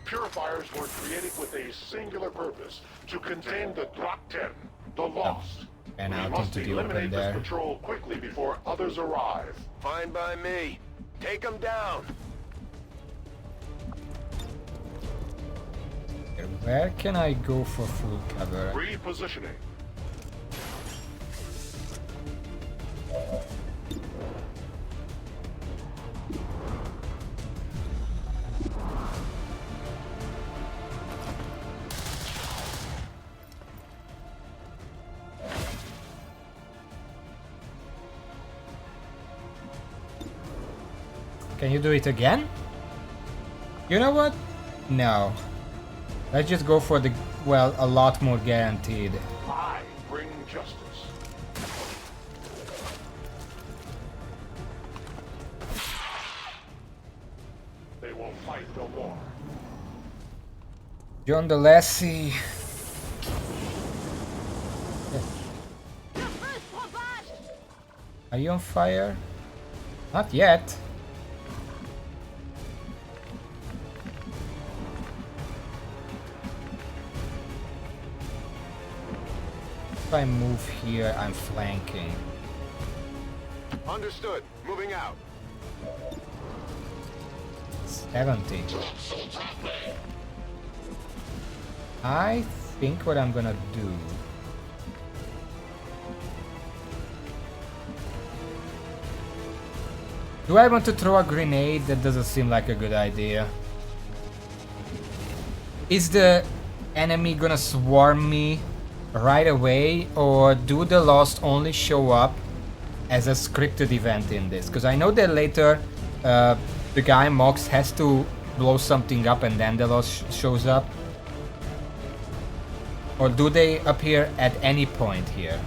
S13: Purifiers were created with a singular purpose, to contain the Drop 10, the Lost.
S1: And
S13: we
S1: I
S13: must
S1: think to
S13: eliminate this
S1: there.
S13: patrol quickly before others arrive.
S3: Fine by me. Take them down.
S1: Where can I go for full cover?
S13: Repositioning.
S1: Can you do it again? You know what? No. Let's just go for the, well, a lot more guaranteed.
S13: I bring justice. They will fight no more.
S1: John the Lassie. Are you on fire? Not yet. If I move here, I'm flanking.
S3: Understood. Moving out.
S1: 70. I think what I'm gonna do. Do I want to throw a grenade? That doesn't seem like a good idea. Is the enemy gonna swarm me right away, or do the Lost only show up as a scripted event in this? Because I know that later the guy Mox has to blow something up and then the Lost shows up. Or do they appear at any point here?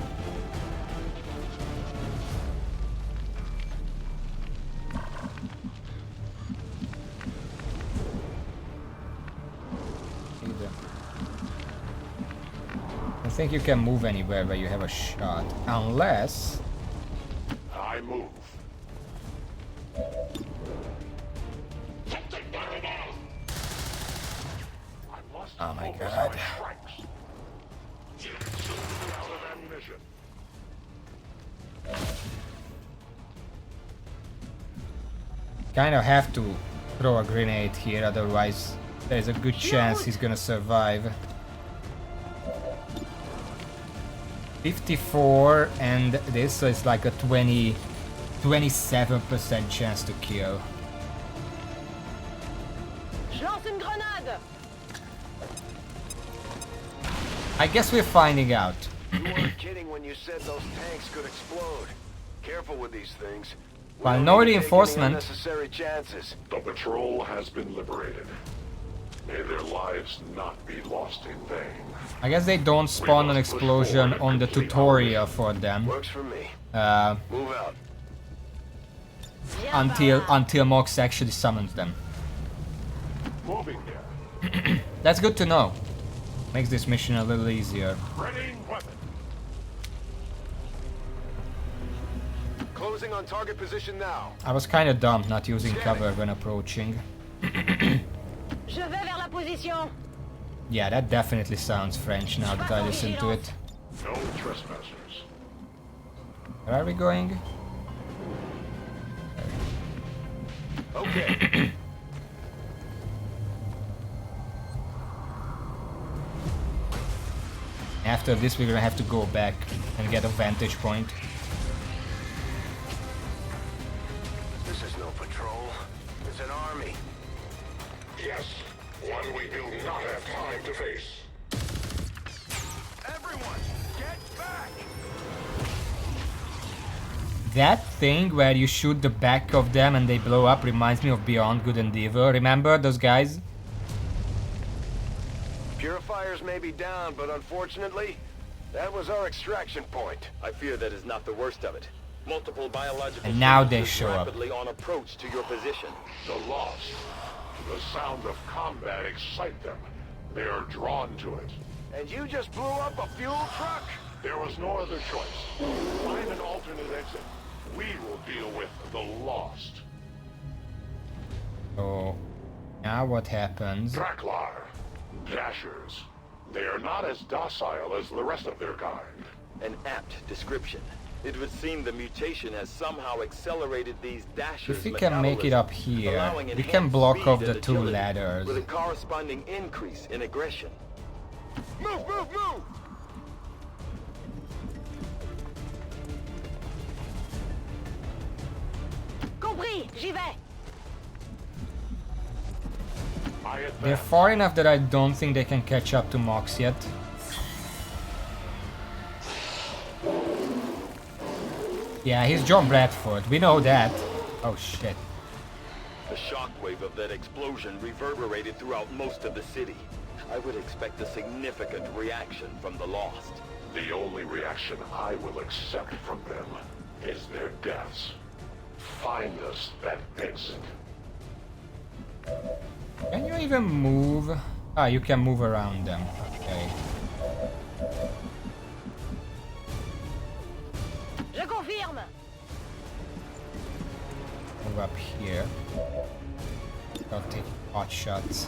S1: I think you can move anywhere where you have a shot, unless...
S13: I move.
S1: Oh my god. Kind of have to throw a grenade here, otherwise there's a good chance he's gonna survive. 54 and this, so it's like a 27% chance to kill. I guess we're finding out.
S3: You weren't kidding when you said those tanks could explode. Careful with these things.
S1: Well, no reinforcement.
S3: Unnecessary chances.
S13: The patrol has been liberated. May their lives not be lost in vain.
S1: I guess they don't spawn an explosion on the tutorial for them.
S3: Works for me. Move out.
S1: Until Mox actually summons them.
S13: Moving there.
S1: That's good to know. Makes this mission a little easier.
S13: Ready, weapon.
S3: Closing on target position now.
S1: I was kind of dumb not using cover when approaching.
S2: Je vais vers la position.
S1: Yeah, that definitely sounds French now that I listen to it.
S13: No trespassers.
S1: Where are we going?
S4: Okay.
S1: After this, we're gonna have to go back and get a vantage point.
S3: This is no patrol. It's an army.
S13: Yes, one we do not have time to face.
S4: Everyone, get back!
S1: That thing where you shoot the back of them and they blow up reminds me of Beyond Good and Evil. Remember those guys?
S3: Purifiers may be down, but unfortunately, that was our extraction point.
S5: I fear that is not the worst of it. Multiple biological
S1: And now they
S5: signatures
S1: show up.
S5: rapidly on approach to your position.
S13: The Lost. The sound of combat excite them. They are drawn to it.
S3: And you just blew up a fuel truck?
S13: There was no other choice. Find an alternate exit. We will deal with the Lost.
S1: So now what happens?
S13: Draklar. Dashers. They are not as docile as the rest of their kind.
S5: An apt description. It would seem the mutation has somehow accelerated these dashers'
S1: If we can make it up here,
S5: allowing
S1: we can
S5: enhanced
S1: block
S5: speed
S1: off
S5: and
S1: the two
S5: agility,
S1: ladders.
S5: with a corresponding increase in aggression.
S4: Move, move, move!
S2: Compris, j'y vais.
S1: They're far enough that I don't think they can catch up to Mox yet. Yeah, he's John Bradford. We know that. Oh shit.
S5: The shockwave of that explosion reverberated throughout most of the city. I would expect a significant reaction from the Lost.
S13: The only reaction I will accept from them is their deaths. Find us that exit.
S1: Can you even move? Ah, you can move around them. Okay.
S2: Je confirme.
S1: Move up here. I'll take hot shots.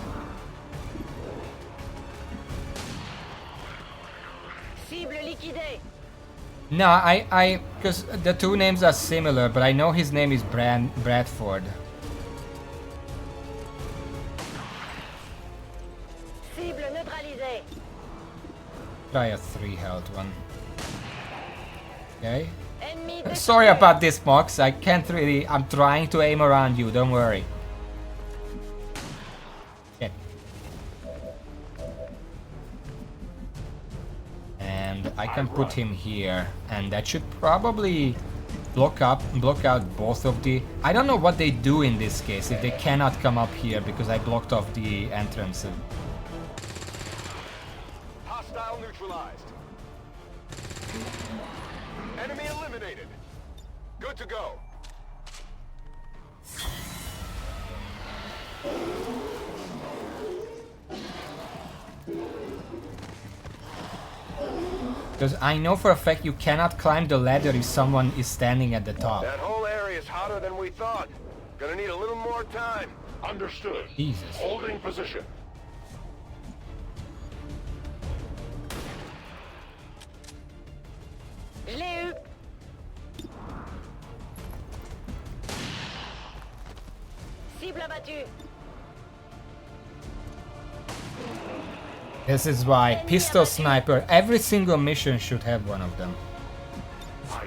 S2: Cible liquidée.
S1: No, because the two names are similar, but I know his name is Bradford.
S2: Cible neutralisée.
S1: Try a 3 health one. Okay.
S2: Ennemi
S1: Sorry about this, Mox. I can't really. I'm trying to aim around you. Don't worry. Okay. And I can put him here, and that should probably block out both of the. I don't know what they do in this case if they cannot come up here because I blocked off the entrances.
S4: Hostile neutralized. Enemy eliminated. Good to go.
S1: Because I know for a fact you cannot climb the ladder if someone is standing at the top.
S3: That whole area is hotter than we thought. Gonna need a little more time.
S13: Understood.
S1: Jesus.
S13: Holding position.
S2: Je l'ai eu. Cible abattue.
S1: This is why pistol sniper, every single mission should have one of them.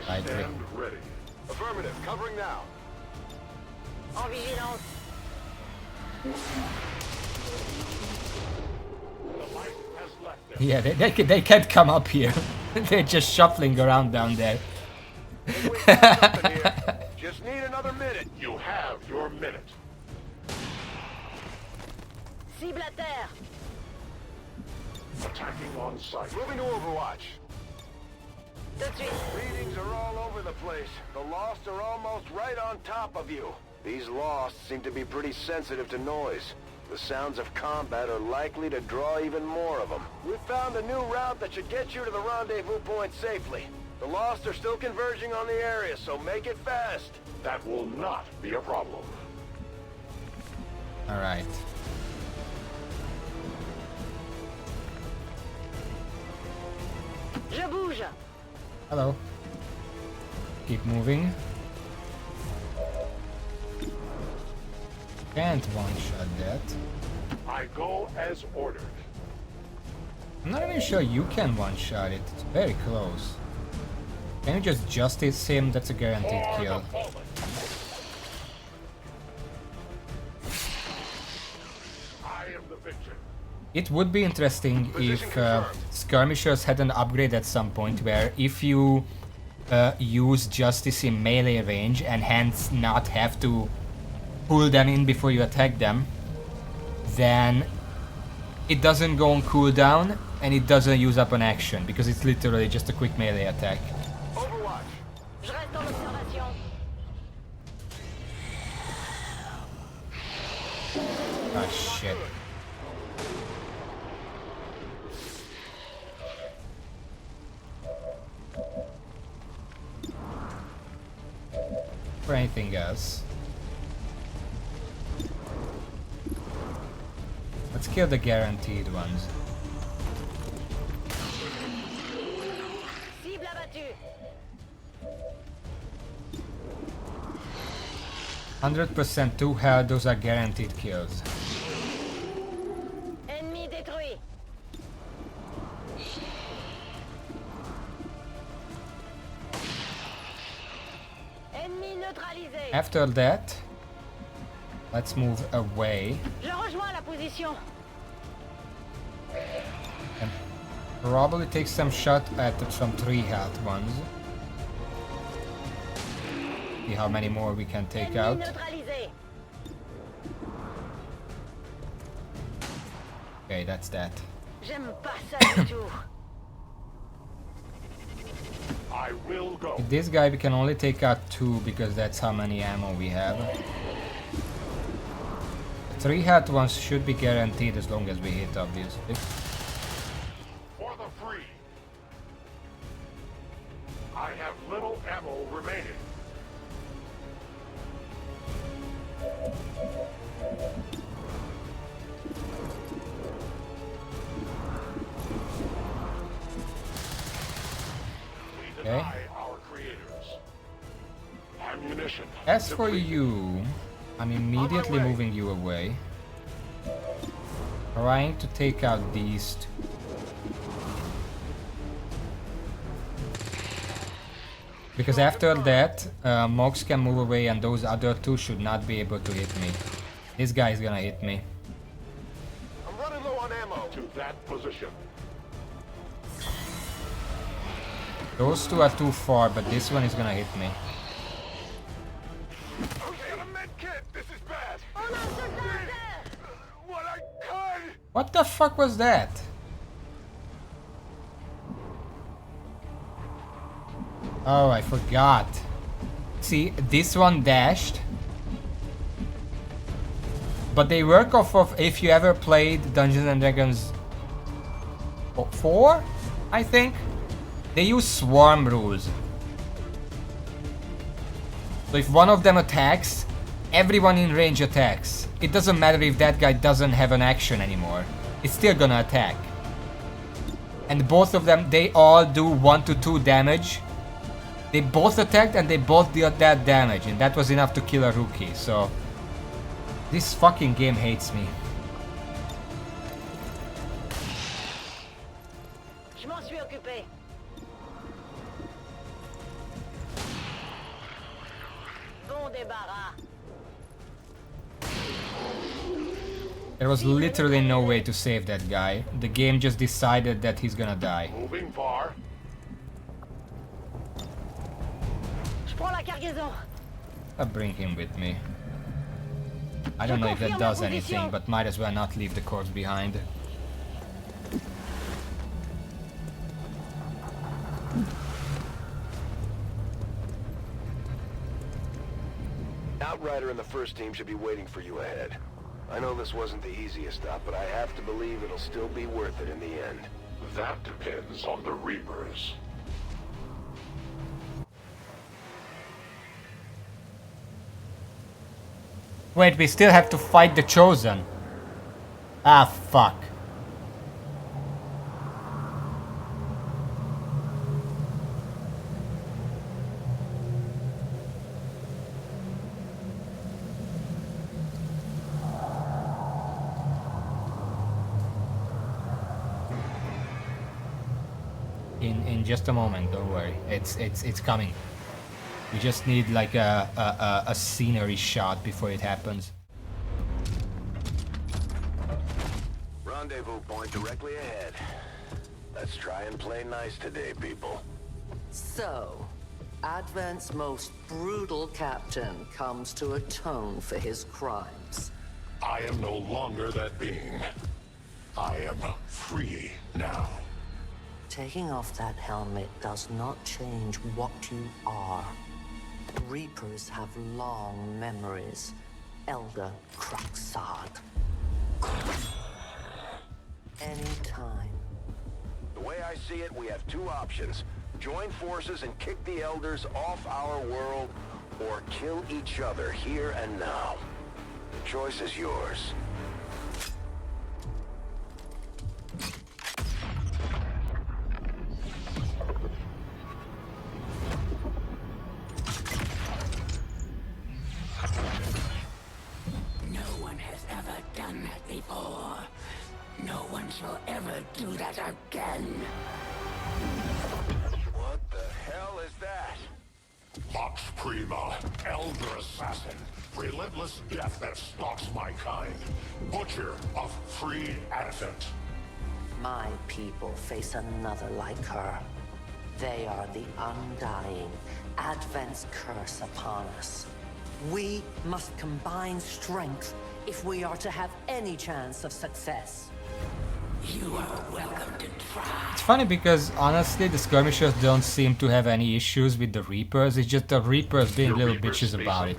S1: I agree.
S13: Ready.
S4: Affirmative, covering now.
S2: En vigilance.
S13: The light has left them.
S1: Yeah, they can't come up here. They're just shuffling around down there.
S3: Just need another minute.
S13: You have your minute.
S2: Cible à terre.
S13: Attacking on sight.
S4: Moving to Overwatch.
S2: Tout de suite.
S3: Readings are all over the place. The Lost are almost right on top of you. These Lost seem to be pretty sensitive to noise. The sounds of combat are likely to draw even more of them. We found a new route that should get you to the rendezvous point safely. The Lost are still converging on the area, so make it fast.
S13: That will not be a problem.
S1: Alright.
S2: Je bouge.
S1: Hello. Keep moving. Can't one-shot that.
S13: I go as ordered.
S1: I'm not even sure you can one-shot it. It's very close. Can you just justice him? That's a guaranteed kill.
S13: I am the victor.
S1: It would be interesting if skirmishers had an upgrade at some point where if you use justice in melee range and hence not have to pull them in before you attack them, then it doesn't go on cooldown and it doesn't use up an action because it's literally just a quick melee attack.
S2: Overwatch. Je reste en observation.
S1: Ah shit. For anything else. Let's kill the guaranteed ones.
S2: Cible abattue.
S1: 100% 2 health, those are guaranteed kills.
S2: Ennemi détruit. Ennemi neutralisé.
S1: After that, let's move away.
S2: Je rejoins la position.
S1: And probably take some shot at some 3 health ones. See how many more we can take out.
S2: Neutralisé.
S1: Okay, that's that.
S2: J'aime pas ça du tout.
S13: I will go.
S1: With this guy we can only take out 2 because that's how many ammo we have. The 3 health ones should be guaranteed as long as we hit, obviously.
S13: For the free. I have little ammo remaining. We
S1: Okay.
S13: deny our creators. Ammunition.
S1: As for
S13: depleted.
S1: you, I'm immediately moving you away. Trying to take out these 2. Because after that, Mox can move away and those other 2 should not be able to hit me. This guy is gonna hit me.
S13: I'm running low on ammo. To that position.
S1: Those 2 are too far, but this one is gonna hit me.
S13: Okay, a med kit. This is bad.
S2: On a un soldat à terre.
S13: What I could.
S1: What the fuck was that? Oh, I forgot. See, this one dashed. But they work off of if you ever played Dungeons and Dragons 4, I think. They use swarm rules. So if one of them attacks, everyone in range attacks. It doesn't matter if that guy doesn't have an action anymore. It's still gonna attack. And both of them, they all do 1 to 2 damage. They both attacked and they both did that damage, and that was enough to kill a rookie, so... This fucking game hates me.
S2: Je m'en suis occupé. Bon débarras.
S1: There was literally no way to save that guy. The game just decided that he's gonna die.
S13: Moving far.
S2: Je prends la cargaison.
S1: I'll bring him with me. I don't know if that does anything, but might as well not leave the corpse behind.
S3: Outrider and the first team should be waiting for you ahead. I know this wasn't the easiest stop, but I have to believe it'll still be worth it in the end.
S13: That depends on the Reapers.
S1: Wait, we still have to fight the Chosen. Ah, fuck. in just a moment. Don't worry. It's coming. We just need like a scenery shot before it happens.
S3: Rendezvous point directly ahead. Let's try and play nice today, people.
S16: So, Advent's most brutal captain comes to atone for his crimes.
S13: I am no longer that being. I am free now.
S16: Taking off that helmet does not change what you are. Reapers have long memories. Elder Craxard. Anytime.
S3: The way I see it, we have two options. Join forces and kick the Elders off our world, or kill each other here and now. The choice is yours.
S15: No one has ever done that before. No one shall ever do that again.
S3: What the hell is that?
S13: Vox Prima, Elder Assassin, relentless death that stalks my kind. Butcher of free Advent.
S16: My people face another like her. They are the undying, Advent's curse upon us. We must combine strength if we are to have any chance of success.
S15: You are welcome to try.
S1: It's funny because honestly the skirmishers don't seem to have any issues with the Reapers. It's just the Reapers being little bitches about it.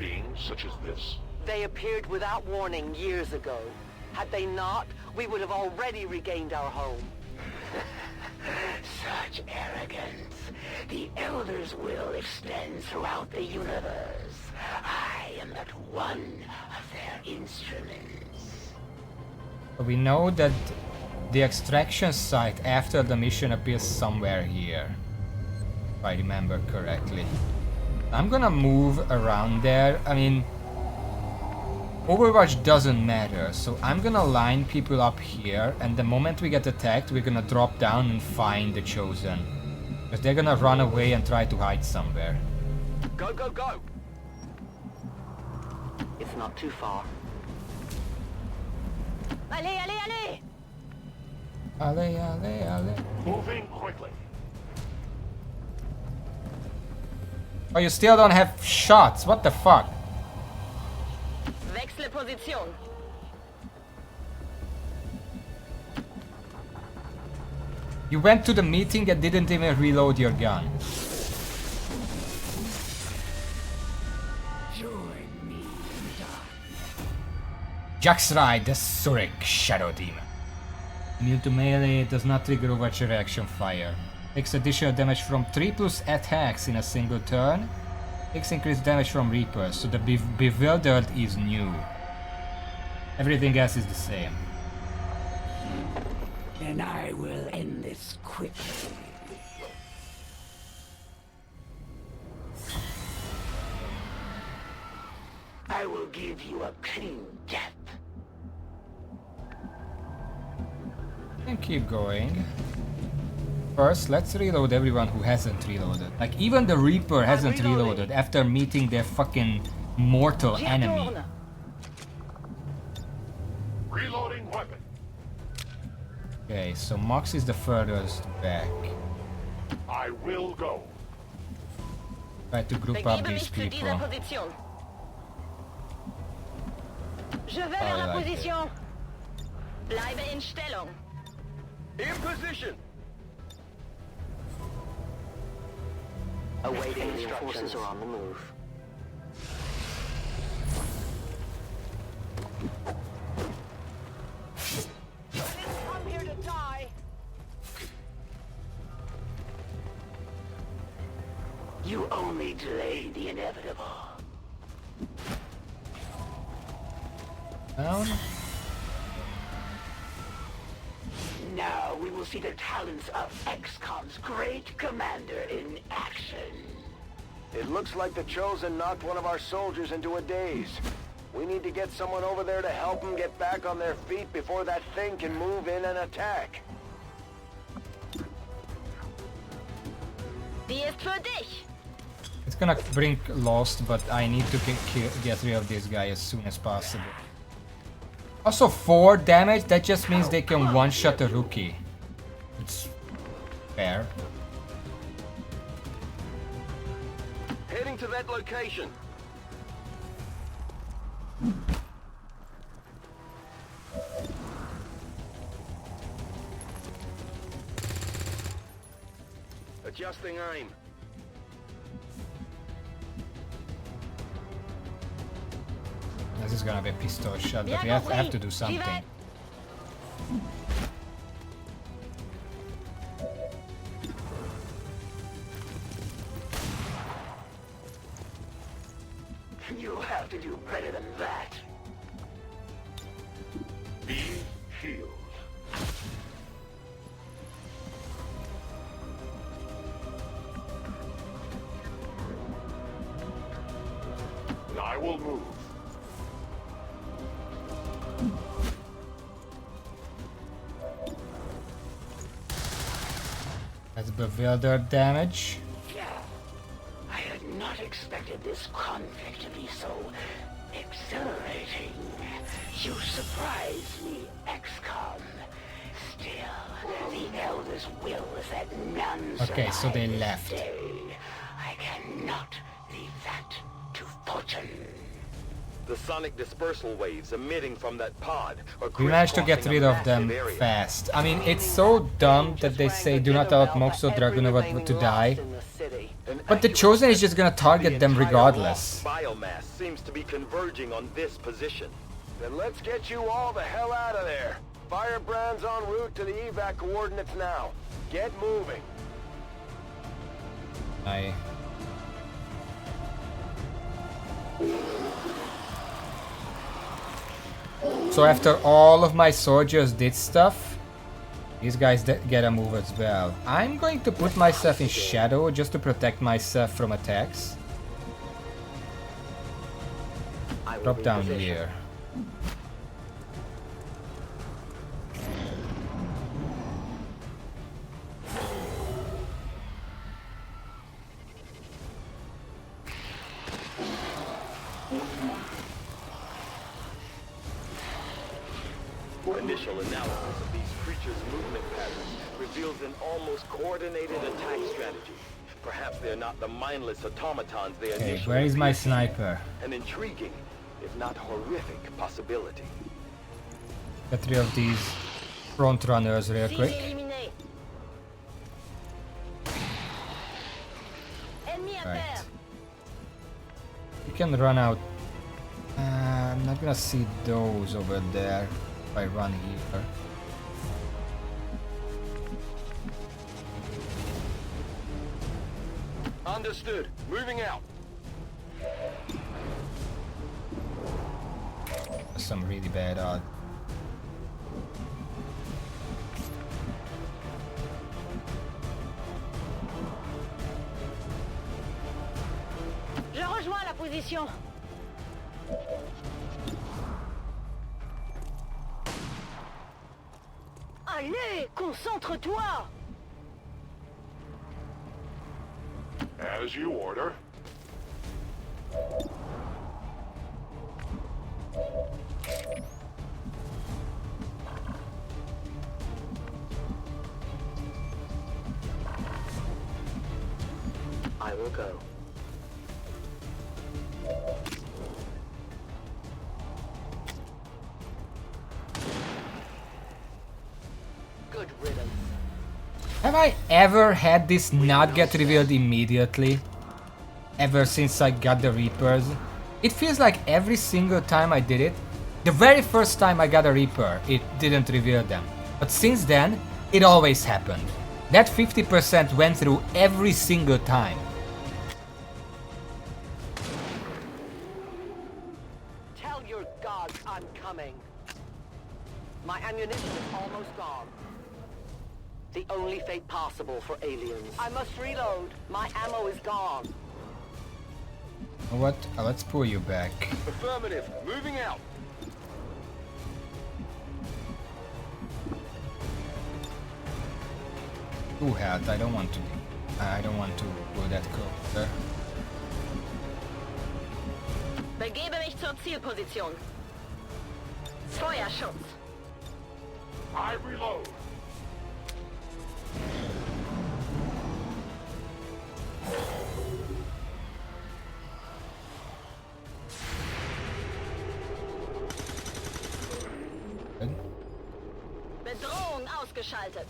S13: Such as this.
S14: They appeared without warning years ago. Had they not, we would have already regained our home.
S15: Such arrogance. The Elder's will extends throughout the universe. I am but one of their instruments.
S1: We know that the extraction site after the mission appears somewhere here, if I remember correctly. I'm gonna move around there. I mean, Overwatch doesn't matter, so I'm gonna line people up here, and the moment we get attacked, we're gonna drop down and find the Chosen. Because they're gonna run away and try to hide somewhere.
S4: Go, go, go!
S14: It's not too far.
S2: Allez, allez, allez!
S1: Allez, allez, allez.
S13: Moving quickly.
S1: Oh, you still don't have shots? What the fuck?
S2: Wechsle Position.
S1: You went to the meeting and didn't even reload your gun.
S15: Join me in dark.
S1: Jaxrai, the Surik Shadow Demon. Immune to melee, does not trigger Overwatch reaction fire. Takes additional damage from 3+ attacks in a single turn. Takes increased damage from Reapers, so the Bewildered is new. Everything else is the same.
S15: And I will end this quickly. I will give you a clean death.
S1: And keep going. First, let's reload everyone who hasn't reloaded. Like, even the Reaper hasn't reloaded after meeting their fucking mortal enemy.
S13: Reloading weapon.
S1: Okay, so Mox is the furthest back.
S13: I will go.
S1: Try to group up these
S2: Begebe mich zu dieser
S1: people.
S2: Position. Je vais vers la
S1: like
S2: position. Bleibe in Stellung.
S4: In position!
S14: Awaiting instructions. Forces are on the move.
S2: I didn't come here to die.
S15: You only delay the inevitable.
S1: Down.
S15: Now we will see the talents of XCOM's great commander in action.
S3: It looks like the Chosen knocked one of our soldiers into a daze. We need to get someone over there to help them get back on their feet before that thing can move in and attack.
S2: ist für dich.
S1: It's gonna bring Lost, but I need to get rid of this guy as soon as possible. Also 4 damage, that just means they can one-shot a rookie. It's fair.
S3: Heading to that location. Adjusting aim.
S1: This is gonna be a pistol shot, but we have to do something.
S15: You have to do better than that.
S13: Be healed. I will move.
S1: That's bewildered damage.
S15: I had not expected this conflict to be so exhilarating. You surprise me, XCOM. Still, the Elder's will is that none
S1: Okay, so they
S15: survive
S1: left.
S15: this day. I cannot leave that to fortune.
S5: The sonic dispersal waves emitting from that pod are
S1: We managed to get
S5: crisscrossing
S1: rid
S5: a
S1: of them
S5: massive area.
S1: fast. I mean, it's so dumb that they say do not allow Moxo Dragunov to die. But the Chosen is just gonna target them regardless.
S5: Biomass seems to be converging on this position.
S3: Then let's get you all the hell out of there. Firebrand's en route to the evac coordinates now. Get moving.
S1: So after all of my soldiers did stuff, these guys get a move as well. I'm going to put myself in shadow just to protect myself from attacks. Drop down here.
S5: Initial analysis of these creatures' movement patterns reveals an almost coordinated attack strategy. Perhaps they're not the mindless automatons they
S1: Okay,
S5: initially
S1: where is my
S5: appeared to be.
S1: sniper?
S5: An intriguing, if not horrific, possibility.
S1: Get rid of these front runners real quick. Right. You can run out. I'm not gonna see those over there if I run here.
S3: Understood. Moving out.
S1: That's some really bad odds.
S2: Je rejoins la position. Allez, concentre-toi.
S13: As you order.
S14: I will go. Good riddance.
S1: Have I ever had this not get revealed immediately? Ever since I got the Reapers? It feels like every single time I did it, the very first time I got a Reaper, it didn't reveal them. But since then, it always happened. That 50% went through every single time.
S14: Tell your gods I'm coming. My ammunition is almost gone. The only fate possible for aliens. I must reload. My ammo is gone.
S1: You know what? Let's pull you back.
S3: Affirmative. Moving out.
S1: Two health, I don't want to I don't want to go that close.
S2: Begebe mich zur Zielposition. Feuerschutz.
S13: I reload.
S2: Bedrohung ausgeschaltet.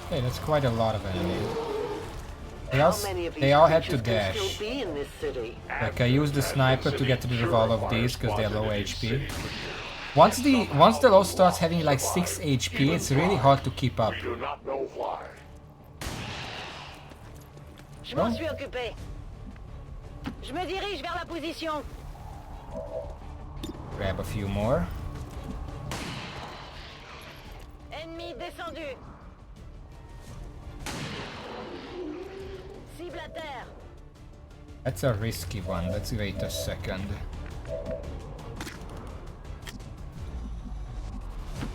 S1: Okay, that's quite a lot of enemies.
S14: How many of these
S1: They all had to
S14: creatures can
S1: dash.
S14: still be in this city?
S1: Like I used the sniper to get rid of all of these because they're low HP. Once the low starts having like 6 HP, it's really hard to keep up.
S13: Do not know why.
S2: Je m'en suis occupé. Je me dirige vers la position.
S1: Grab a few more.
S2: Ennemi descendu. Cible à terre.
S1: That's a risky one. Let's wait a second.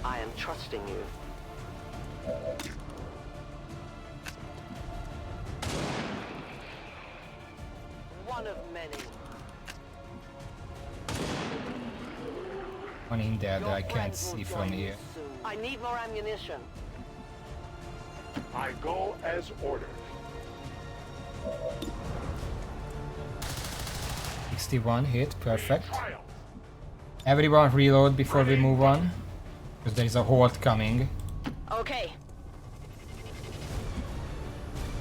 S14: I am trusting you. One of many.
S1: One in there that I can't see from here.
S14: I need more ammunition.
S13: I go as ordered.
S1: 61 hit, perfect. Everyone reload before we move on, because there is a horde coming.
S2: Okay.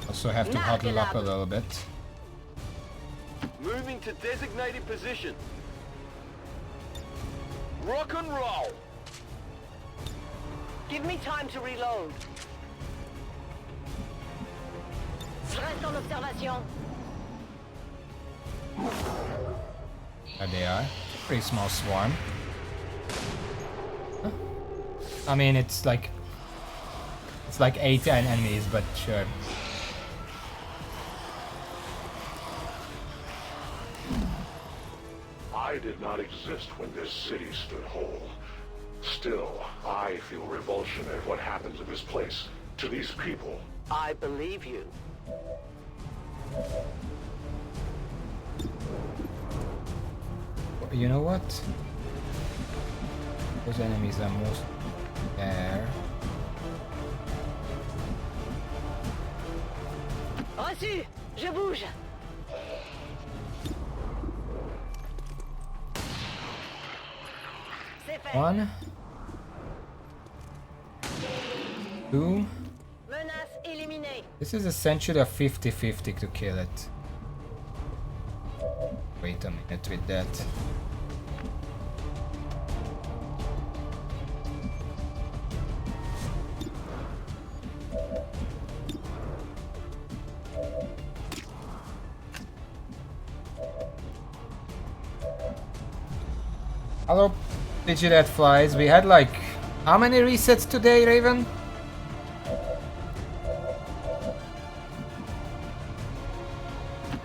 S1: Also have to huddle up a little bit.
S5: Moving to designated position. Rock and roll.
S14: Give me time to reload.
S2: Je reste en observation.
S1: There they are. Pretty small swarm. Huh. I mean, it's like 8 enemies, but sure.
S13: I did not exist when this city stood whole. Still, I feel revulsion at what happened to this place, to these people.
S14: I believe you.
S1: You know what? Those enemies are most there.
S2: Reçu. Je bouge. C'est fait.
S1: 1, 2.
S2: Menace éliminée.
S1: This is essentially a 50-50 to kill it. Wait a minute with that. Hello, Digital Flies. We had like how many resets today, Raven?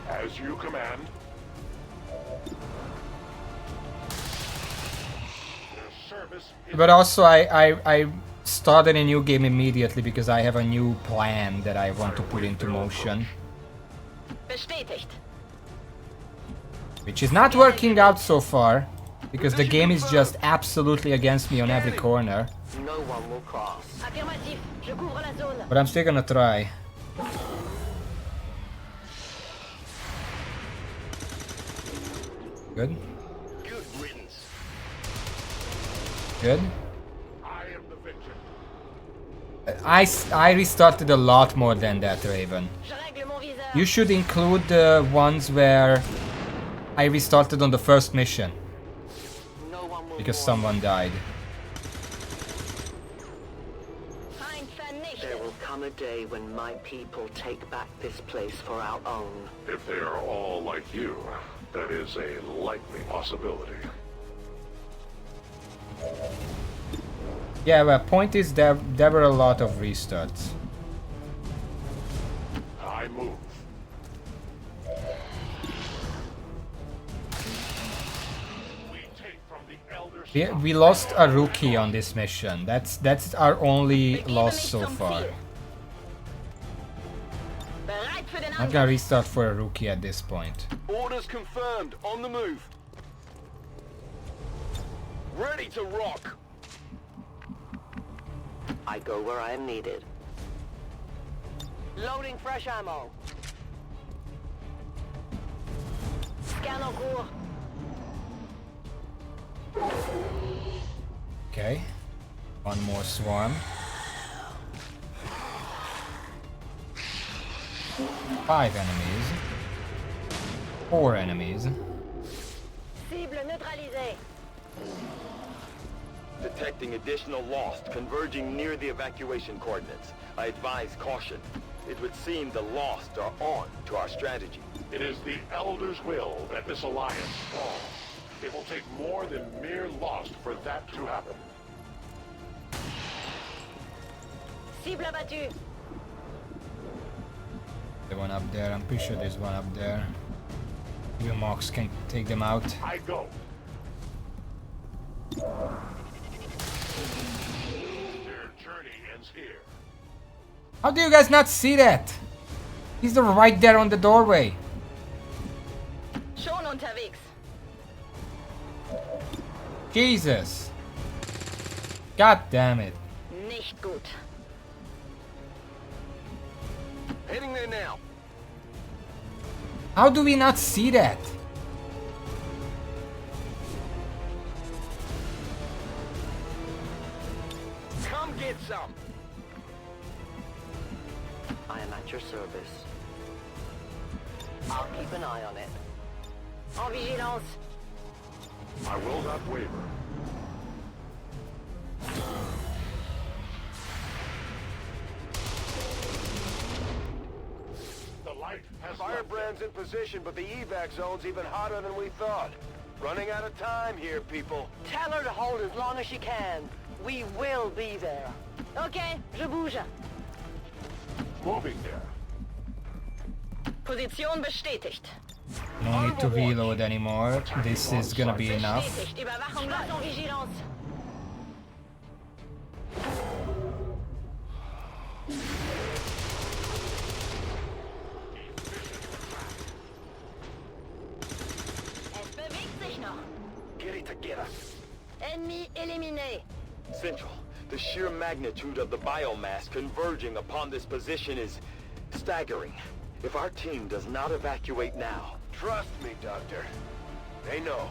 S13: As you command.
S1: But also I started a new game immediately because I have a new plan that I want to put into motion.
S2: Bestätigt.
S1: Which is not working out so far, because the game is just absolutely against me on every corner.
S14: No one will cross.
S2: Affirmatif. Je couvre la zone.
S1: But I'm still gonna try. Good.
S5: Good riddance.
S1: Good.
S13: I am the victim.
S1: I restarted a lot more than that, Raven.
S2: Je règle mon viseur.
S1: You should include the ones where I restarted on the first mission. Because someone died.
S14: There will come a day when my people take back this place for our own.
S13: If they are all like you, that is a likely possibility.
S1: Yeah, well, point is there were a lot of restarts.
S13: I move.
S1: We lost a rookie on this mission. That's our only loss so far. Not gonna restart for a rookie at this point.
S5: Orders confirmed. On the move. Ready to rock.
S14: I go where I am needed. Loading fresh ammo. Scan en cours.
S1: Okay. One more swarm. 5 enemies. 4 enemies.
S2: Cible neutralisée.
S5: Detecting additional Lost converging near the evacuation coordinates. I advise caution. It would seem the Lost are on to our strategy.
S13: It is the Elder's will that this alliance falls. It will take more than mere lost for that to happen.
S2: Cible abattue.
S1: The one up there. I'm pretty sure there's one up there. You Mox can take them out.
S13: I go. Their journey ends here.
S1: How do you guys not see that? He's right there on the doorway.
S2: Schon unterwegs.
S1: Jesus. God damn it.
S2: Nicht gut.
S5: Heading there now.
S1: How do we not see that?
S5: Come get some.
S14: I am at your service. I'll keep an eye on it.
S2: En vigilance.
S13: I will not waver. The light has
S3: Firebrand's in position, but the evac zone's even hotter than we thought. Running out of time here, people.
S14: Tell her to hold as long as she can. We will be there.
S2: Ok, je bouge.
S13: Moving there.
S2: Position bestätigt.
S1: No need to reload anymore. This is gonna be enough.
S2: Bestätigt. Überwachung läuft en vigilance. Es bewegt sich noch.
S5: Get it together.
S2: Ennemi éliminé.
S5: Central, the sheer magnitude of the biomass converging upon this position is staggering. If our team does not evacuate now...
S3: Trust me, Doctor. They know.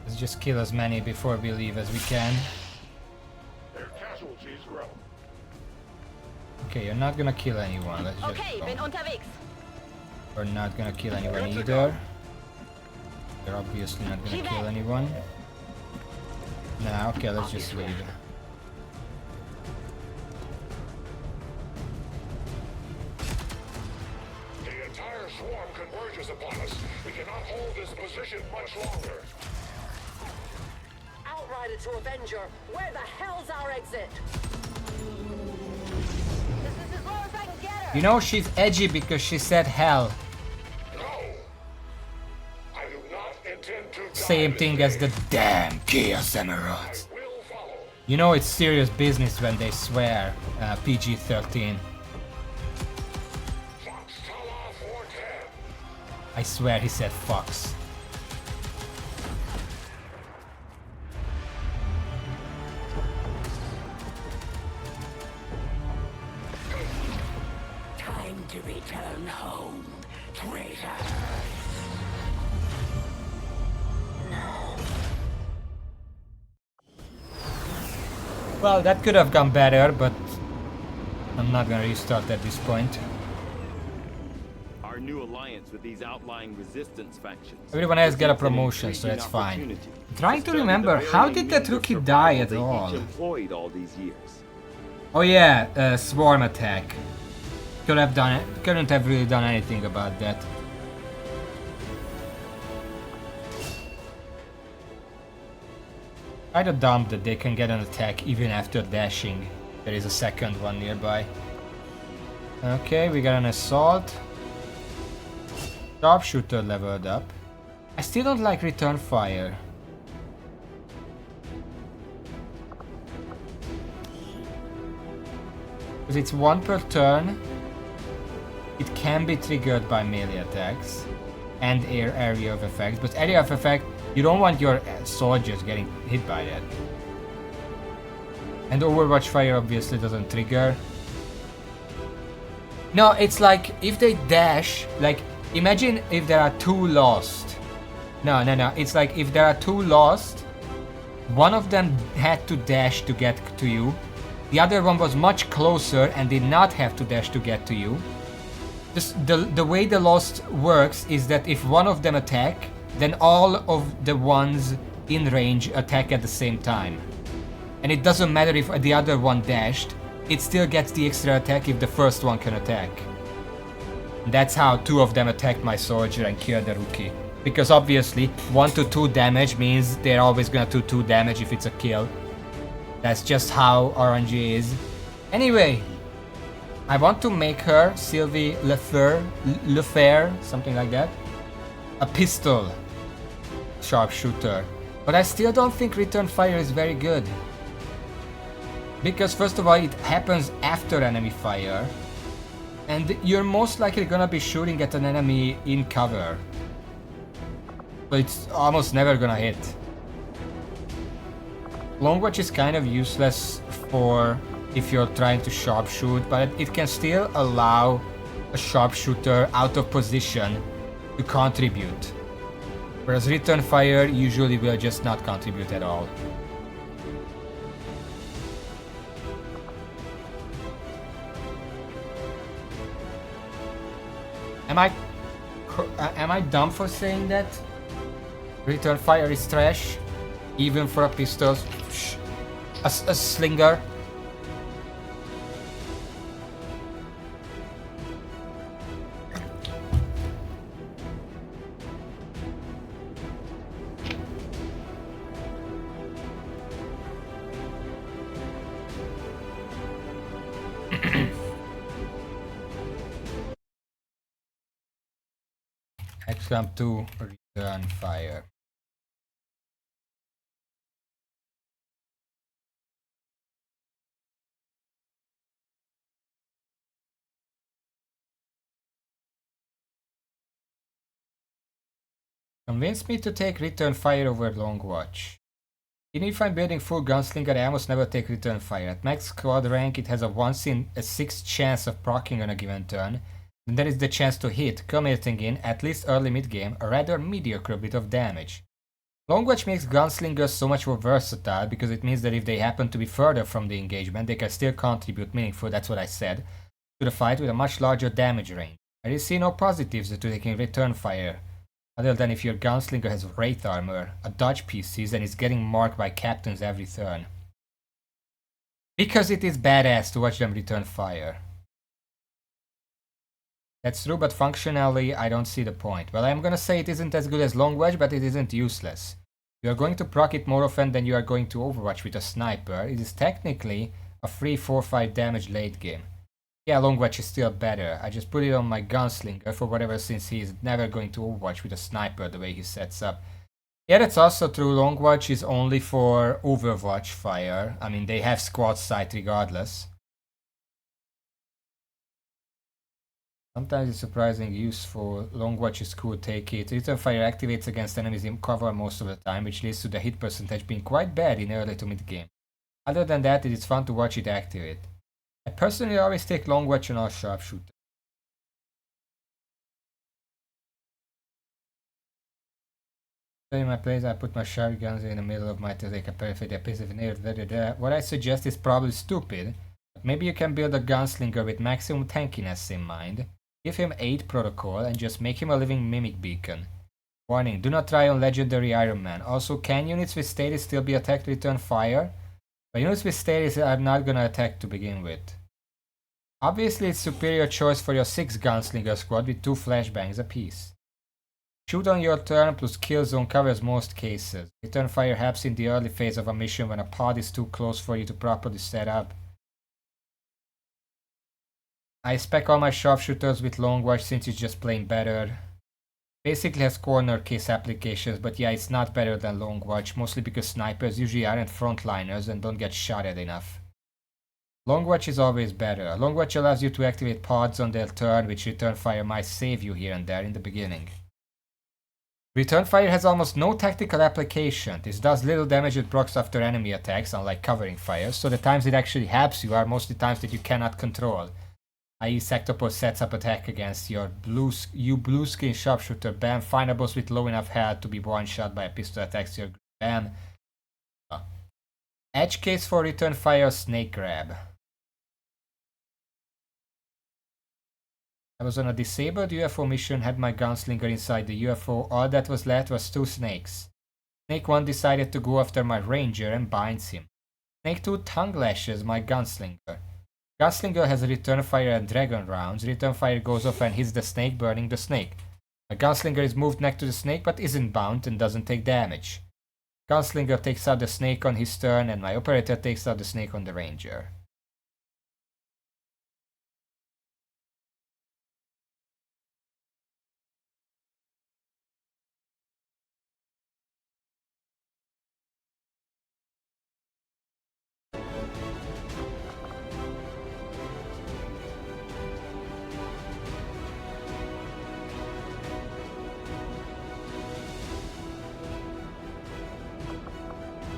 S1: Let's just kill as many before we leave as we can.
S13: Their casualties grow.
S1: Okay, you're not gonna kill anyone. Let's just
S2: Okay, bin
S1: go.
S2: unterwegs.
S1: We're not gonna kill anyone either. You're obviously not gonna kill anyone. Nah, okay, let's just leave.
S13: The entire swarm converges upon us. We cannot hold this position much longer.
S16: Outrider to Avenger, where the hell's our exit?
S2: This is as low as I can get her.
S1: You know she's edgy because she said hell.
S13: No. I do not intend to
S1: Same thing as the damn Chaos Emeralds. You know it's serious business when they swear. PG-13. I swear he said fox.
S15: Time to return home, traitor.
S1: Well, that could have gone better, but I'm not gonna restart at this point.
S8: Our new alliance with these outlying resistance factions.
S1: Everyone else got a promotion, so that's fine. I'm trying to remember, how did that rookie die at all?
S8: Employed all these years.
S1: Oh yeah, swarm attack. Could have done it. Couldn't have really done anything about that. Kinda dumb that they can get an attack even after dashing. There is a second one nearby. Okay, we got an assault. Sharpshooter leveled up. I still don't like return fire. Because it's 1 per turn. It can be triggered by melee attacks and area of effect. But area of effect, you don't want your soldiers getting hit by that. And Overwatch fire obviously doesn't trigger. No, it's like if they dash, like imagine if there are 2 lost. No, it's like if there are 2 lost, one of them had to dash to get to you. The other one was much closer and did not have to dash to get to you. The way the lost works is that if one of them attack, then all of the ones in range attack at the same time. And it doesn't matter if the other one dashed, it still gets the extra attack if the first one can attack. That's how 2 of them attacked my soldier and killed the rookie. Because obviously 1 to 2 damage means they're always gonna do 2 damage if it's a kill. That's just how RNG is. Anyway, I want to make her, Sylvie Lefair, something like that, a pistol sharpshooter. But I still don't think return fire is very good. Because first of all, it happens after enemy fire. And you're most likely gonna be shooting at an enemy in cover. So it's almost never gonna hit. Long watch is kind of useless for if you're trying to sharpshoot, but it can still allow a sharpshooter out of position to contribute. Whereas return fire usually will just not contribute at all. Am I dumb for saying that? Return fire is trash, even for a pistol, a slinger. XCOM 2 return fire. Convince me to take return fire over long watch. Even if I'm building full gunslinger, I almost never take return fire. At max squad rank, it has a 1 in a 6 chance of proccing on a given turn. And there is the chance to hit, committing in, at least early mid-game, a rather mediocre bit of damage. Long watch makes gunslingers so much more versatile because it means that if they happen to be further from the engagement, they can still contribute meaningful, that's what I said, to the fight with a much larger damage range. I see no positives to taking return fire, other than if your gunslinger has wraith armor, a dodge pieces, and is getting marked by captains every turn. Because it is badass to watch them return fire. That's true, but functionally I don't see the point. Well, I'm gonna say it isn't as good as long watch, but it isn't useless. You are going to proc it more often than you are going to Overwatch with a sniper. It is technically a free 4-5 damage late game. Yeah, long watch is still better. I just put it on my gunslinger for whatever, since he is never going to Overwatch with a sniper the way he sets up. Yeah, that's also true. Long watch is only for Overwatch fire. I mean, they have squad sight regardless. Sometimes it's surprisingly useful. Long watch is cool, take it. Return fire activates against enemies in cover most of the time, which leads to the hit percentage being quite bad in early to mid game. Other than that, it is fun to watch it activate. I personally always take long watch on all sharpshooter. In my place, I put my shotguns in the middle of my to take a perfect piece of nail. What I suggest is probably stupid, but maybe you can build a gunslinger with maximum tankiness in mind. Give him 8 protocol and just make him a living mimic beacon. Warning, do not try on legendary Ironman. Also, can units with status still be attacked return fire? But units with status are not gonna attack to begin with. Obviously, it's superior choice for your 6 gunslinger squad with 2 flashbangs apiece. Shoot on your turn plus kill zone covers most cases. Return fire helps in the early phase of a mission when a pod is too close for you to properly set up. I spec all my sharpshooters with long watch since it's just plain better. Basically has corner case applications, but yeah, it's not better than Long Watch, mostly because snipers usually aren't frontliners and don't get shot at enough. Long Watch is always better. Long Watch allows you to activate pods on their turn, which return fire might save you here and there in the beginning. Return fire has almost no tactical application. This does little damage with procs after enemy attacks, unlike covering fire, so the times it actually helps you are mostly times that you cannot control. I.e. Sectopus sets up attack against your blue screen sharpshooter, bam, find a boss with low enough health to be one-shot by a pistol attacks your bam. Edge case for return fire, snake grab. I was on a disabled UFO mission, had my gunslinger inside the UFO, all that was left was 2 snakes. Snake 1 decided to go after my ranger and binds him. Snake 2 tongue lashes my gunslinger. Gunslinger has a return fire and dragon rounds. Return fire goes off and hits the snake, burning the snake. My gunslinger is moved next to the snake but isn't bound and doesn't take damage. Gunslinger takes out the snake on his turn and my operator takes out the snake on the ranger.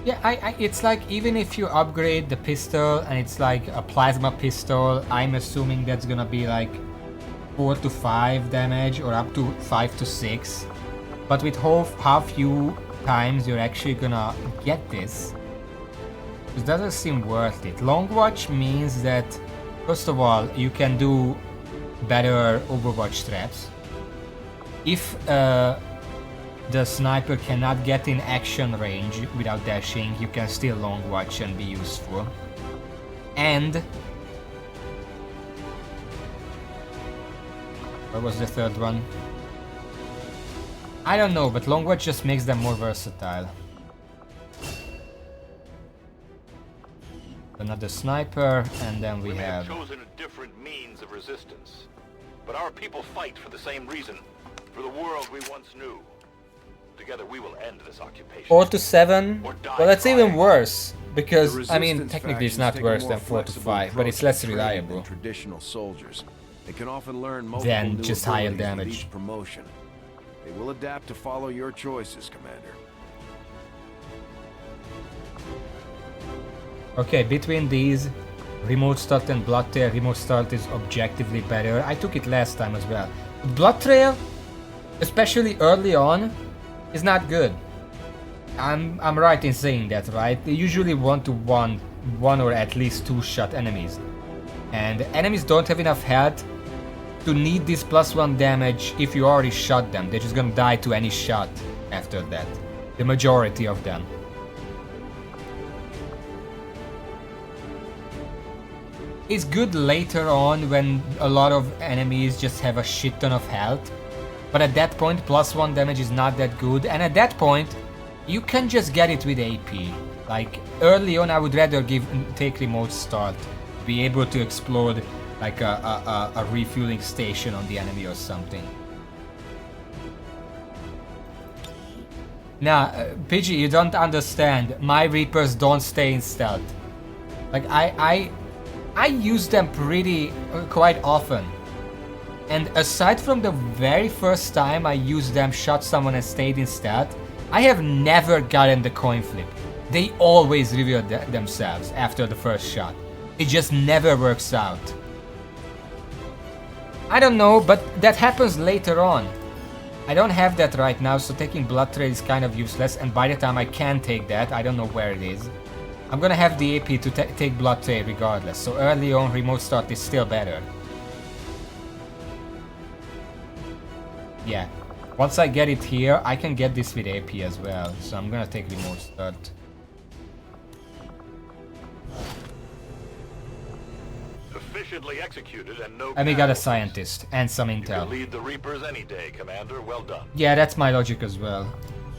S1: Yeah, it's like even if you upgrade the pistol and it's like a plasma pistol, I'm assuming that's gonna be like 4 to 5 damage or up to 5 to 6. But with how few times you're actually gonna get this, it doesn't seem worth it. Long Watch means that, first of all, you can do better Overwatch traps. If the sniper cannot get in action range without dashing, you can still Long Watch and be useful. And what was the third one? I don't know, but Long Watch just makes them more versatile. Another sniper, and then we have
S3: chosen a different means of resistance, but our people fight for the same reason, for the world we once knew. Together we will end this occupation.
S1: 4 to 7? Well, that's even worse, because, I mean, technically it's not worse than 4 to 5, but it's less reliable.
S6: Traditional soldiers. They can often learn
S1: multiple new just higher damage.
S6: Promotion. They will adapt to follow your choices, Commander.
S1: Okay, between these, Remote Start and Blood Trail, Remote Start is objectively better. I took it last time as well. Blood Trail, especially early on, is not good. I'm right in saying that, right? They usually want to one or at least 2-shot enemies. And enemies don't have enough health to need this +1 damage if you already shot them. They're just gonna die to any shot after that. The majority of them. It's good later on when a lot of enemies just have a shit ton of health. But at that point, +1 damage is not that good, and at that point, you can just get it with AP. Like, early on I would rather take Remote Start, be able to explode like a refueling station on the enemy or something. Nah, Pidgey, you don't understand. My Reapers don't stay in stealth. Like, I use them quite often. And aside from the very first time I used them, shot someone and stayed in stealth, I have never gotten the coin flip. They always reveal themselves after the first shot. It just never works out. I don't know, but that happens later on. I don't have that right now, so taking Blood Trail is kind of useless, and by the time I can take that, I don't know where it is. I'm gonna have the AP to take Blood Trail regardless, so early on Remote Start is still better. Yeah, once I get it here, I can get this with AP as well, so I'm gonna take Remote Start.
S3: Efficiently executed and no.
S1: And we got a scientist and some
S3: You
S1: intel.
S3: can lead the Reapers any day, Commander. Well done.
S1: Yeah, that's my logic as well.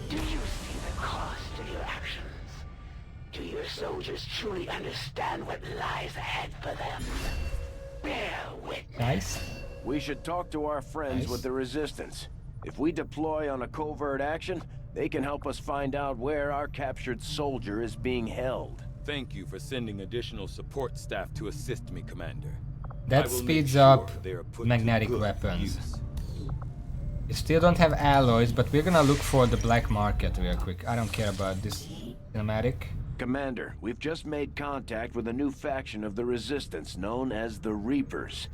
S15: Do you see the cost of your actions? Do your soldiers truly understand what lies ahead for them? Bear witness.
S1: Nice.
S6: We should talk to our friends with the Resistance.
S3: If we deploy on a covert action, they can help us find out where our captured soldier is being held.
S9: Thank you for sending additional support staff to assist me, Commander.
S1: That
S9: I will
S1: speeds
S9: make
S1: up
S9: sure they are put to
S1: magnetic
S9: good
S1: weapons.
S9: use.
S1: We still don't have alloys, but we're gonna look for the black market real quick. I don't care about this cinematic.
S3: Commander, we've just made contact with a new faction of the Resistance known as the Reapers.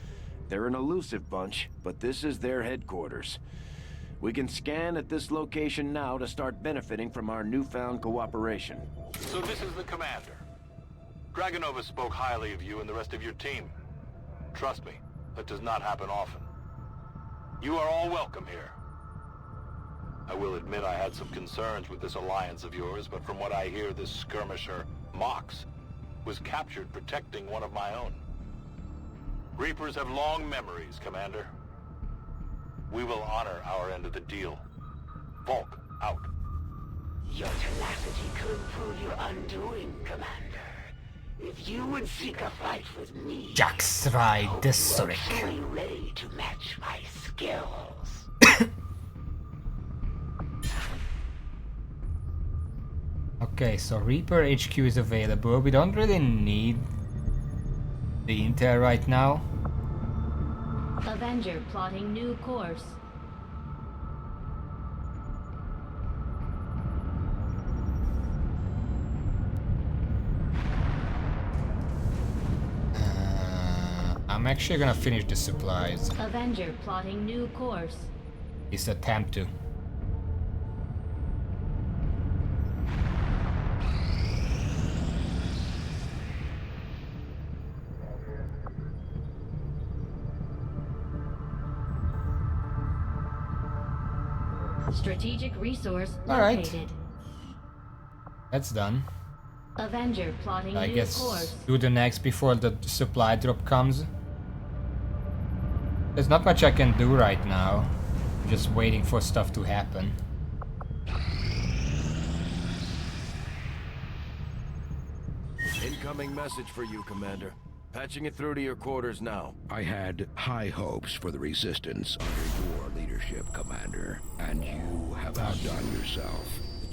S3: They're an elusive bunch, but this is their headquarters. We can scan at this location now to start benefiting from our newfound cooperation.
S5: So this is the commander. Dragonova spoke highly of you and the rest of your team. Trust me, that does not happen often. You are all welcome here. I will admit I had some concerns with this alliance of yours, but from what I hear, this skirmisher, Mox, was captured protecting one of my own. Reapers have long memories, Commander. We will honor our end of the deal. Volk, out.
S15: Your tenacity could prove your undoing, Commander. If you would seek a fight with me,
S1: Jax ride the Sonic.
S15: fully ready to match my skills.
S1: Okay, so Reaper HQ is available. We don't really need the intel right now.
S10: Avenger plotting new course.
S1: I'm actually gonna finish the supplies.
S10: Avenger plotting new course.
S1: It's attempt to.
S10: Strategic resource
S1: All right.
S10: located.
S1: That's done.
S10: Avenger plotting
S1: I
S10: new
S1: guess
S10: course.
S1: do the next before the supply drop comes. There's not much I can do right now. Just waiting for stuff to happen.
S6: Incoming message for you, Commander. Patching it through to your quarters now.
S17: I had high hopes for the Resistance under your leadership, Commander, and you have outdone yourself.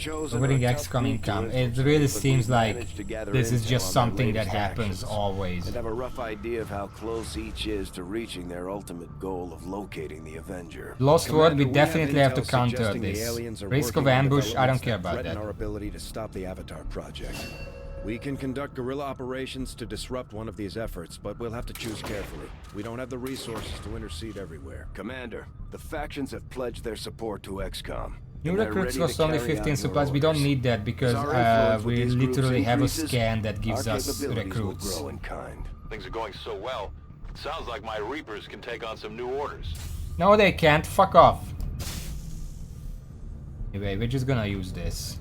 S1: Avoiding XCOM income. It really seems like this is just something that happens always.
S3: And have a rough idea of how close each is to reaching their ultimate goal of locating the Avenger.
S1: Lost World, we definitely have to
S6: intel
S1: counter
S6: suggesting the
S1: this.
S6: aliens are
S1: Risk of
S6: working on
S1: ambush, I don't
S6: developments
S1: care
S6: that
S1: about
S6: threaten
S1: that.
S6: our ability to stop the Avatar project. We can conduct guerrilla operations to disrupt one of these efforts, but we'll have to choose carefully. We don't have the resources to intercede everywhere.
S3: Commander, the factions have pledged their support to XCOM.
S1: New
S3: and they're
S1: recruits
S3: ready
S1: was
S3: to
S1: only
S3: carry
S1: 15
S3: out
S1: supplies.
S3: your
S1: We don't
S3: orders.
S1: need that because
S3: As our influence with
S1: we
S3: these groups
S1: literally have a
S3: increases,
S1: scan that gives
S3: our
S1: us
S3: capabilities will
S1: recruits.
S3: grow in kind.
S5: Things are going so well, it sounds like my Reapers can take on some new orders.
S1: No, they can't. Fuck off. Anyway, we're just gonna use this.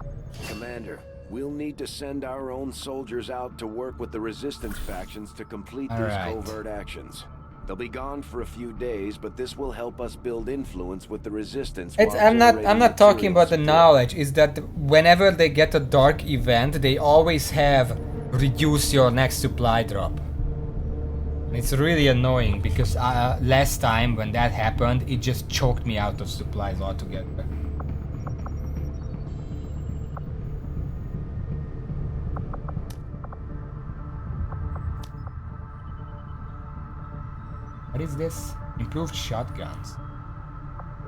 S3: Commander, we'll need to send our own soldiers out to work with the Resistance factions to complete
S1: All
S3: these
S1: right.
S3: covert actions. They'll be gone for a few days, but this will help us build influence with the Resistance.
S1: It's,
S3: while
S1: I'm not
S3: generating
S1: talking about the
S3: material
S1: knowledge. Is that whenever they get a dark event, they always have reduce your next supply drop. It's really annoying because last time when that happened, it just choked me out of supplies altogether. What is this? Improved shotguns.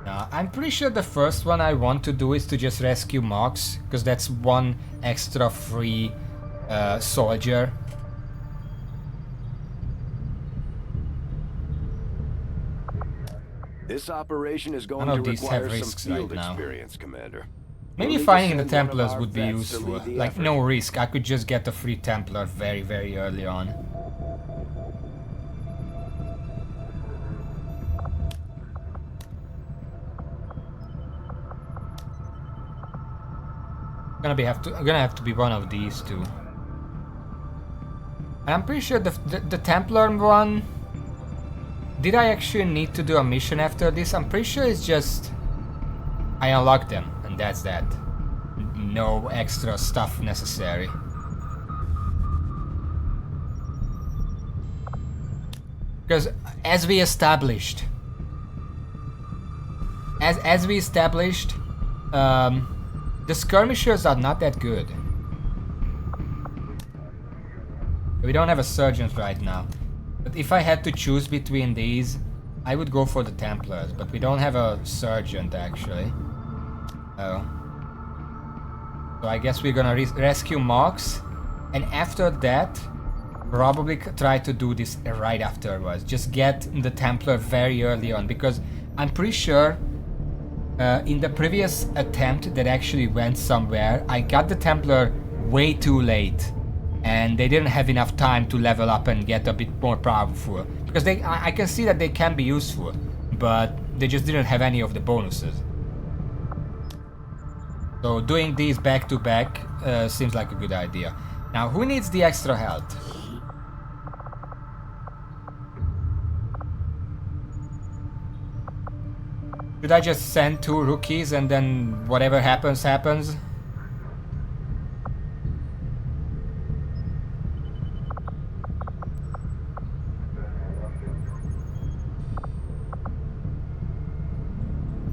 S1: I'm pretty sure the first one I want to do is to just rescue Mox, because that's one extra free soldier.
S3: This operation is going
S1: None of
S3: to
S1: these have
S3: require some
S1: risks
S3: field
S1: right now.
S3: experience, Commander.
S1: Maybe
S3: We'll need to
S1: finding the
S3: send one of
S1: Templars
S3: our
S1: would be
S3: vets to
S1: useful.
S3: lead the
S1: Like,
S3: effort.
S1: no risk. I could just get a free Templar very, very early on. Gonna have to be one of these two. And I'm pretty sure the Templar one. Did I actually need to do a mission after this? I'm pretty sure it's just I unlocked them and that's that. No extra stuff necessary. Because as we established, as we established, the skirmishers are not that good. We don't have a surgeon right now. But if I had to choose between these, I would go for the Templars. But we don't have a sergeant actually. Oh. So I guess we're gonna rescue Mox. And after that, probably try to do this right afterwards. Just get the Templar very early on. Because I'm pretty sure in the previous attempt that actually went somewhere, I got the Templar way too late. And they didn't have enough time to level up and get a bit more powerful. Because I can see that they can be useful, but they just didn't have any of the bonuses. So doing these back to back seems like a good idea. Now, who needs the extra health? Should I just send 2 rookies and then whatever happens, happens?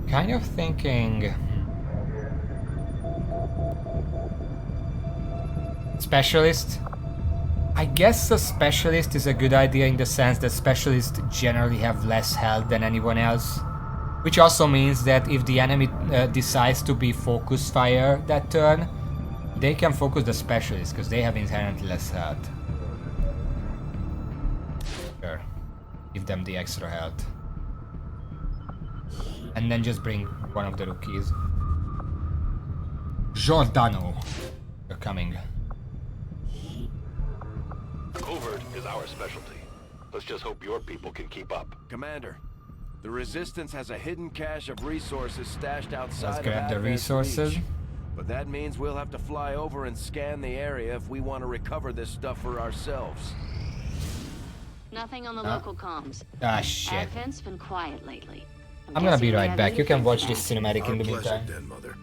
S1: Kind of thinking... Specialist? I guess a specialist is a good idea in the sense that specialists generally have less health than anyone else. Which also means that if the enemy decides to be focus fire that turn, they can focus the specialist because they have inherently less health. Sure. Give them the extra health. And then just bring one of the rookies. Giordano. You're coming.
S3: Covert is our specialty. Let's just hope your people can keep up.
S6: Commander, the Resistance has a hidden cache of resources stashed outside
S1: Let's
S6: of
S1: grab the
S6: Advent's
S1: resources.
S6: reach. But that means we'll have to fly over and scan the area if we want to recover this stuff for ourselves.
S10: Nothing on the local comms.
S1: Ah, shit.
S10: Advent's been quiet lately.
S1: I'm gonna be right back. You can watch this cinematic in the meantime.
S18: Den, Mother.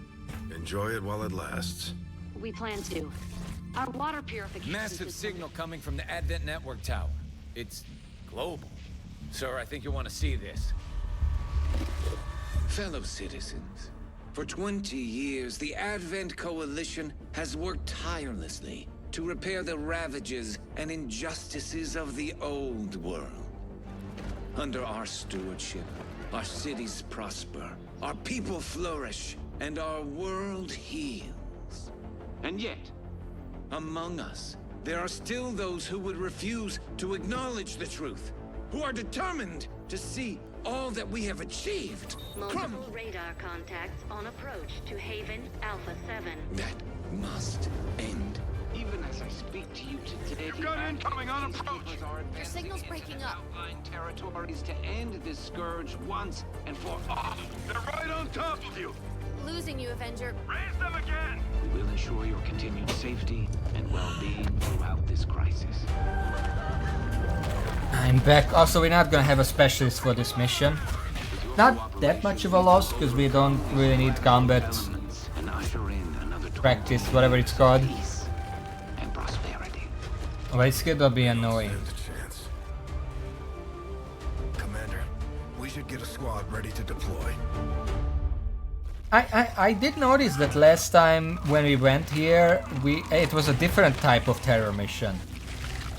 S18: Enjoy it while it lasts.
S10: We plan to. Our water purification
S19: Massive signal coming from the Advent network tower. It's global. Sir, I think you'll want to see this.
S20: Fellow citizens, for 20 years, the Advent Coalition has worked tirelessly to repair the ravages and injustices of the old world. Under our stewardship, our cities prosper, our people flourish, and our world heals. And yet, among us, there are still those who would refuse to acknowledge the truth, who are determined to see all that we have achieved.
S10: Multiple radar contacts on approach to Haven Alpha 7.
S20: That must end.
S21: Even as I speak to you today,
S22: You've got incoming on approach.
S11: Your signal's breaking up.
S21: Outlying territories to end this scourge once and for all.
S22: They're right on top of you.
S11: Losing you, Avenger.
S22: Raise them again.
S21: We will ensure your continued safety and well-being throughout this crisis.
S1: I'm back. Also, we're not gonna have a specialist for this mission. Not that much of a loss because we don't really need combat practice, whatever it's called. But it's gonna be annoying.
S18: Commander, we should get a squad ready to deploy.
S1: I did notice that last time when we went here, it was a different type of terror mission.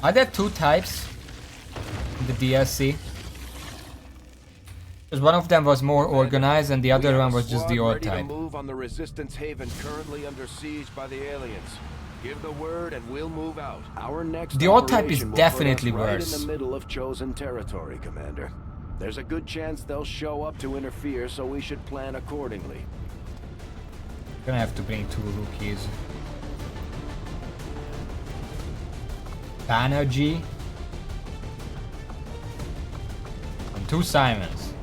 S1: Are there 2 types in the DLC? Because one of them was more organized and the other one was just the old
S6: ready
S1: type.
S6: To move on the Resistance Haven currently under siege by the aliens. Give the word and we'll move out. Our next
S1: The old type is
S6: operation will
S1: definitely
S6: put us right
S1: worse.
S6: in the middle of chosen territory, Commander. There's a good chance they'll show up to interfere, so we should plan accordingly.
S1: Gonna have to bring 2 rookies. Banerjee. And 2 Simons.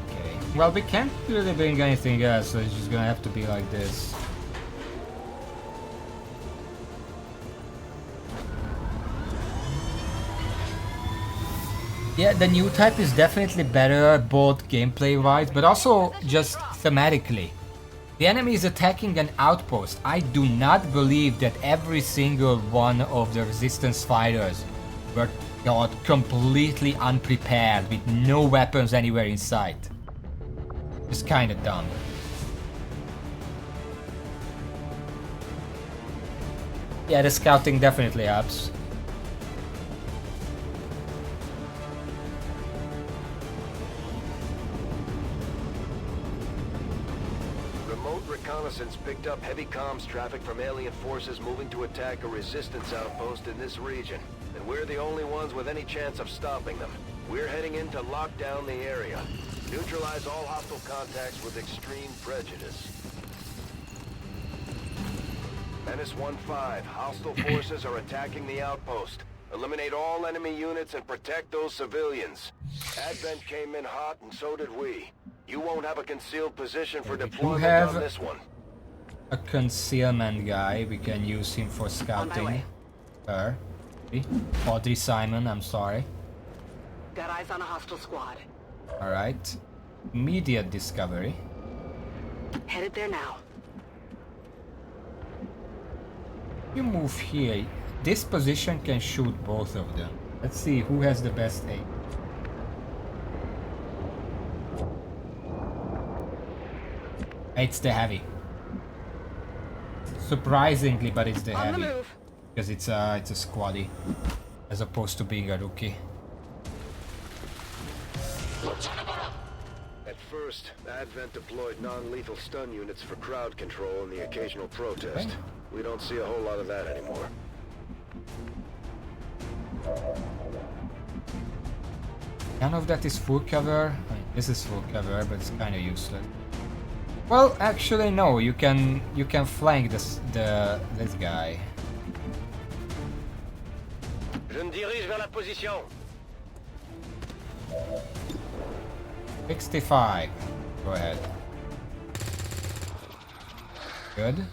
S1: Okay. Well, we can't really bring anything else, so it's just gonna have to be like this. Yeah, the new type is definitely better, both gameplay-wise, but also just thematically. The enemy is attacking an outpost. I do not believe that every single one of the Resistance fighters We're got completely unprepared with no weapons anywhere in sight. It's kind of dumb. Yeah, the scouting definitely helps.
S3: Remote reconnaissance picked up heavy comms traffic from alien forces moving to attack a resistance outpost in this region. And we're the only ones with any chance of stopping them. We're heading in to lock down the area. Neutralize all hostile contacts with extreme prejudice. Menace 1-5. Hostile forces are attacking the outpost. Eliminate all enemy units and protect those civilians. Advent came in hot and so did we. You won't have a concealed position for deployment on this one.
S1: A concealment guy. We can use him for scouting. Audrey Simon, I'm sorry.
S2: Got eyes on a hostile squad.
S1: Alright. Immediate discovery.
S2: Headed there now.
S1: You move here. This position can shoot both of them. Let's see who has the best aim. It's the heavy. Surprisingly, but it's the heavy. Because it's a squaddy, as opposed to being a rookie.
S3: At first, Advent deployed non-lethal stun units for crowd control and the occasional protest.
S1: Okay.
S3: We don't see a whole lot of that anymore.
S1: None of that is full cover. I mean, this is full cover, but it's kind of useless. Well, actually, no. You can flank this guy.
S4: Je me dirige vers la position.
S1: 65. Go ahead. Good.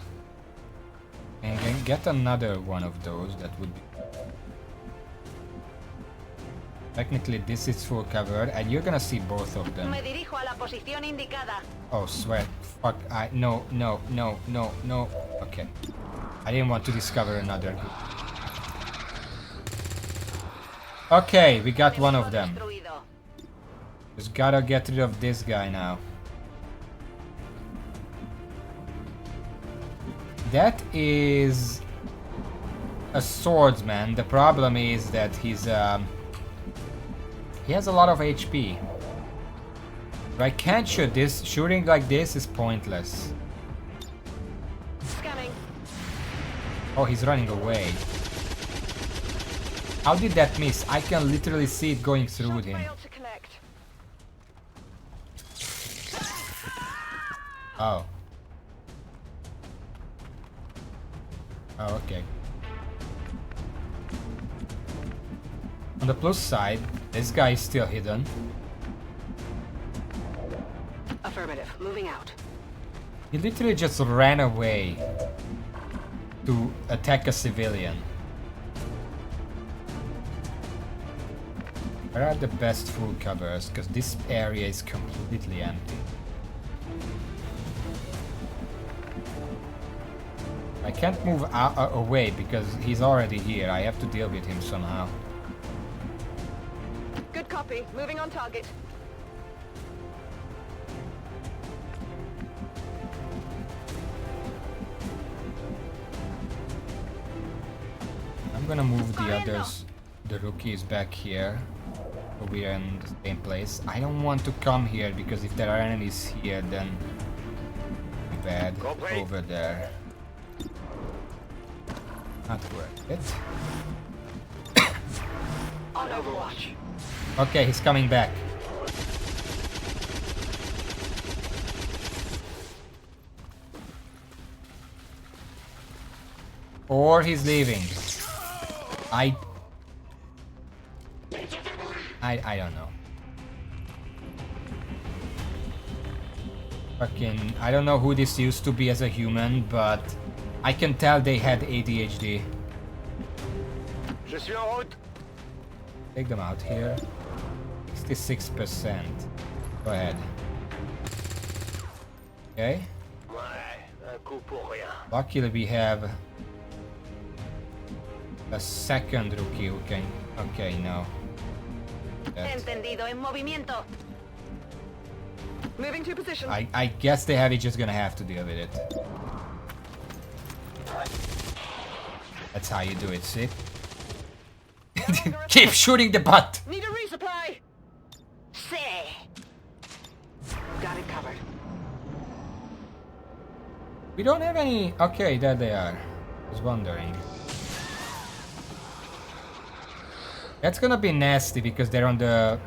S1: And then get another one of those. That would be. Technically, this is full cover, and you're gonna see both of them.
S2: Me dirijo a la posición indicada.
S1: Oh, sweat. Fuck. No. Okay. I didn't want to discover another. Okay, we got one of them. Just gotta get rid of this guy now. That is a swordsman. The problem is that he has a lot of HP. I can't shoot this. Shooting like this is pointless.
S2: Scanning.
S1: Oh, he's running away. How did that miss? I can literally see it going through him. Oh. Oh, okay. On the plus side, this guy is still hidden.
S2: Affirmative. Moving out.
S1: He literally just ran away to attack a civilian. Where are the best full covers? Because this area is completely empty. I can't move away because he's already here. I have to deal with him somehow.
S2: Good copy. Moving on target.
S1: I'm gonna move the others. The rookie is back here. So we are in the same place. I don't want to come here because if there are enemies here, then it'll be bad. Over there. Not worth it.
S2: On Overwatch.
S1: Okay, he's coming back. Or he's leaving. I don't know. Fucking, I don't know who this used to be as a human, but I can tell they had ADHD.
S4: Je suis en route.
S1: Take them out here. 66%. Go ahead. Okay. Luckily we have a second rookie who can... Okay, no. That-
S2: Entendido. En movimiento. Moving to position.
S1: I guess the heavy just gonna have to deal with it. That's how you do it, see? Keep shooting the butt!
S2: Need a resupply. Say. Got it covered.
S1: We don't have any... Okay, there they are. I was wondering. That's gonna be nasty because they're on the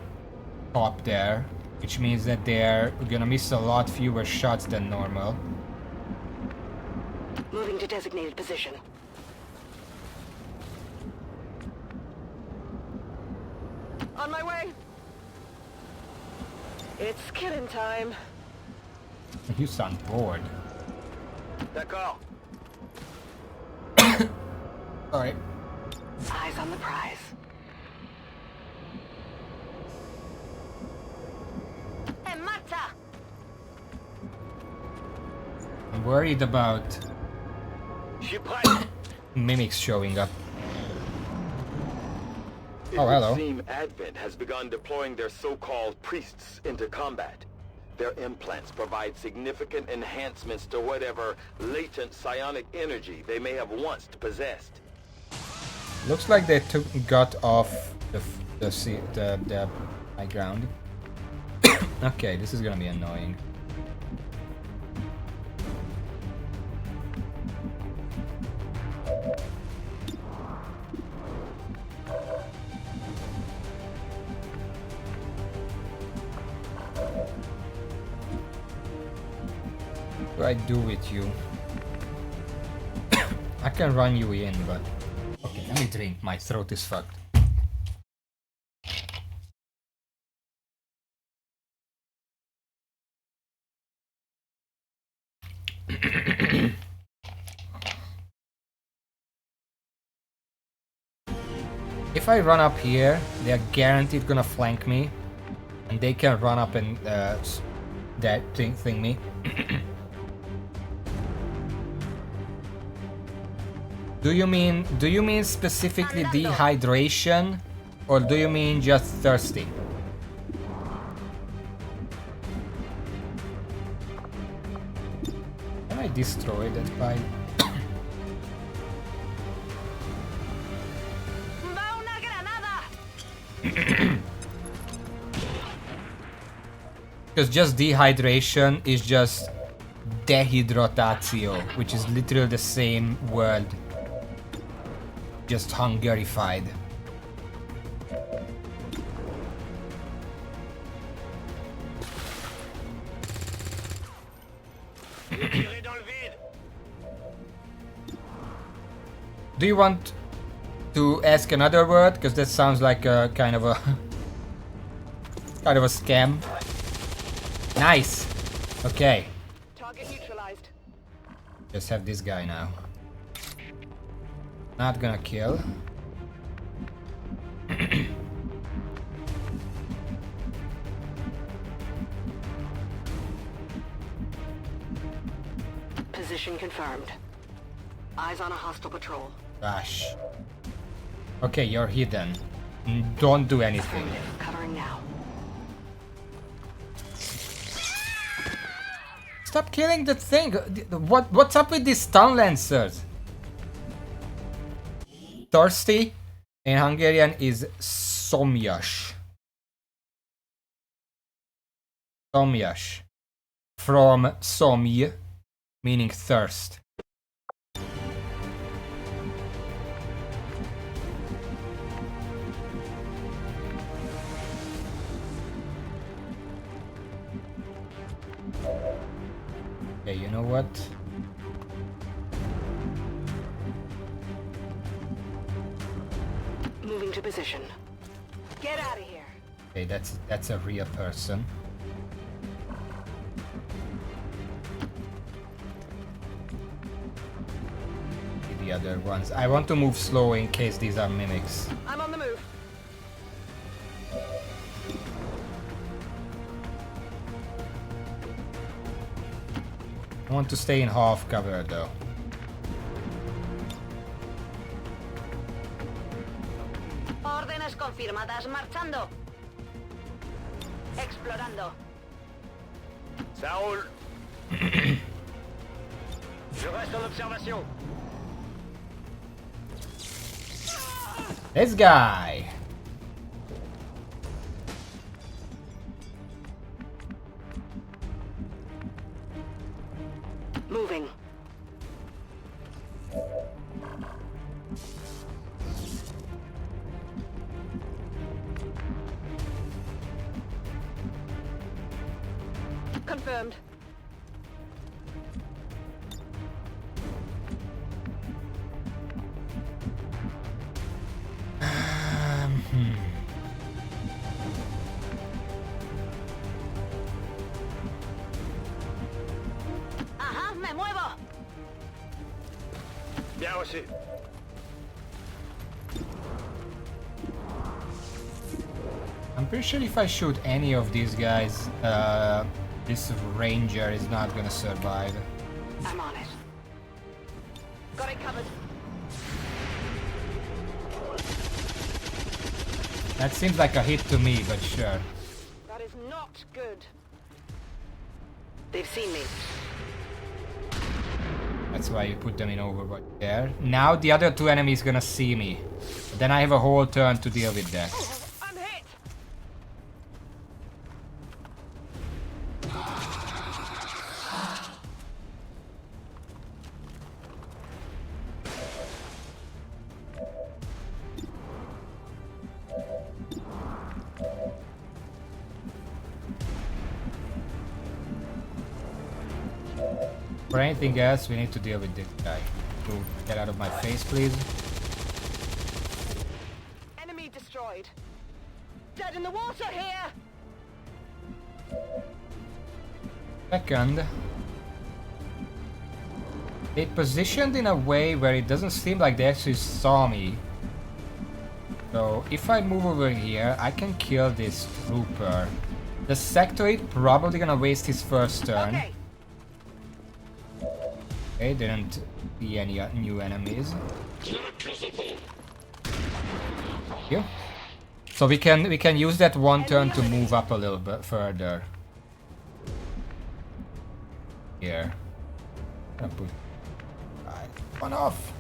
S1: top there. Which means that they're gonna miss a lot fewer shots than normal.
S2: Moving to designated position. On my way. It's killing time.
S1: You sound bored.
S4: D'accord.
S1: Sorry.
S2: Eyes on the prize. En marcha.
S1: I'm worried about mimics showing up.
S5: It
S1: Oh, hello.
S5: would seem Advent has begun deploying their so-called priests into combat. Their implants provide significant enhancements to whatever latent psionic energy they may have once possessed.
S1: Looks like they got off the high ground. Okay, this is gonna be annoying. What do I do with you? I can run you in, but... Okay, let me drink. My throat is fucked. If I run up here, they are guaranteed gonna flank me. And they can run up and that thing me. Do you mean specifically dehydration, or do you mean just thirsty? Can I destroy that pile? Because just dehydration is just dehydratatio, which is literally the same word. Just Hungarified. Do you want to ask another word? Because that sounds like a kind of a scam. Nice. Okay.
S2: Target neutralized.
S1: Just have this guy now. Not gonna kill.
S2: Position confirmed. Eyes on a hostile patrol.
S1: Gosh. Okay, you're hidden. Don't do anything.
S2: Covering now.
S1: Stop killing the thing. What's up with these stun lancers? Thirsty in Hungarian is szomjas. Szomjas. From szomj, meaning thirst. Okay, you know what?
S2: Moving to position. Get out of here.
S1: Okay, that's a real person. The other ones. I want to move slow in case these are mimics.
S2: I'm on the move.
S1: I want to stay in half cover though.
S2: Órdenes confirmadas. Marchando. Explorando.
S4: Saúl. Je reste en observation.
S1: This guy.
S14: Moving.
S2: Confirmed. Ajá, me muevo.
S4: Bien reçu.
S1: I'm pretty sure if I shoot any of these guys, this ranger is not gonna survive.
S2: I'm on it. Got it covered.
S1: That seems like a hit to me, but sure.
S2: That is not good. They've seen me.
S1: That's why you put them in overwatch there. Now the other two enemies gonna see me. Then I have a whole turn to deal with that.
S2: I'm hit.
S1: For anything else, we need to deal with this guy. So get out of my face, please.
S2: Enemy destroyed. Dead in the water here.
S1: Second, they positioned in a way where it doesn't seem like they actually saw me. So if I move over here, I can kill this trooper. The Sectoid probably gonna waste his first turn. Okay, didn't see any new enemies. Here. So we can use that one turn to move up a little bit further. Here. I'll put one off.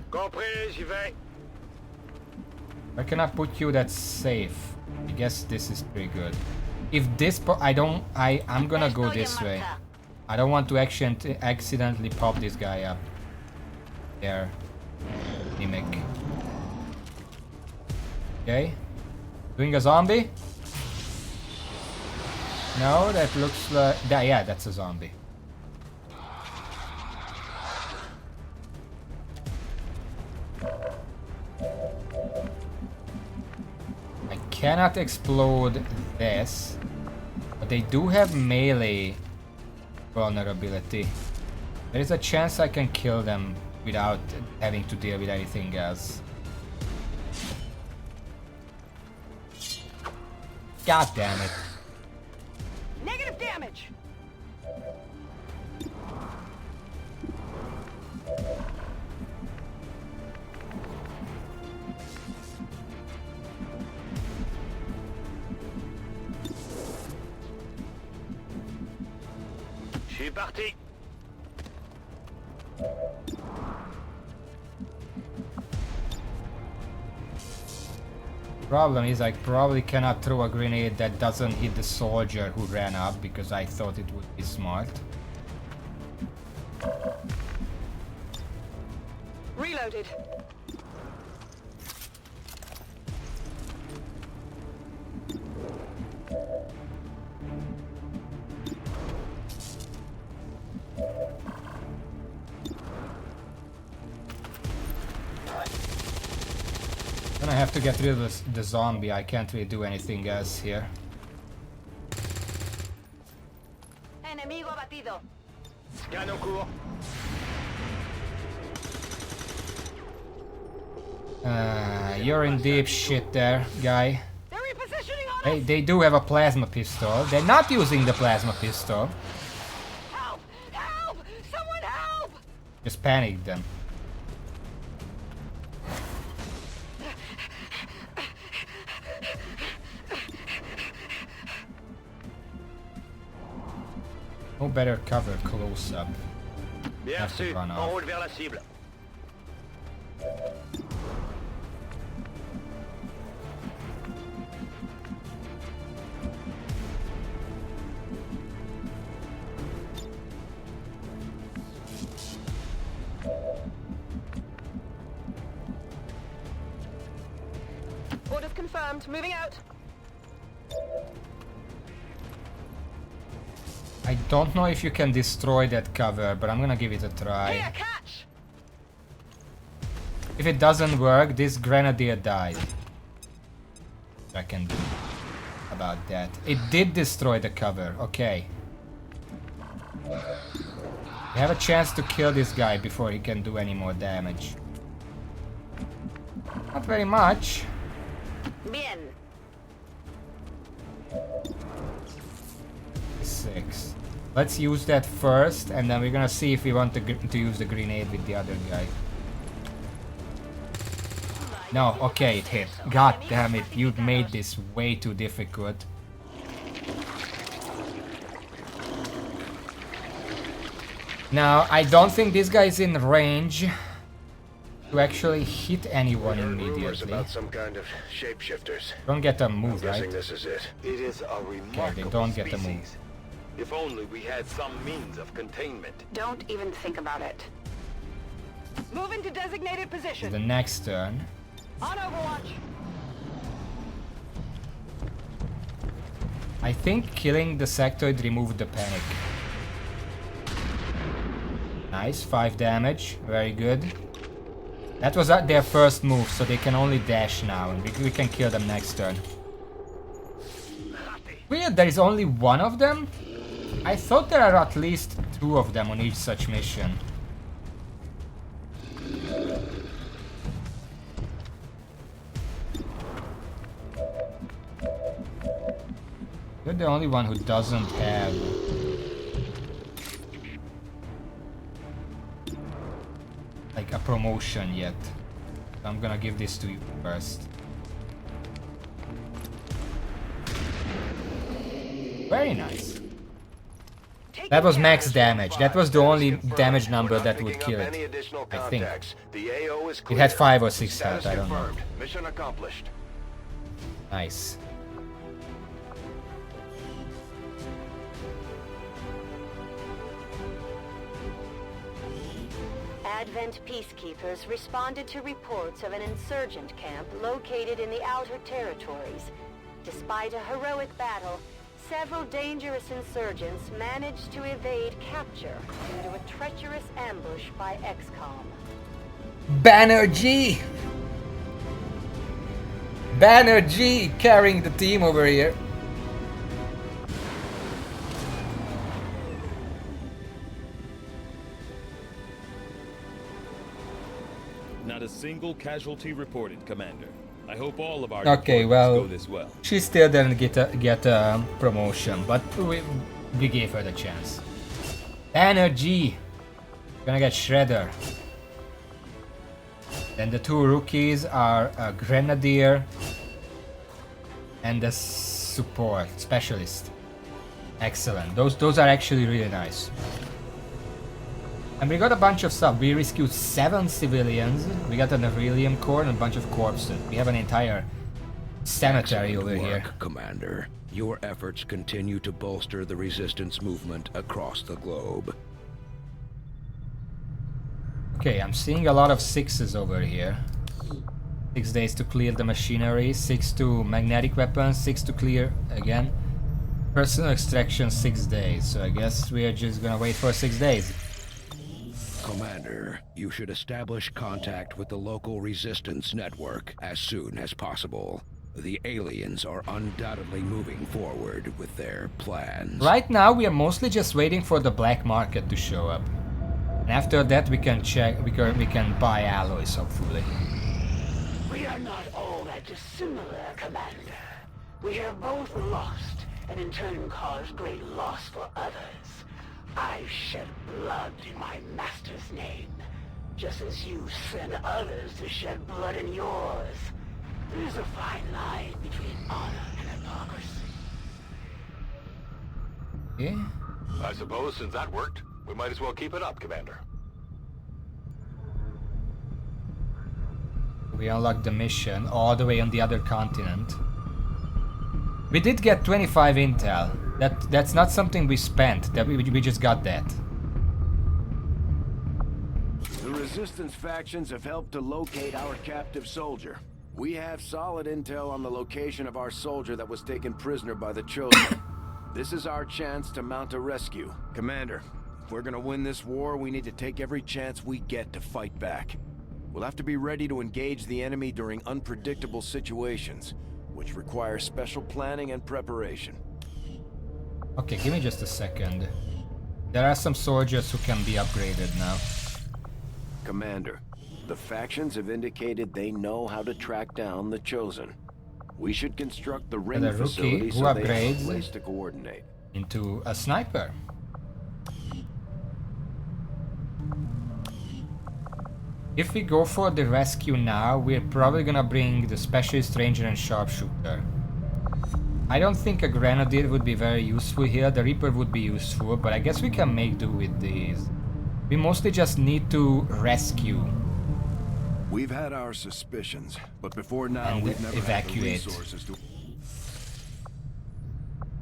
S4: Compris, j'y vais.
S1: Where can I put you that's safe? I guess this is pretty good. If this I'm gonna go this way. I don't want to accidentally pop this guy up. There. Mimic. Okay. Doing a zombie? No, that looks like... yeah, that's a zombie. I cannot explode this, but they do have melee vulnerability. There is a chance I can kill them without having to deal with anything else. God damn it.
S2: Negative damage.
S4: Je suis parti.
S1: Problem is I probably cannot throw a grenade that doesn't hit the soldier who ran up because I thought it would be smart.
S2: Reloaded.
S1: Then I have to get rid of the zombie. I can't really do anything else here.
S2: Enemigo abatido.
S4: Scan en cours.
S1: You're in deep shit there, guy.
S2: They're repositioning on
S1: Hey, they do have a plasma pistol. They're not using the plasma pistol.
S2: Help! Help! Someone help!
S1: Just panic them. better cover close up.
S4: Bien
S1: Have to
S4: reçu.
S1: run
S4: En
S1: off.
S4: route vers la cible.
S2: Orders confirmed. Moving out.
S1: I don't know if you can destroy that cover, but I'm gonna give it a try.
S2: Here, catch!
S1: If it doesn't work, this grenadier died. I can do about that. It did destroy the cover. Okay. We have a chance to kill this guy before he can do any more damage. Not very much.
S2: Bien.
S1: 6. Let's use that first, and then we're gonna see if we want to use the grenade with the other guy. No, okay, it hit. God damn it, you made this way too difficult. Now, I don't think this guy is in range to actually hit anyone immediately.
S3: About some kind of shapeshifters.
S1: Don't get a move,
S3: I'm guessing
S1: right?
S3: this is it.
S8: It is a
S1: Okay,
S8: remarkable
S1: they don't get a
S8: species.
S1: move.
S8: If only we had some means of containment.
S2: Don't even think about it. Move into designated position.
S1: The next turn.
S2: On Overwatch.
S1: I think killing the sectoid removed the panic. Nice, 5 damage. Very good. That was their first move, so they can only dash now, and we can kill them next turn. Weird, there is only one of them? I thought there are at least 2 of them on each such mission. You're the only one who doesn't have... like a promotion yet. So I'm gonna give this to you first. Very nice. That was max damage. That was the only damage number that would kill it. I think. It had 5 or 6 health, I don't know.
S3: Mission accomplished.
S1: Nice.
S10: Advent peacekeepers responded to reports of an insurgent camp located in the Outer Territories. Despite a heroic battle, several dangerous insurgents managed to evade capture due to a treacherous ambush by XCOM.
S1: Banner G! Banner G carrying the team over here.
S9: Not a single casualty reported, Commander. I hope all of our
S1: Okay,
S9: deployments
S1: well,
S9: go this well.
S1: she still didn't get a promotion, but we gave her the chance. Energy! Gonna get Shredder. Then the 2 rookies are a Grenadier and a support specialist. Excellent. Those are actually really nice. And we got a bunch of stuff. We rescued 7 civilians. We got an Aurelium core and a bunch of corpses. We have an entire cemetery over here.
S17: Commander. Your efforts continue to bolster the resistance movement across the globe.
S1: Okay, I'm seeing a lot of 6s over here. 6 days to clear the machinery, 6 to magnetic weapons, 6 to clear again. Personal extraction 6 days, so I guess we are just gonna wait for 6 days.
S17: Commander, you should establish contact with the local resistance network as soon as possible. The aliens are undoubtedly moving forward with their plans.
S1: Right now we are mostly just waiting for the black market to show up. And after that we can check, we can buy alloys hopefully.
S15: We are not all that dissimilar, Commander. We have both lost, and in turn caused great loss for others. I've shed blood in my master's name, just as you send others to shed blood in yours. There's a fine line between honor and hypocrisy.
S1: Yeah.
S3: I suppose since that worked, we might as well keep it up, Commander.
S1: We unlocked the mission all the way on the other continent. We did get 25 intel. That's not something we spent. That we just got that.
S6: The Resistance factions have helped to locate our captive soldier. We have solid intel on the location of our soldier that was taken prisoner by the Chosen. This is our chance to mount a rescue. Commander, if we're gonna win this war, we need to take every chance we get to fight back. We'll have to be ready to engage the enemy during unpredictable situations, which require special planning and preparation.
S1: Okay, give me just a second. There are some soldiers who can be upgraded now.
S6: Commander, the factions have indicated they know how to track down the Chosen. We should construct the ring facility so they have a place to coordinate.
S1: Into a sniper. If we go for the rescue now, we're probably gonna bring the specialist ranger and sharpshooter. I don't think a grenadier would be very useful here. The Reaper would be useful, but I guess we can make do with these. We mostly just need to rescue.
S6: We've had our suspicions, but before now we've never had the resources to...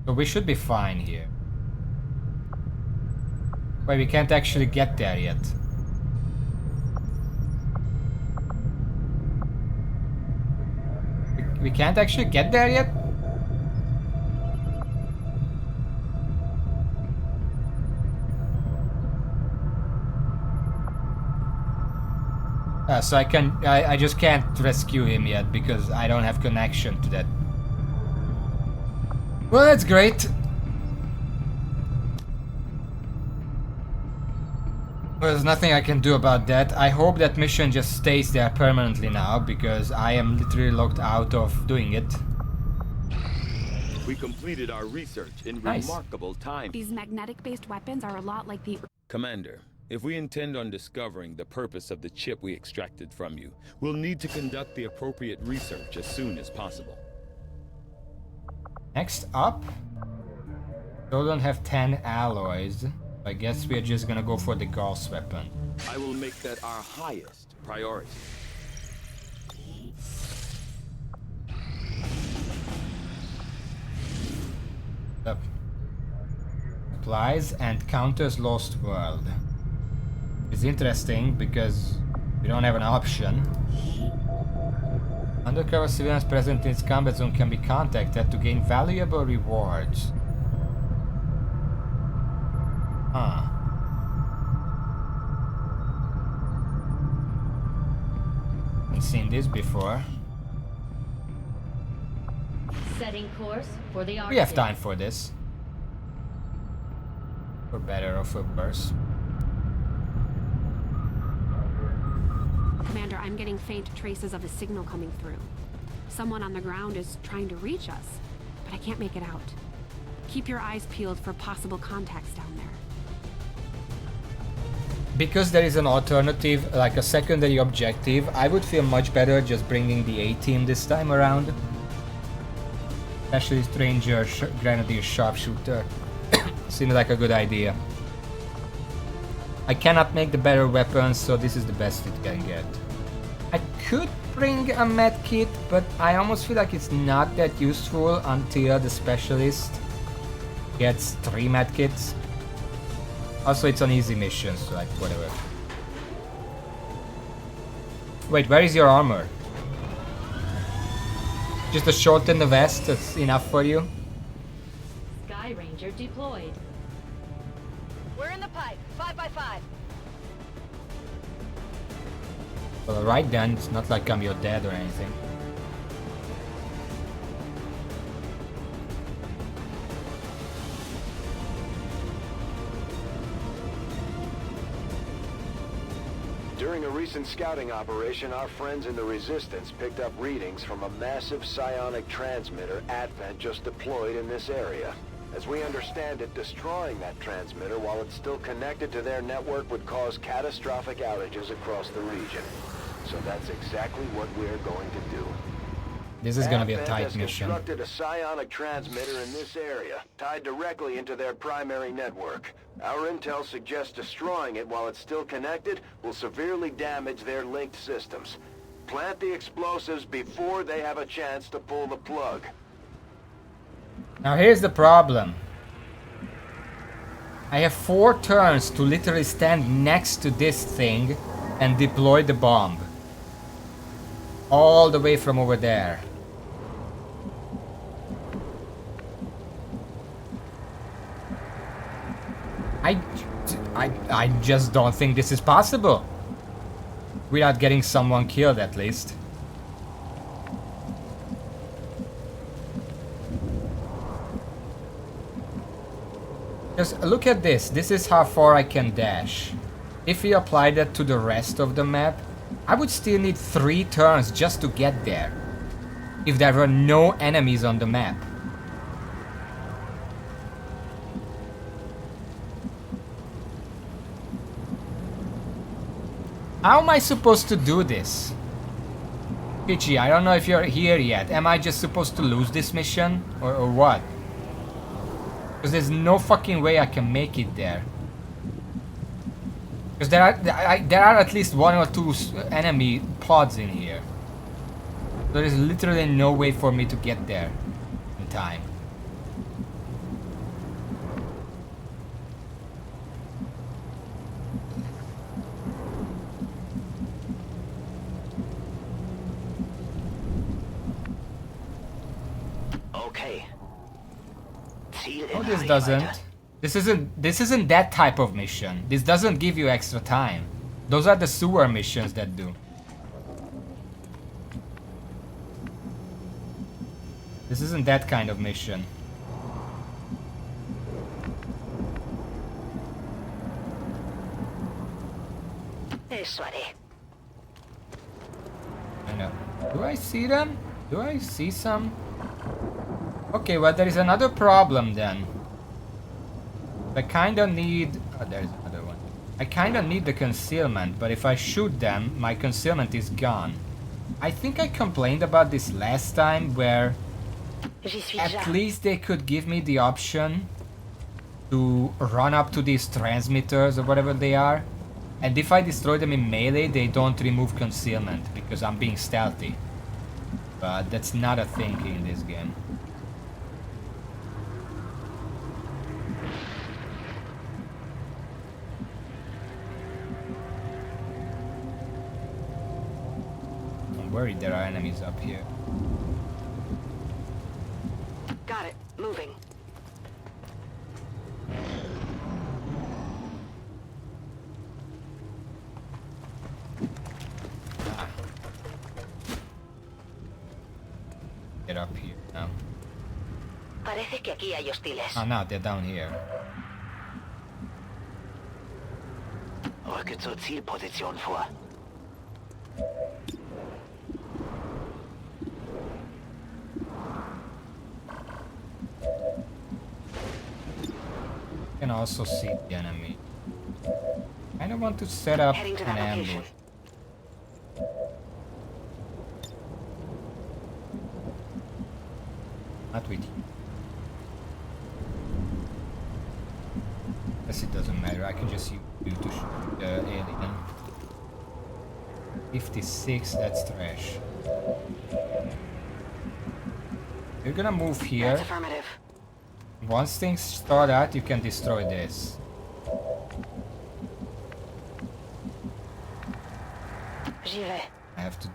S1: So we should be fine here. Wait, we can't actually get there yet. We can't actually get there yet? So I just can't rescue him yet because I don't have connection to that. Well, that's great. Well, there's nothing I can do about that. I hope that mission just stays there permanently now because I am literally locked out of doing it.
S8: We completed our research in remarkable time.
S7: These magnetic-based weapons are a lot like the...
S9: Commander, if we intend on discovering the purpose of the chip we extracted from you, we'll need to conduct the appropriate research as soon as possible.
S1: Next up, still don't have 10 alloys. I guess we're just gonna go for the Gauss weapon.
S8: I will make that our highest priority.
S1: Up. Applies and counters Lost World. It's interesting because we don't have an option. Undercover civilians present in its combat zone can be contacted to gain valuable rewards. Huh. Haven't seen this before.
S12: Setting course for the Arctic.
S1: We have time for this. For better or for worse.
S7: Commander, I'm getting faint traces of a signal coming through. Someone on the ground is trying to reach us, but I can't make it out. Keep your eyes peeled for possible contacts down there.
S1: Because there is an alternative, like a secondary objective, I would feel much better just bringing the A-team this time around. Especially Stranger, Grenadier, Sharpshooter. Seems like a good idea. I cannot make the better weapons, so this is the best it can get. I could bring a medkit, but I almost feel like it's not that useful until the specialist gets 3 medkits. Also, it's on easy missions, so like whatever. Wait, where is your armor? Just a short in the vest, that's enough for you?
S12: Sky Ranger deployed.
S2: We're in the pipe, 5x5.
S1: Well, right then, it's not like I'm your dad or anything.
S3: During a recent scouting operation, our friends in the Resistance picked up readings from a massive psionic transmitter Advent just deployed in this area. As we understand it, destroying that transmitter while it's still connected to their network would cause catastrophic outages across the region. So that's exactly what we're going to do.
S1: This is gonna be a
S3: Advent
S1: tight
S3: has
S1: mission.
S3: constructed a psionic transmitter in this area, tied directly into their primary network. Our intel suggests destroying it while it's still connected will severely damage their linked systems. Plant the explosives before they have a chance to pull the plug.
S1: Now here's the problem. I have 4 turns to literally stand next to this thing and deploy the bomb. All the way from over there. I just don't think this is possible. Without getting someone killed at least. Just look at this. This is how far I can dash. If we apply that to the rest of the map, I would still need 3 turns just to get there. If there were no enemies on the map. How am I supposed to do this? Pichi, I don't know if you're here yet. Am I just supposed to lose this mission? Or what? Because there's no fucking way I can make it there. Because there are at least 1 or 2 enemy pods in here. There is literally no way for me to get there in time.
S14: Okay.
S1: Oh, this doesn't. This isn't that type of mission. This doesn't give you extra time. Those are the sewer missions that do. This isn't that kind of mission. I know. Do I see them? Do I see some? Okay, well there is another problem then. I kinda need... Oh, there's another one. I kinda need the concealment, but if I shoot them, my concealment is gone. I think I complained about this last time, where at least they could give me the option to run up to these transmitters or whatever they are. And if I destroy them in melee, they don't remove concealment, because I'm being stealthy. But that's not a thing in this game. Worried there are enemies up here.
S14: Got it. Moving.
S1: Get up here now.
S14: Parece que aquí hay hostiles.
S1: Oh no, they're down here.
S14: Rücke zur Zielposition vor.
S1: Can also see the enemy. I don't want to set up an ambush. Not with you. Guess it doesn't matter. I can just use you to shoot the alien. 56, that's trash. You're gonna move here.
S14: That's affirmative.
S1: Once things start out, you can destroy this.
S14: J'y vais.
S1: I have to.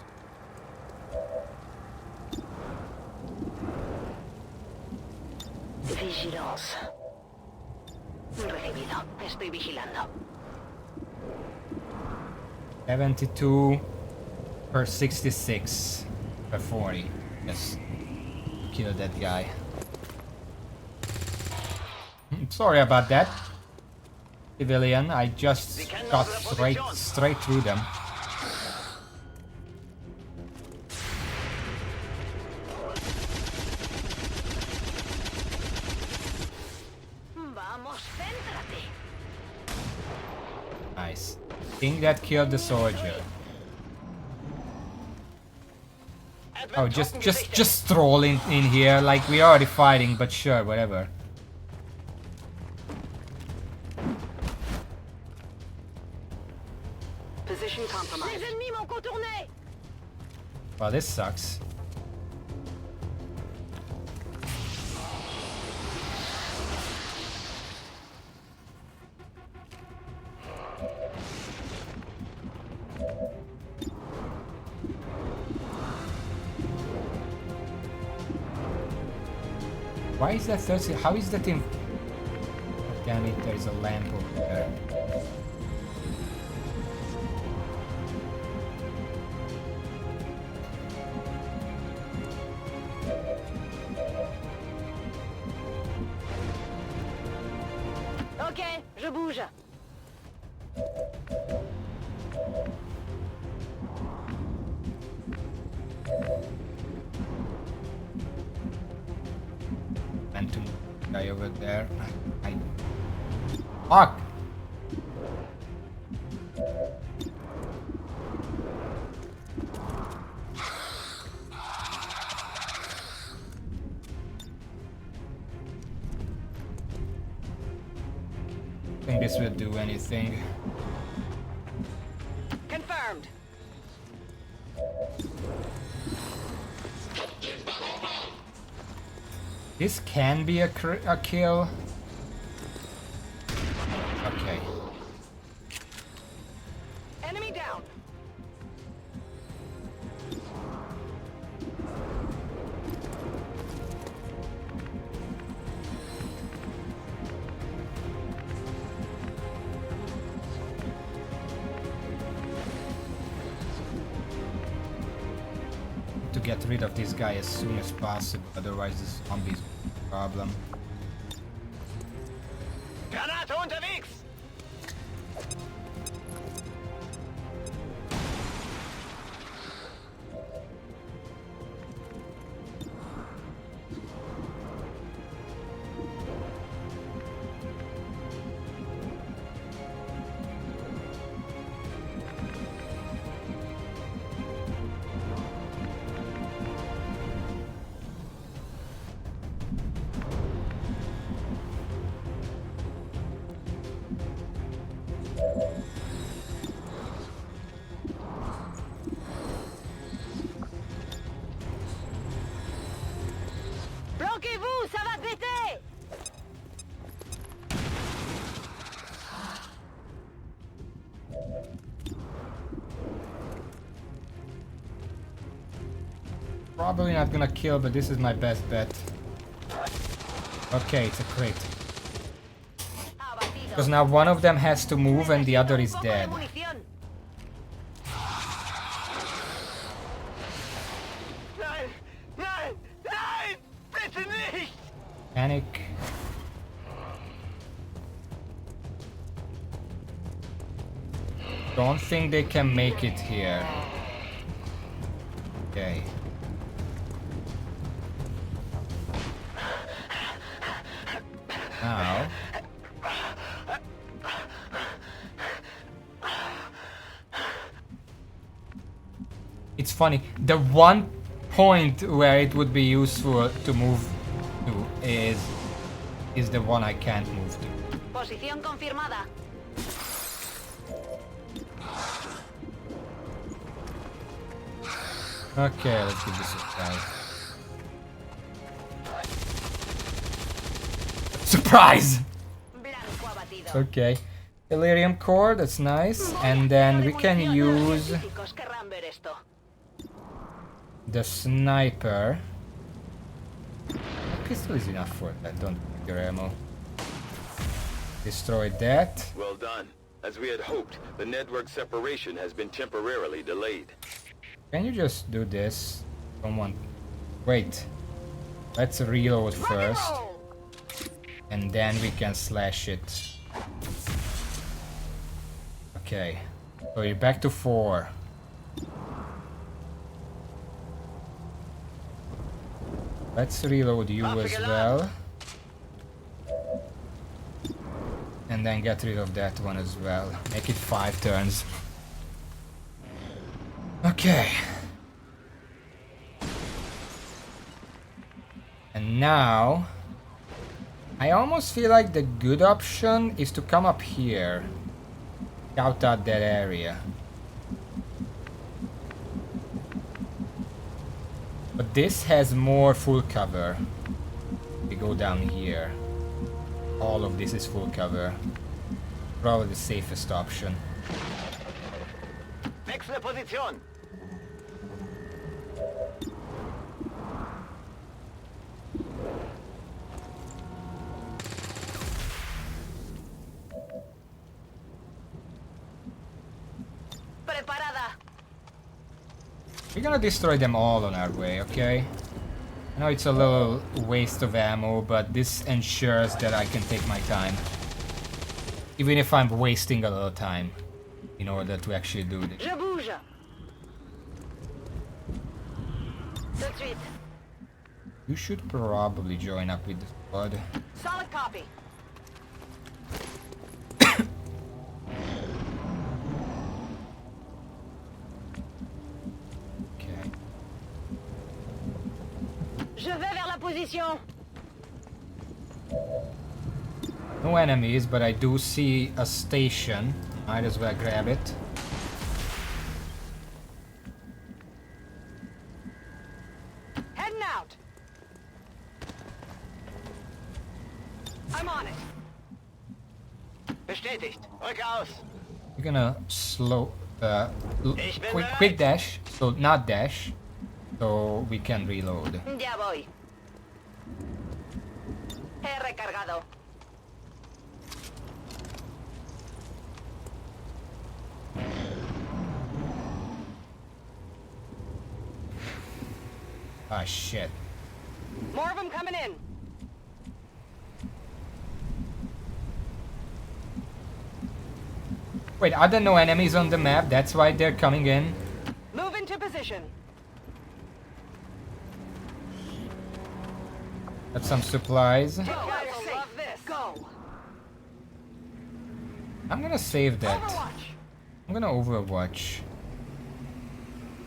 S14: Vigilance. Recibido. Estoy vigilando.
S1: 72 per 66 per 40. Yes. Kill that guy. Sorry about that, civilian. I just got straight through them. Nice. Think that killed the soldier. Oh, just stroll in here, like we are already fighting, but sure, whatever.
S14: Position compromised. Les ennemis m'ont contourné.
S1: Well, this sucks. Why is that 30? How is that in? Oh, damn it! There is a lamp over there.
S2: Ok, je bouge.
S1: And to guy over there. Fuck! I think this will do anything.
S2: Confirmed.
S1: This can be a kill. Okay.
S2: Enemy down.
S1: To get rid of this guy as soon as possible, otherwise this zombie's a problem.
S4: Granate unterwegs!
S2: Bloquez-vous, ça va péter!
S1: Probably not gonna kill, but this is my best bet. Okay, it's a crit. Because now one of them has to move and the other is dead. Panic. Don't think they can make it here. Okay. Now. It's funny. The one point where it would be useful to move to is the one I can't move to.
S2: Posición confirmada.
S1: Okay, let's give this a try. Surprise! Okay. Delirium core, that's nice. And then we can use the sniper. A pistol is enough for that, don't need your ammo. Destroy that.
S5: Well done. As we had hoped, the network separation has been temporarily delayed.
S1: Can you just do this? Someone... Wait. Let's reload first. And then we can slash it. Okay. So you're back to 4. Let's reload you as well. And then get rid of that one as well. Make it 5 turns. Okay. And now I almost feel like the good option is to come up here, scout out that area. But this has more full cover. We go down here. All of this is full cover. Probably the safest option.
S4: Wechsle Position.
S2: Preparada.
S1: We're gonna destroy them all on our way, okay? I know it's a little waste of ammo, but this ensures that I can take my time. Even if I'm wasting a little time in order to actually do this.
S2: Je bouge. Tout de suite.
S1: You should probably join up with the squad.
S2: Solid copy.
S1: Okay.
S2: Je vais vers la position.
S1: No enemies, but I do see a station. Might as well grab it.
S2: Heading out. I'm on it.
S4: Bestätigt. Rück aus.
S1: We're gonna slow, quick dash, so not dash, so we can reload.
S2: Ya voy. He recargado.
S1: Ah, shit.
S2: More of them coming in.
S1: Wait, are there no enemies on the map? That's why they're coming in?
S2: Move into position.
S1: Got some supplies.
S2: Go. Love this. Go.
S1: I'm gonna save that.
S2: Overwatch.
S1: I'm gonna overwatch.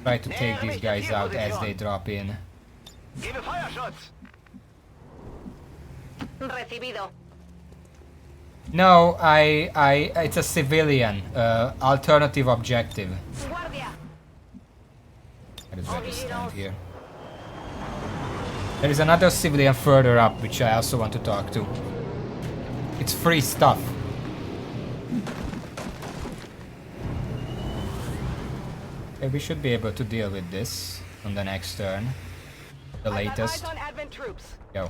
S1: Try to take these guys out as they drop in.
S4: Gebe Feuerschutz.
S2: Recibido.
S1: No, it's a civilian, alternative objective.
S2: Guardia.
S1: Might as well just stand here. There is another civilian further up, which I also want to talk to. It's free stuff. Okay, we should be able to deal with this on the next turn. The latest.
S2: Eyes on Advent troops.
S1: Go.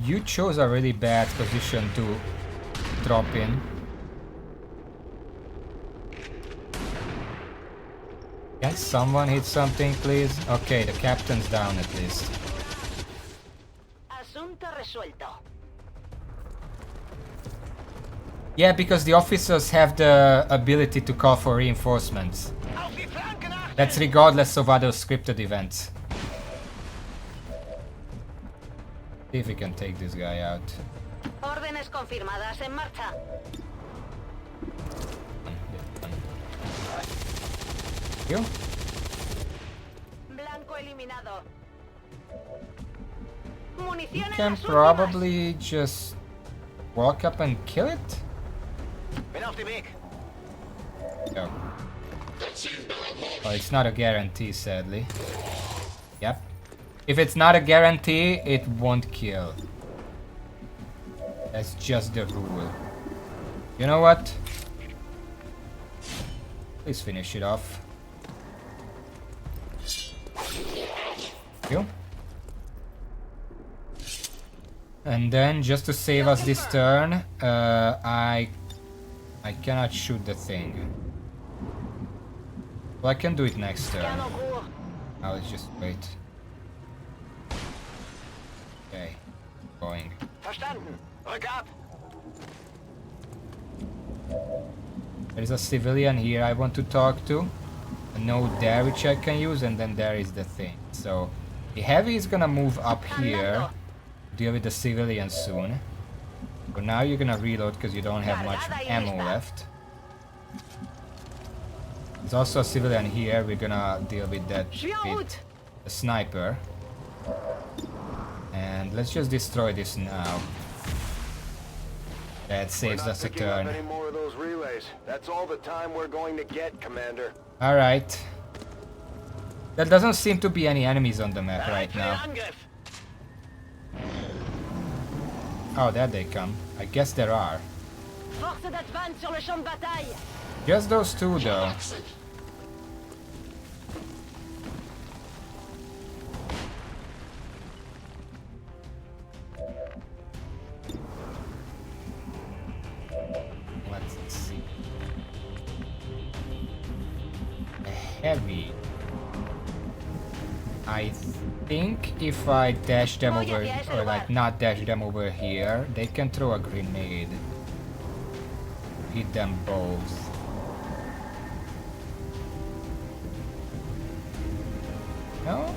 S1: You chose a really bad position to drop in. Can someone hit something, please? Okay, the captain's down at least.
S2: Asunto resuelto.
S1: Yeah, because the officers have the ability to call for reinforcements. That's regardless of other scripted events. See if we can take this guy out.
S2: Órdenes confirmadas en marcha.
S1: You?
S2: Blanco eliminado.
S1: You
S2: Munición
S1: can probably just walk up and kill it?
S4: Bin auf dem Weg.
S1: Go. Oh, it's not a guarantee, sadly. Yep. If it's not a guarantee, it won't kill. That's just the rule. You know what? Please finish it off. You. And then, just to save us this turn, I cannot shoot the thing. Well, I can do it next turn. Now let's just wait. Okay, going.
S4: Verstanden. Rück ab.
S1: There is a civilian here I want to talk to. A node there which I can use, and then there is the thing. So the heavy is gonna move up here, deal with the civilians soon. But now you're gonna reload because you don't have much ammo left. There's also a civilian here. We're gonna deal with that with a sniper. And let's just destroy this now. That saves us a turn.
S3: Any more of those relays. That's all the time we're going to get, Commander.
S1: Alright. There doesn't seem to be any enemies on the map right now. Oh, there they come. I guess there are. Just those two, though. Let's see. A heavy. I think if I dash them over, or like not dash them over here, they can throw a grenade. Hit them both. No?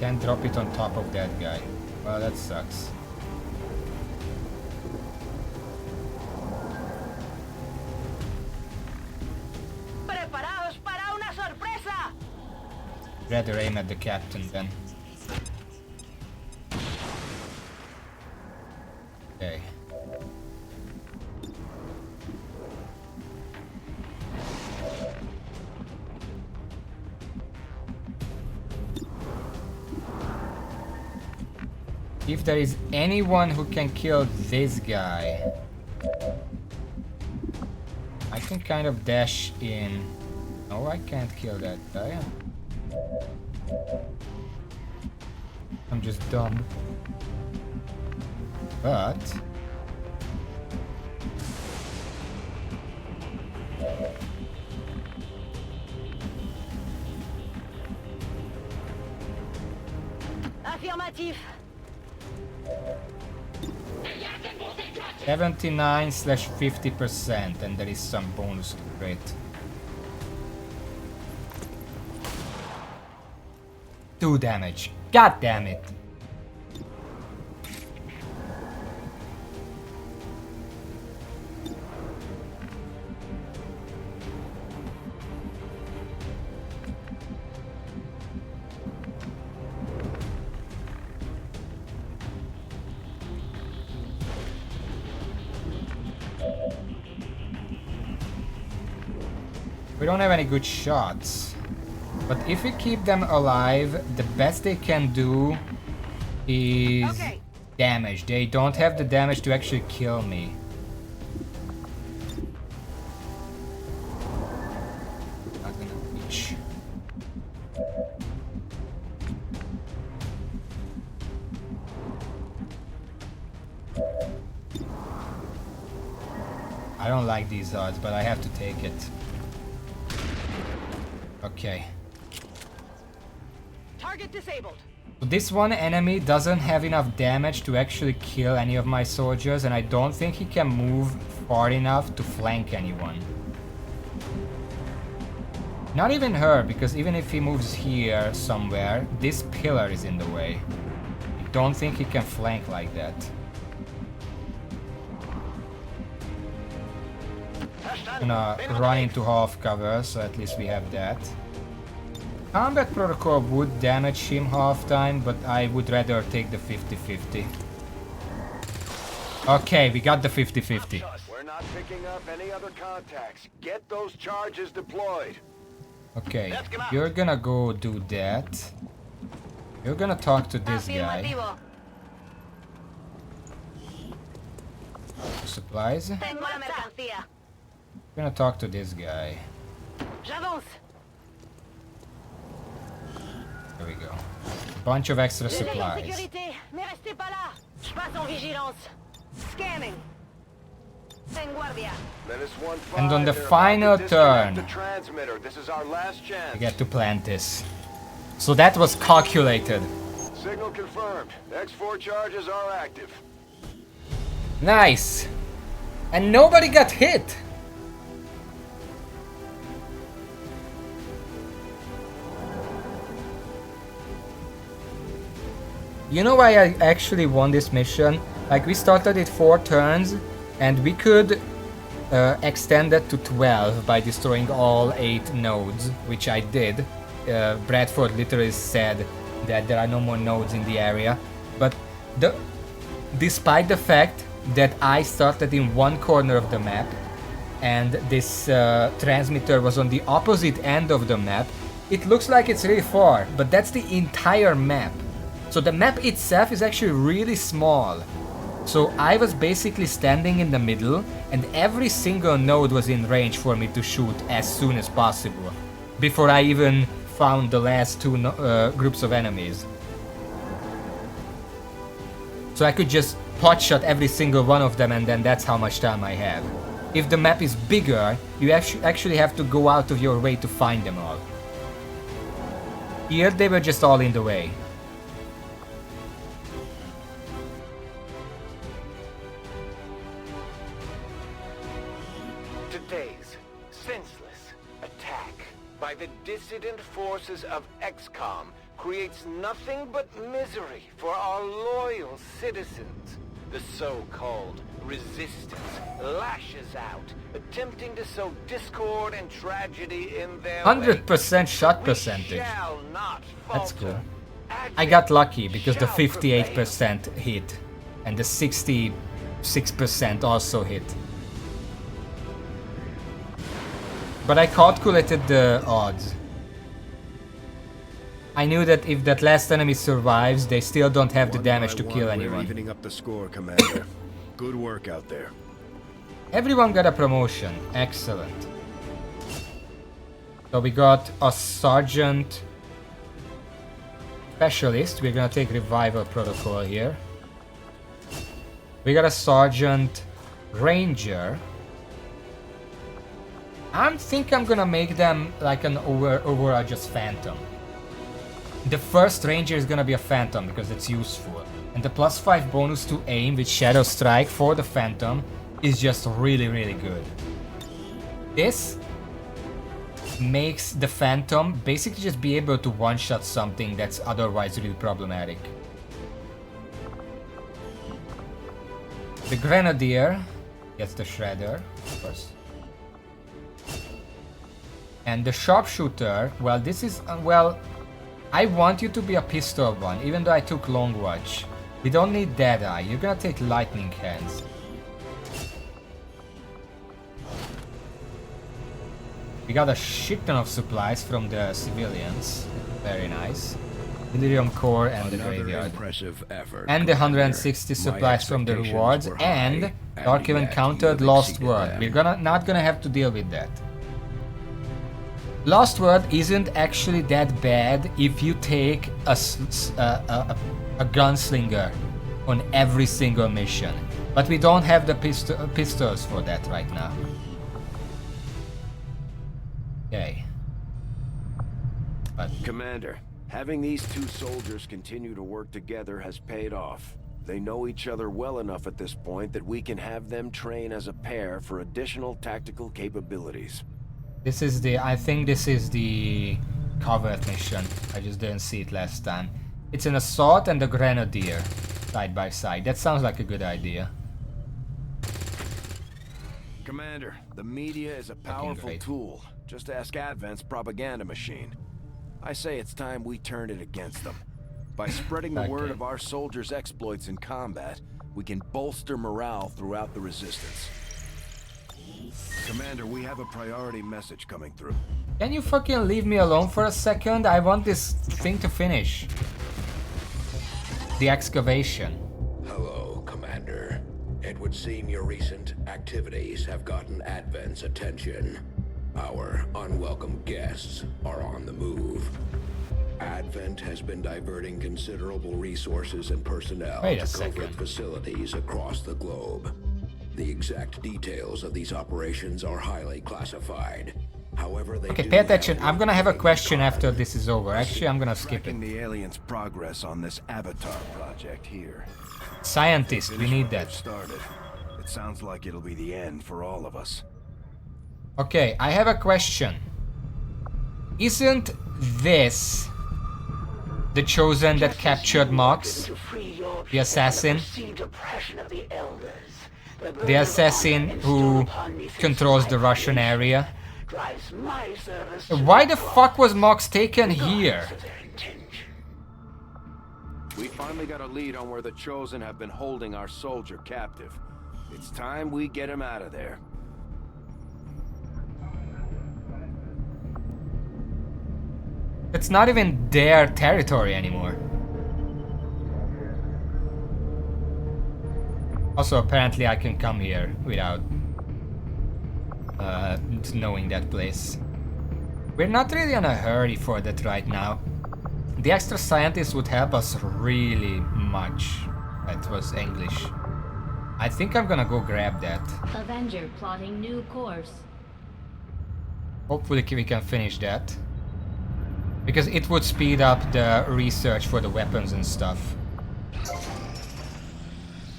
S1: Can't drop it on top of that guy. Well, that sucks. Rather aim at the captain then. Okay. If there is anyone who can kill this guy, I can kind of dash in. No, I can't kill that guy. I'm just dumb. But
S2: Affirmatif.
S1: 79/50%, and there is some bonus to it. 2 damage. God damn it. We don't have any good shots. But if we keep them alive, the best they can do is damage. They don't have the damage to actually kill me. Not gonna reach. I don't like these odds, but I have to take it. Okay.
S2: Target disabled.
S1: So this one enemy doesn't have enough damage to actually kill any of my soldiers, and I don't think he can move far enough to flank anyone. Not even her, because even if he moves here somewhere, this pillar is in the way. I don't think he can flank like that. I'm gonna run into half cover, so at least we have that. Combat protocol would damage him half time, but I would rather take the 50-50. Okay, we got the 50-50.
S3: We're not picking up any other contacts. Get those charges deployed.
S1: Okay, you're gonna go do that. You're gonna talk to this guy. Supplies. We're gonna talk to this guy. There we go. Bunch of extra supplies. And on the final turn,
S3: this is our last chance.
S1: I get to plant this. So that was calculated.
S3: Signal confirmed. X4 charges are active.
S1: Nice. And nobody got hit. You know why I actually won this mission? Like, we started it 4 turns, and we could extended to 12 by destroying all 8 nodes, which I did. Bradford literally said that there are no more nodes in the area, but despite the fact that I started in one corner of the map and this transmitter was on the opposite end of the map, it looks like it's really far, but that's the entire map. So the map itself is actually really small. So I was basically standing in the middle and every single node was in range for me to shoot as soon as possible, before I even found the last 2 groups of enemies. So I could just potshot every single one of them, and then that's how much time I have. If the map is bigger, you actually have to go out of your way to find them all. Here they were just all in the way.
S4: Today's senseless attack by the dissident forces of XCOM creates nothing but misery for our loyal citizens. The so-called resistance lashes out, attempting to sow discord and tragedy in their
S1: 100% shot percentage. That's cool. I got lucky because the 58% hit and the 66% also hit. But I calculated the odds. I knew that if that last enemy survives, they still don't have the damage to kill anyone.
S6: We're evening up the score, Commander. Good work out there.
S1: Everyone got a promotion. Excellent. So we got a Sergeant Specialist. We're gonna take Revival Protocol here. We got a Sergeant Ranger. I think I'm gonna make them like an overall just Phantom. The first Ranger is gonna be a Phantom because it's useful. And the +5 bonus to aim with Shadow Strike for the Phantom is just really, really good. This makes the Phantom basically just be able to one-shot something that's otherwise really problematic. The Grenadier gets the Shredder, of course. And the Sharpshooter, well, this is, I want you to be a pistol one, even though I took Long Watch. We don't need Deadeye, you're gonna take Lightning Hands. We got a shit ton of supplies from the civilians. Very nice. Delirium Core and the Graveyard.
S17: Impressive effort,
S1: and the 160 supplies from the rewards, and Dark Encountered Lost World. We're not gonna have to deal with that. Lost World isn't actually that bad if you take a gunslinger on every single mission. But we don't have the pistols for that right now. Okay. But
S6: Commander, having these 2 soldiers continue to work together has paid off. They know each other well enough at this point that we can have them train as a pair for additional tactical capabilities.
S1: this is the, I think this is the covert mission. I just didn't see it last time. It's an assault and a grenadier side by side. That sounds like a good idea.
S6: Commander, the media is a powerful tool. Just ask Advent's propaganda machine. I say it's time we turn it against them. By spreading the word of our soldiers' exploits in combat, we can bolster morale throughout the Resistance. Commander, we have a priority message coming through.
S1: Can you fucking leave me alone for a second? I want this thing to finish. The excavation.
S17: Hello, Commander. It would seem your recent activities have gotten Advent's attention. Our unwelcome guests are on the move. Advent has been diverting considerable resources and personnel to covert facilities across the globe. The exact details of these operations are highly classified. However, they
S1: Okay, pay attention. I'm gonna have a question after this is over. Actually, I'm gonna skip it.
S6: The aliens' progress on this Avatar project here.
S1: Scientist, we need that.
S6: Started. It sounds like it'll be the end for all of us.
S1: Okay, I have a question. Isn't this the Chosen that captured Mox, the assassin?
S15: Perceived oppression of the elders.
S1: the assassin who controls the Russian area. Why the fuck was Mox taken here?
S6: We finally got a lead on where the Chosen have been holding our soldier captive. It's time we get him out of there.
S1: It's not even their territory anymore. Also, apparently I can come here without knowing that place. We're not really in a hurry for that right now. The extra scientist would help us really much. That was English. I think I'm gonna go grab that.
S12: Avenger plotting new course.
S1: Hopefully we can finish that. Because it would speed up the research for the weapons and stuff.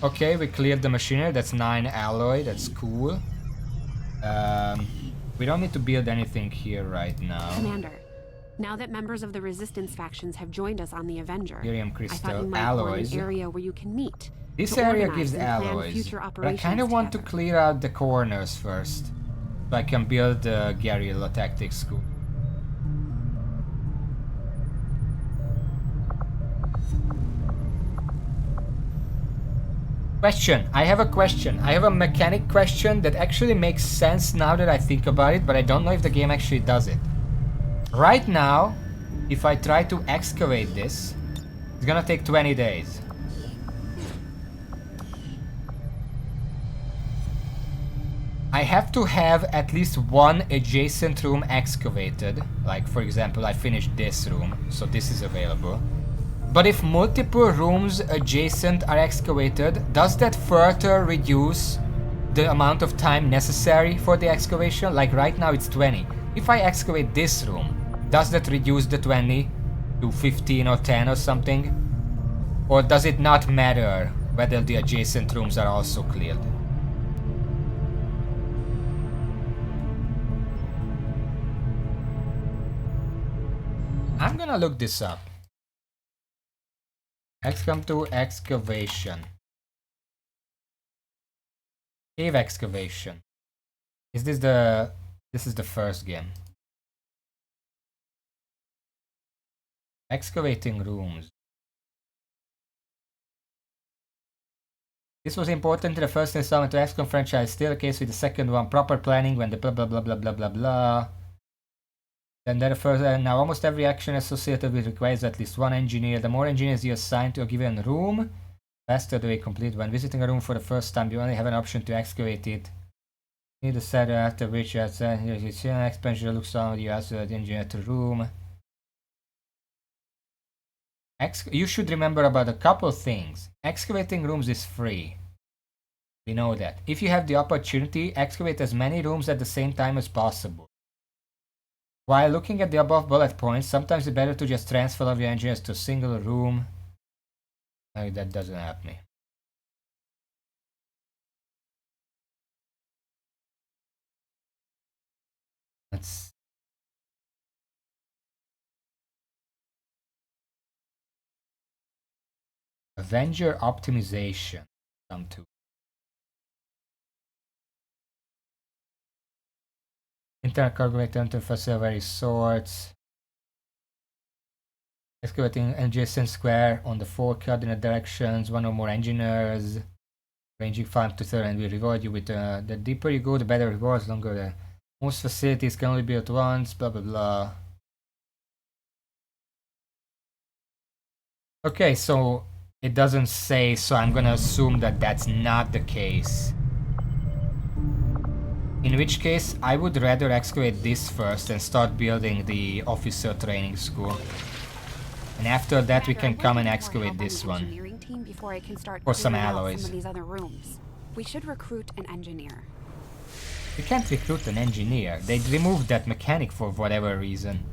S1: Okay, we cleared the machinery. That's 9 alloy. That's cool. We don't need to build anything here right now.
S7: Commander, now that members of the Resistance factions have joined us on the Avenger,
S1: Helium
S7: I thought
S1: crystal
S7: you might
S1: alloys.
S7: want an area where you can meet.
S1: This
S7: to
S1: area
S7: organize
S1: gives
S7: and plan
S1: alloys,
S7: future
S1: but I
S7: operations
S1: kind of want to
S7: together.
S1: clear out the corners first, so I can build the guerrilla tactics school. Question. I have a question. I have a mechanic question that actually makes sense now that I think about it, but I don't know if the game actually does it. Right now, if I try to excavate this, it's gonna take 20 days. I have to have at least one adjacent room excavated. Like, for example, I finished this room, so this is available. But if multiple rooms adjacent are excavated, does that further reduce the amount of time necessary for the excavation? Like right now it's 20. If I excavate this room, does that reduce the 20 to 15 or 10 or something? Or does it not matter whether the adjacent rooms are also cleared? I'm gonna look this up. XCOM 2 excavation. Cave excavation. Is this the... This is the first game. Excavating rooms. This was important to the first installment to XCOM franchise. Still the case with the second one. Proper planning when the blah blah blah blah blah blah blah. Then the first, now almost every action associated with requires at least one engineer. The more engineers you assign to a given room, faster the way complete. When visiting a room for the first time, you only have an option to excavate it. You need a set after which expansion looks on you as the engineer to room. You should remember about a couple things. Excavating rooms is free. We know that. If you have the opportunity, excavate as many rooms at the same time as possible. While looking at the above bullet points, sometimes it's better to just transfer all of your engineers to a single room. No, that doesn't help me. Let's... Avenger optimization. Come to. Internal calculator interface of various sorts. Excavating adjacent square on the 4 coordinate directions, 1 or more engineers, ranging 5 to 30, and we reward you with the deeper you go, the better rewards, longer the most facilities can only be built once, blah blah blah. Okay, so it doesn't say, so I'm gonna assume that that's not the case. In which case, I would rather excavate this first and start building the officer training school. And after that, we can come and excavate this one. For some alloys.
S7: Some of these other rooms. We should recruit an engineer.
S1: We can't recruit an engineer. They removed that mechanic for whatever reason.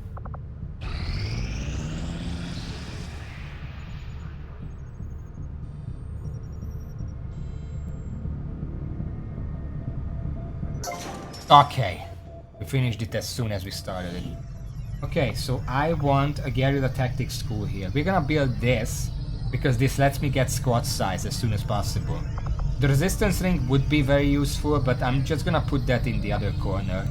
S1: Okay, we finished it as soon as we started it. Okay, so I want a guerrilla tactics school here. We're gonna build this because this lets me get squad size as soon as possible. The resistance ring would be very useful, but I'm just gonna put that in the other corner.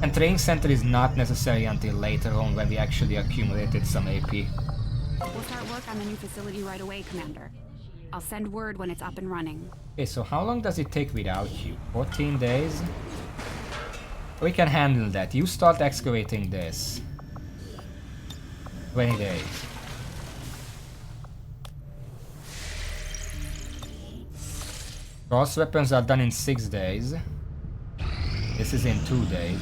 S1: And training center is not necessary until later on when we actually accumulated some AP.
S7: We'll start work on the new facility right away, Commander. I'll send word when it's up and running.
S1: Okay, so how long does it take without you? 14 days? We can handle that. You start excavating this. 20 days. Cross weapons are done in 6 days. This is in 2 days.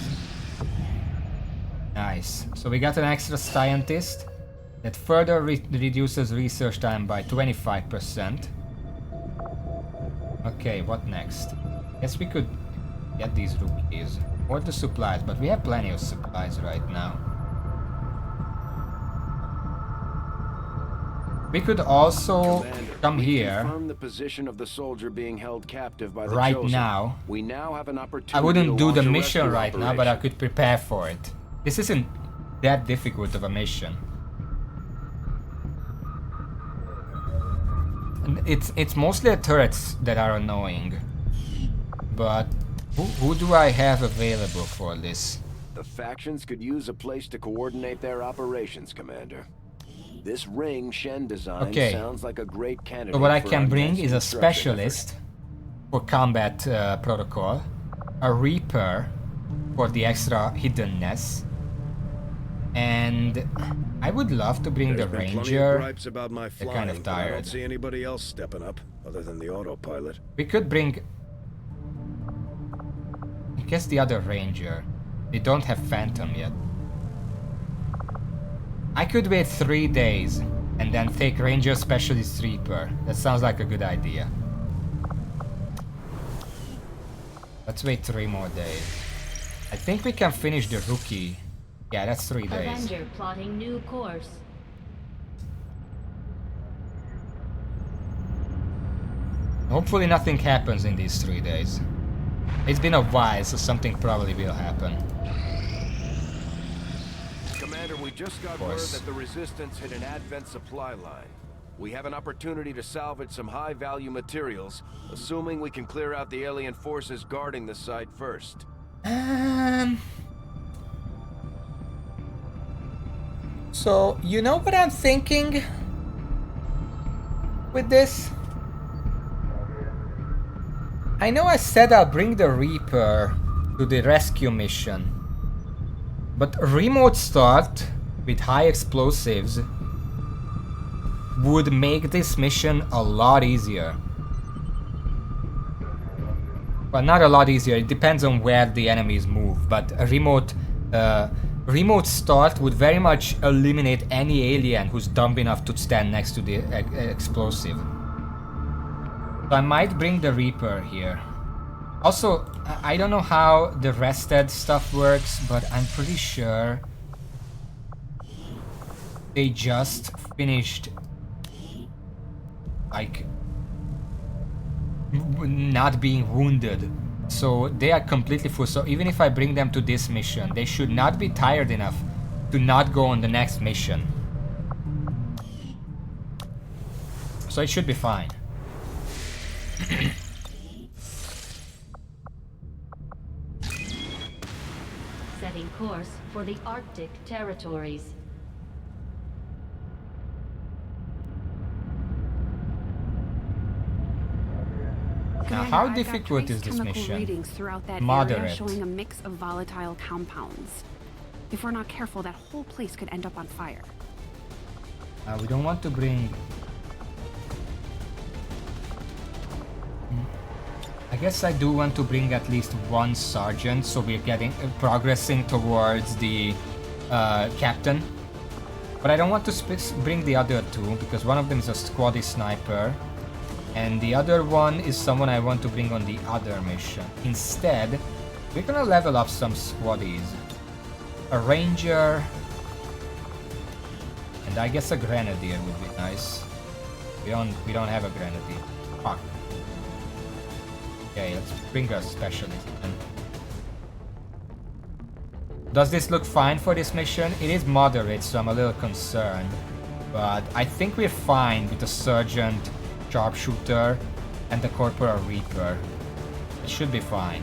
S1: Nice. So we got an extra scientist that further reduces research time by 25%. Okay, what next? Guess we could get these rookies. Or the supplies, but we have plenty of supplies right now. We could also come here
S3: confirm the position of the soldier being held captive by the
S1: right
S3: Chosen.
S1: now.
S3: We now have an opportunity.
S1: I wouldn't do the
S3: launch a
S1: mission
S3: rescue
S1: right now, but I
S3: operation.
S1: could prepare for it. This isn't that difficult of a mission. And it's mostly the turrets that are annoying. But who do I have available for this?
S3: The factions could use a place to coordinate their operations, Commander. This ring Shen designed sounds like a great candidate.
S1: So what I
S3: for
S1: can
S3: our
S1: bring
S3: next
S1: is a
S3: construction
S1: specialist for combat protocol, a reaper for the extra hiddenness, and I would love to bring the
S6: There's been plenty of
S1: ranger.
S6: gripes about my
S1: They're
S6: flying,
S1: kind of
S6: but I don't
S1: tired.
S6: see anybody else stepping up other than the autopilot.
S1: We could bring, I guess, the other ranger. They don't have Phantom yet. I could wait 3 days and then take Ranger Specialist Reaper. That sounds like a good idea. Let's wait 3 more days. I think we can finish the rookie. Yeah, that's 3 days.
S12: Avenger plotting new course.
S1: Hopefully nothing happens in these 3 days. It's been a while, so something probably will happen.
S3: Commander, we just got word that the Resistance hit an Advent supply line. We have an opportunity to salvage some high-value materials, assuming we can clear out the alien forces guarding the site first.
S1: So, you know what I'm thinking with this? I know I said I'll bring the Reaper to the rescue mission, but a remote start with high explosives would make this mission a lot easier. Well, not a lot easier, it depends on where the enemies move, but a remote start would very much eliminate any alien who's dumb enough to stand next to the explosive. So I might bring the Reaper here. Also, I don't know how the rested stuff works, but I'm pretty sure they just finished, like, not being wounded. So they are completely full. So even if I bring them to this mission, they should not be tired enough to not go on the next mission. So it should be fine.
S12: Setting course for the Arctic territories.
S1: Now,
S7: Commander,
S1: how
S7: I've got
S1: difficult
S7: trace
S1: is this
S7: chemical
S1: mission?
S7: readings throughout that area
S1: Moderate.
S7: showing a mix of volatile compounds. If we're not careful, that whole place could end up on fire.
S1: We don't want to bring... I guess I do want to bring at least one sergeant, so we're getting progressing towards the captain. But I don't want to bring the other two, because one of them is a squaddy sniper, and the other one is someone I want to bring on the other mission. Instead, we're gonna level up some squaddies. A ranger, and I guess a grenadier would be nice. We don't have a grenadier. Fuck. Okay, let's bring a specialist then. Does this look fine for this mission? It is moderate, so I'm a little concerned. But I think we're fine with the sergeant, sharpshooter, and the Corporal Reaper. It should be fine.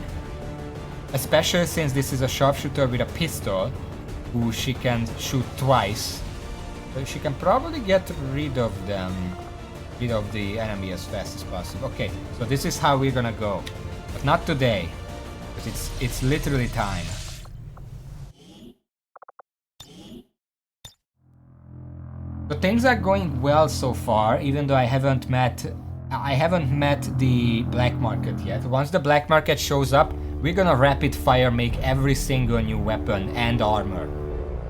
S1: Especially since this is a sharpshooter with a pistol, who she can shoot twice. So she can probably get rid of them, rid of the enemy as fast as possible. Okay, so this is how we're gonna go. But not today, because it's literally time. So things are going well so far, even though I haven't met the black market yet. Once the black market shows up, we're gonna rapid fire make every single new weapon and armor.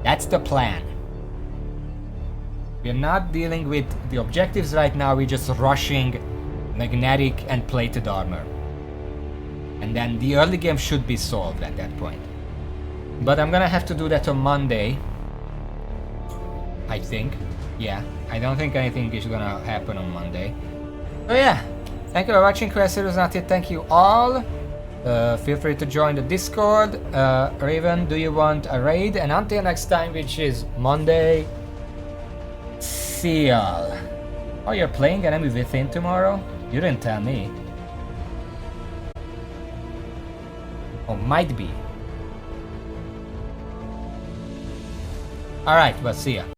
S1: That's the plan. We're not dealing with the objectives right now, we're just rushing magnetic and plated armor. And then the early game should be solved at that point. But I'm gonna have to do that on Monday, I think. Yeah, I don't think anything is gonna happen on Monday. So yeah, thank you for watching. Quest was not yet. Thank you all. Feel free to join the Discord. Raven, do you want a raid? And until next time, which is Monday, see y'all. Oh, you're playing Enemy Within tomorrow? You didn't tell me. Oh, might be. Alright, well, see ya.